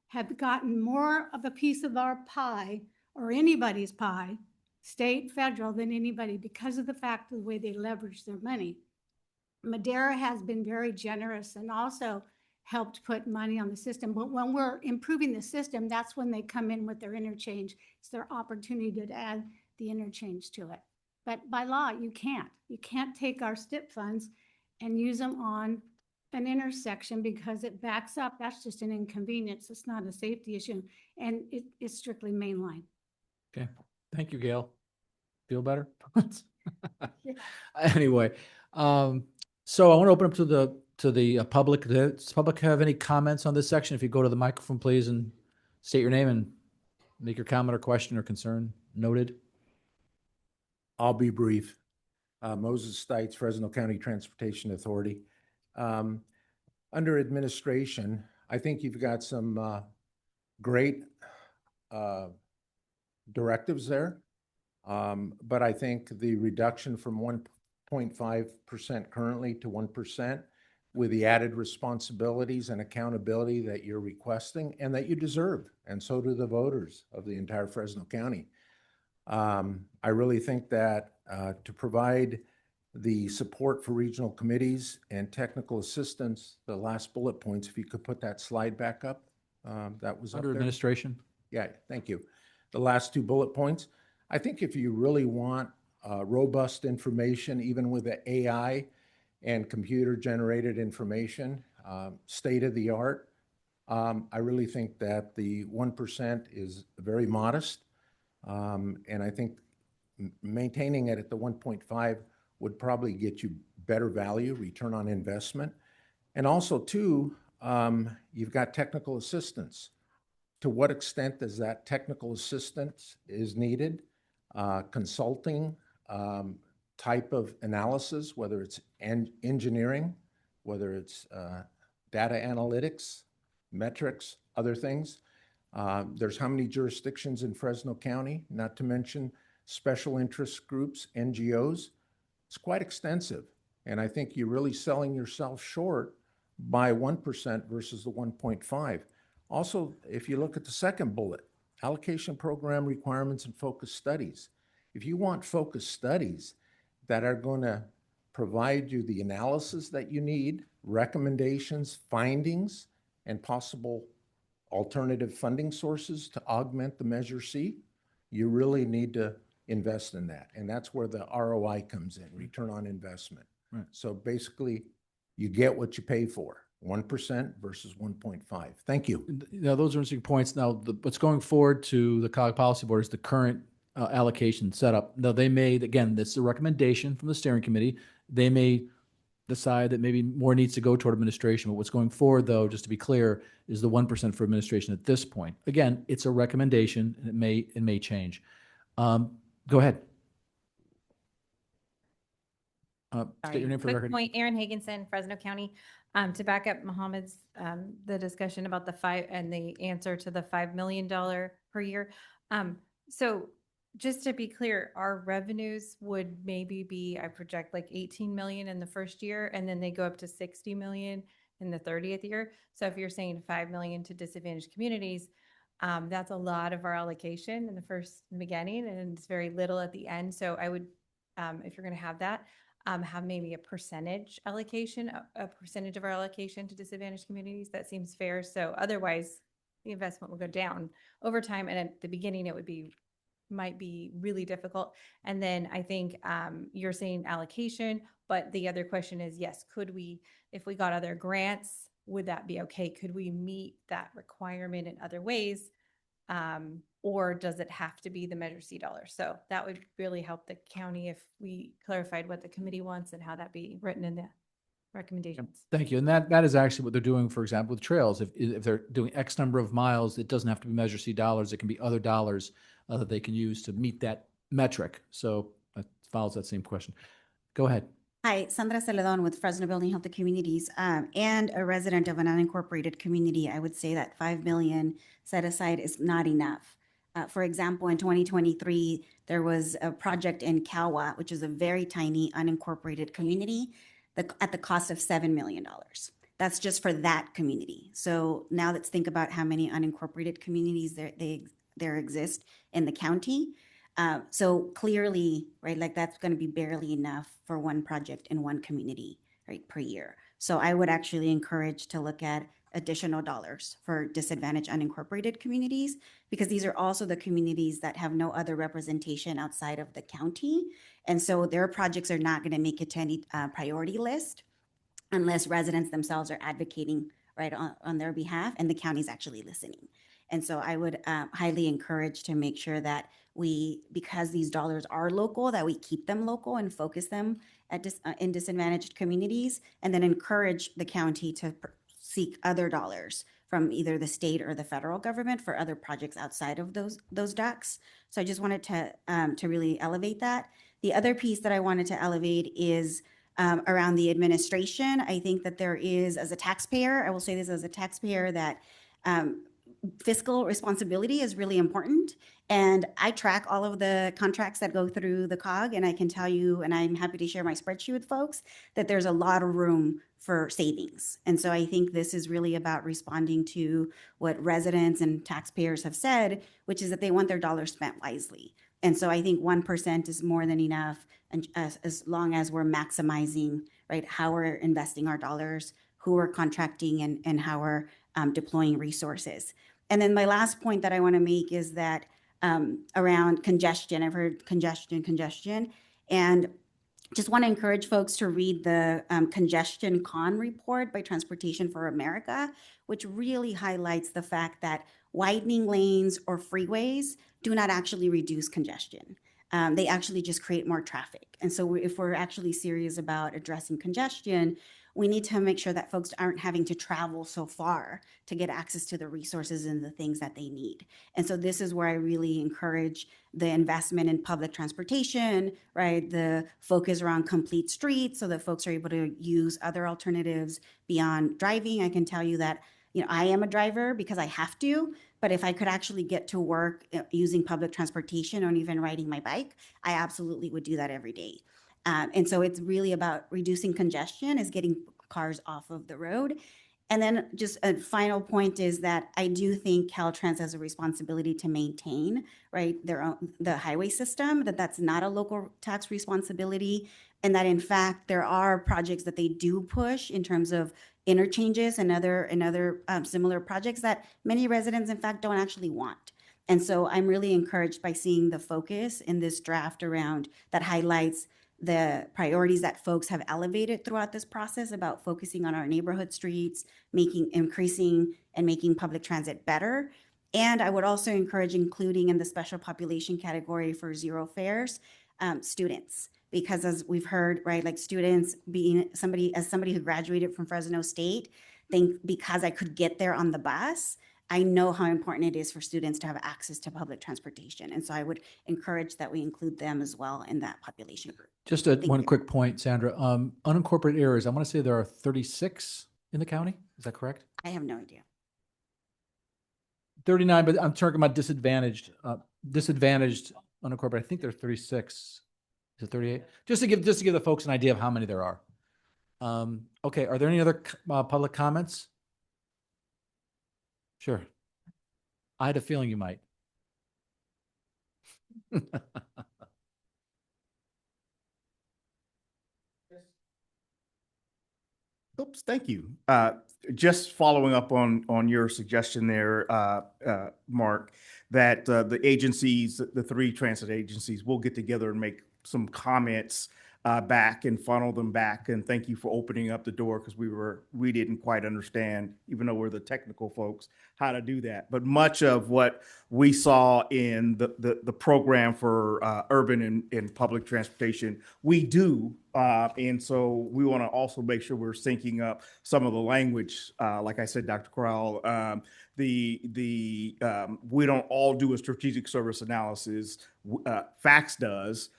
have gotten more of a piece of our pie, or anybody's pie, state, federal, than anybody, because of the fact of the way they leverage their money. Madera has been very generous and also helped put money on the system. But when we're improving the system, that's when they come in with their interchange. It's their opportunity to add the interchange to it. But by law, you can't. You can't take our STIP funds and use them on an intersection because it backs up. That's just an inconvenience. It's not a safety issue. And it's strictly mainline.
Okay, thank you, Gail. Feel better? Anyway, so I want to open up to the public. Does the public have any comments on this section? If you go to the microphone, please, and state your name and make your comment or question or concern noted.
I'll be brief. Moses Stites, Fresno County Transportation Authority. Under administration, I think you've got some great directives there. But I think the reduction from 1.5% currently to 1%, with the added responsibilities and accountability that you're requesting and that you deserve, and so do the voters of the entire Fresno County. I really think that to provide the support for regional committees and technical assistance, the last bullet points, if you could put that slide back up, that was
Under
up there.
administration.
Yeah, thank you. The last two bullet points. I think if you really want robust information, even with the AI and computer-generated information, state-of-the-art, I really think that the 1% is very modest. And I think maintaining it at the 1.5 would probably get you better value, return on investment. And also, too, you've got technical assistance. To what extent does that technical assistance is needed? Consulting type of analysis, whether it's engineering, whether it's data analytics, metrics, other things. There's how many jurisdictions in Fresno County, not to mention special interest groups, NGOs. It's quite extensive. And I think you're really selling yourself short by 1% versus the 1.5. Also, if you look at the second bullet, allocation program requirements and focus studies. If you want focus studies that are going to provide you the analysis that you need, recommendations, findings, and possible alternative funding sources to augment the Measure C, you really need to invest in that. And that's where the ROI comes in, return on investment.
Right.
So basically, you get what you pay for, 1% versus 1.5. Thank you.
Now, those are interesting points. Now, what's going forward to the COG Policy Board is the current allocation setup. Now, they may, again, this is a recommendation from the steering committee. They may decide that maybe more needs to go toward administration. But what's going forward, though, just to be clear, is the 1% for administration at this point. Again, it's a recommendation, and it may change. Go ahead. State your name for the
Quick
record.
point, Erin Higginson, Fresno County. To back up Mohammed's, the discussion about the the answer to the $5 million per year. So just to be clear, our revenues would maybe be, I project like 18 million in the first year, and then they go up to 60 million in the 30th year. So if you're saying 5 million to disadvantaged communities, that's a lot of our allocation in the beginning, and it's very little at the end. So I would, if you're going to have that, have maybe a percentage allocation, a percentage of our allocation to disadvantaged communities. That seems fair. So otherwise, the investment will go down over time. And at the beginning, it might be really difficult. And then I think you're saying allocation, but the other question is, yes, could we, if we got other grants, would that be okay? Could we meet that requirement in other ways? Or does it have to be the Measure C dollars? So that would really help the county if we clarified what the committee wants and how that be written in the recommendations.
Thank you. And that is actually what they're doing, for example, with trails. If they're doing X number of miles, it doesn't have to be Measure C dollars. It can be other dollars that they can use to meet that metric. So that follows that same question. Go ahead.
Hi, Sandra Celedon with Fresno Building Healthy Communities, and a resident of an unincorporated community. I would say that 5 million set aside is not enough. For example, in 2023, there was a project in Kawa, which is a very tiny unincorporated community, at the cost of $7 million. That's just for that community. So now let's think about how many unincorporated communities there exist in the county. So clearly, right, like that's going to be barely enough for one project in one community, right, per year. So I would actually encourage to look at additional dollars for disadvantaged unincorporated communities, because these are also the communities that have no other representation outside of the county. And so their projects are not going to make it to any priority list unless residents themselves are advocating right on their behalf and the county's actually listening. And so I would highly encourage to make sure that because these dollars are local, that we keep them local and focus them in disadvantaged communities, and then encourage the county to seek other dollars from either the state or the federal government for other projects outside of those DUCs. So I just wanted to really elevate that. The other piece that I wanted to elevate is around the administration. I think that there is, as a taxpayer, I will say this as a taxpayer, that fiscal responsibility is really important. And I track all of the contracts that go through the COG, and I can tell you, and I'm happy to share my spreadsheet with folks, that there's a lot of room for savings. And so I think this is really about responding to what residents and taxpayers have said, which is that they want their dollars spent wisely. And so I think 1% is more than enough, and as long as we're maximizing, right, how we're investing our dollars, who we're contracting, and how we're deploying resources. And then my last point that I want to make is that around congestion, I've heard congestion, and just want to encourage folks to read the Congestion Con report by Transportation for America, which really highlights the fact that widening lanes or freeways do not actually reduce congestion. They actually just create more traffic. And so if we're actually serious about addressing congestion, we need to make sure that folks aren't having to travel so far to get access to the resources and the things that they need. And so this is where I really encourage the investment in public transportation, right? The focus around complete streets so that folks are able to use other alternatives beyond driving. I can tell you that, I am a driver because I have to, but if I could actually get to work using public transportation or even riding my bike, I absolutely would do that every day. And so it's really about reducing congestion, is getting cars off of the road. And then just a final point is that I do think Caltrans has a responsibility to maintain, right, their own, the highway system, that that's not a local tax responsibility. And that in fact, there are projects that they do push in terms of interchanges and other similar projects that many residents in fact don't actually want. And so I'm really encouraged by seeing the focus in this draft around that highlights the priorities that folks have elevated throughout this process about focusing on our neighborhood streets, increasing and making public transit better. And I would also encourage including in the special population category for zero fares, students. Because as we've heard, right, like students being somebody who graduated from Fresno State, think because I could get there on the bus, I know how important it is for students to have access to public transportation. And so I would encourage that we include them as well in that population group.
Just
Thank
one
you.
quick point, Sandra. Unincorporated areas, I want to say there are 36 in the county. Is that correct?
I have no idea.
39, but I'm talking about disadvantaged unincorporated. I think there's 36. Is it 38? Just to give the folks an idea of how many there are. Okay, are there any other public comments? Sure. I had a feeling you might.
Oops, thank you. Just following up on your suggestion there, Mark, that the agencies, the three transit agencies, will get together and make some comments back and funnel them back. And thank you for opening up the door, because we didn't quite understand, even though we're the technical folks, how to do that. But much of what we saw in the program for urban and public transportation, we do. And so we want to also make sure we're syncing up some of the language. Like I said, Dr. Corral, we don't all do a strategic service analysis. FACTS does.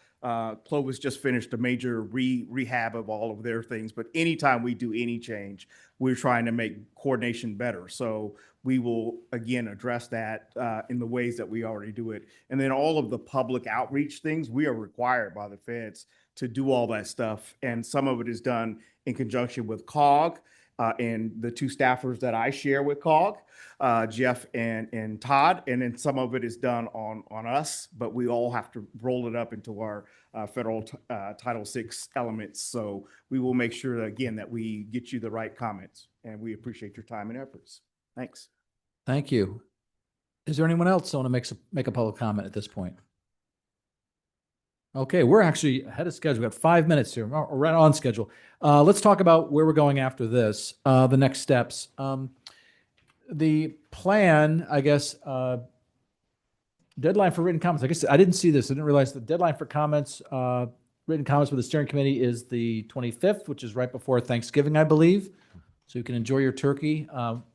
Clovis just finished a major rehab of all of their things, but anytime we do any change, we're trying to make coordination better. So we will, again, address that in the ways that we already do it. And then all of the public outreach things, we are required by the feds to do all that stuff. And some of it is done in conjunction with COG and the two staffers that I share with COG, Jeff and Todd. And then some of it is done on us, but we all have to roll it up into our federal Title VI elements. So we will make sure, again, that we get you the right comments, and we appreciate your time and efforts. Thanks.
Thank you. Is there anyone else that want to make a public comment at this point? Okay, we're actually ahead of schedule. We've got 5 minutes here. We're right on schedule. Let's talk about where we're going after this, the next steps. The plan, I guess, deadline for written comments. I guess I didn't see this. I didn't realize the deadline for comments, written comments with the steering committee is the 25th, which is right before Thanksgiving, I believe. So you can enjoy your turkey,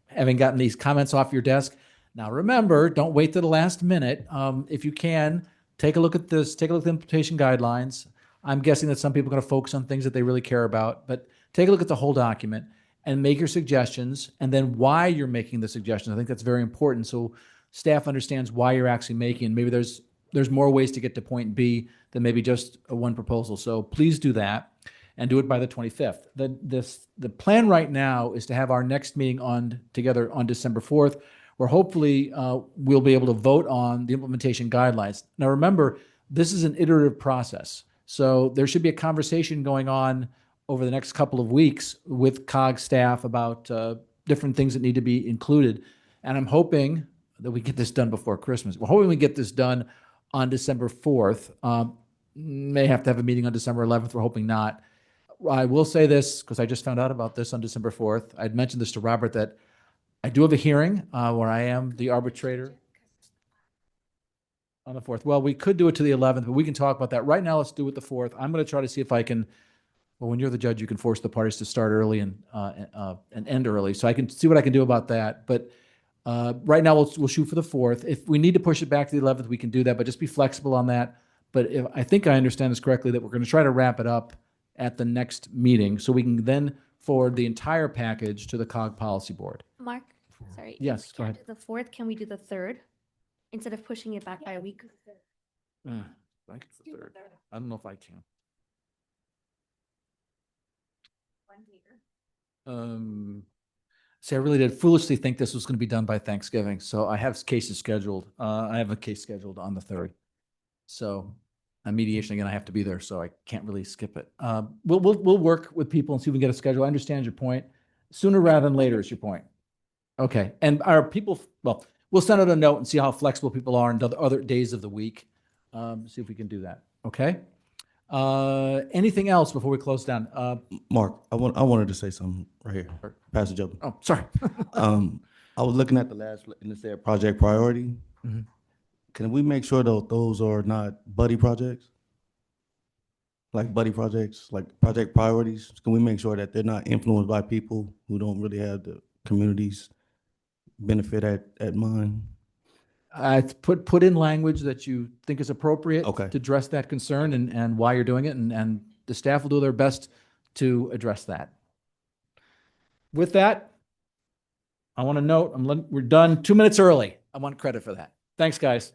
having gotten these comments off your desk. Now, remember, don't wait to the last minute. If you can, take a look at this, take a look at the implementation guidelines. I'm guessing that some people are going to focus on things that they really care about, but take a look at the whole document and make your suggestions, and then why you're making the suggestions. I think that's very important. So staff understands why you're actually making. Maybe there's more ways to get to point B than maybe just one proposal. So please do that and do it by the 25th. The plan right now is to have our next meeting together on December 4th, where hopefully we'll be able to vote on the implementation guidelines. Now remember, this is an iterative process. So there should be a conversation going on over the next couple of weeks with COG staff about different things that need to be included. And I'm hoping that we get this done before Christmas. We're hoping we get this done on December 4th. May have to have a meeting on December 11th. We're hoping not. I will say this, because I just found out about this on December 4th. I'd mentioned this to Robert, that I do have a hearing where I am the arbitrator on the 4th. Well, we could do it to the 11th, but we can talk about that. Right now, let's do it the 4th. I'm going to try to see if I can, well, when you're the judge, you can force the parties to start early and end early. So I can see what I can do about that. But right now, we'll shoot for the 4th. If we need to push it back to the 11th, we can do that, but just be flexible on that. But I think I understand this correctly, that we're going to try to wrap it up at the next meeting so we can then forward the entire package to the COG Policy Board.
Mark, sorry.
Yes,
if
go
we
ahead.
can't do the 4th, can we do the 3rd instead of pushing it back by a week?
I can the 3rd. I don't know if I can. See, I really did foolishly think this was going to be done by Thanksgiving, so I have cases scheduled. I have a case scheduled on the 3rd. So mediation, again, I have to be there, so I can't really skip it. We'll work with people and see if we can get a schedule. I understand your point. Sooner rather than later is your point. Okay, and our people, well, we'll send out a note and see how flexible people are in other days of the week. See if we can do that, okay? Anything else before we close down?
Mark, I wanted to say something right here. Pastor Joe.
Oh, sorry.
I was looking at the last, and it said project priority.
Mhm.
Can we make sure that those are not buddy projects? Like buddy projects, like project priorities? Can we make sure that they're not influenced by people who don't really have the community's benefit at mind?
Put in language that you think is appropriate
Okay.
to address that concern and why you're doing it, and the staff will do their best to address that. With that, I want to note, we're done 2 minutes early. I want credit for that. Thanks, guys.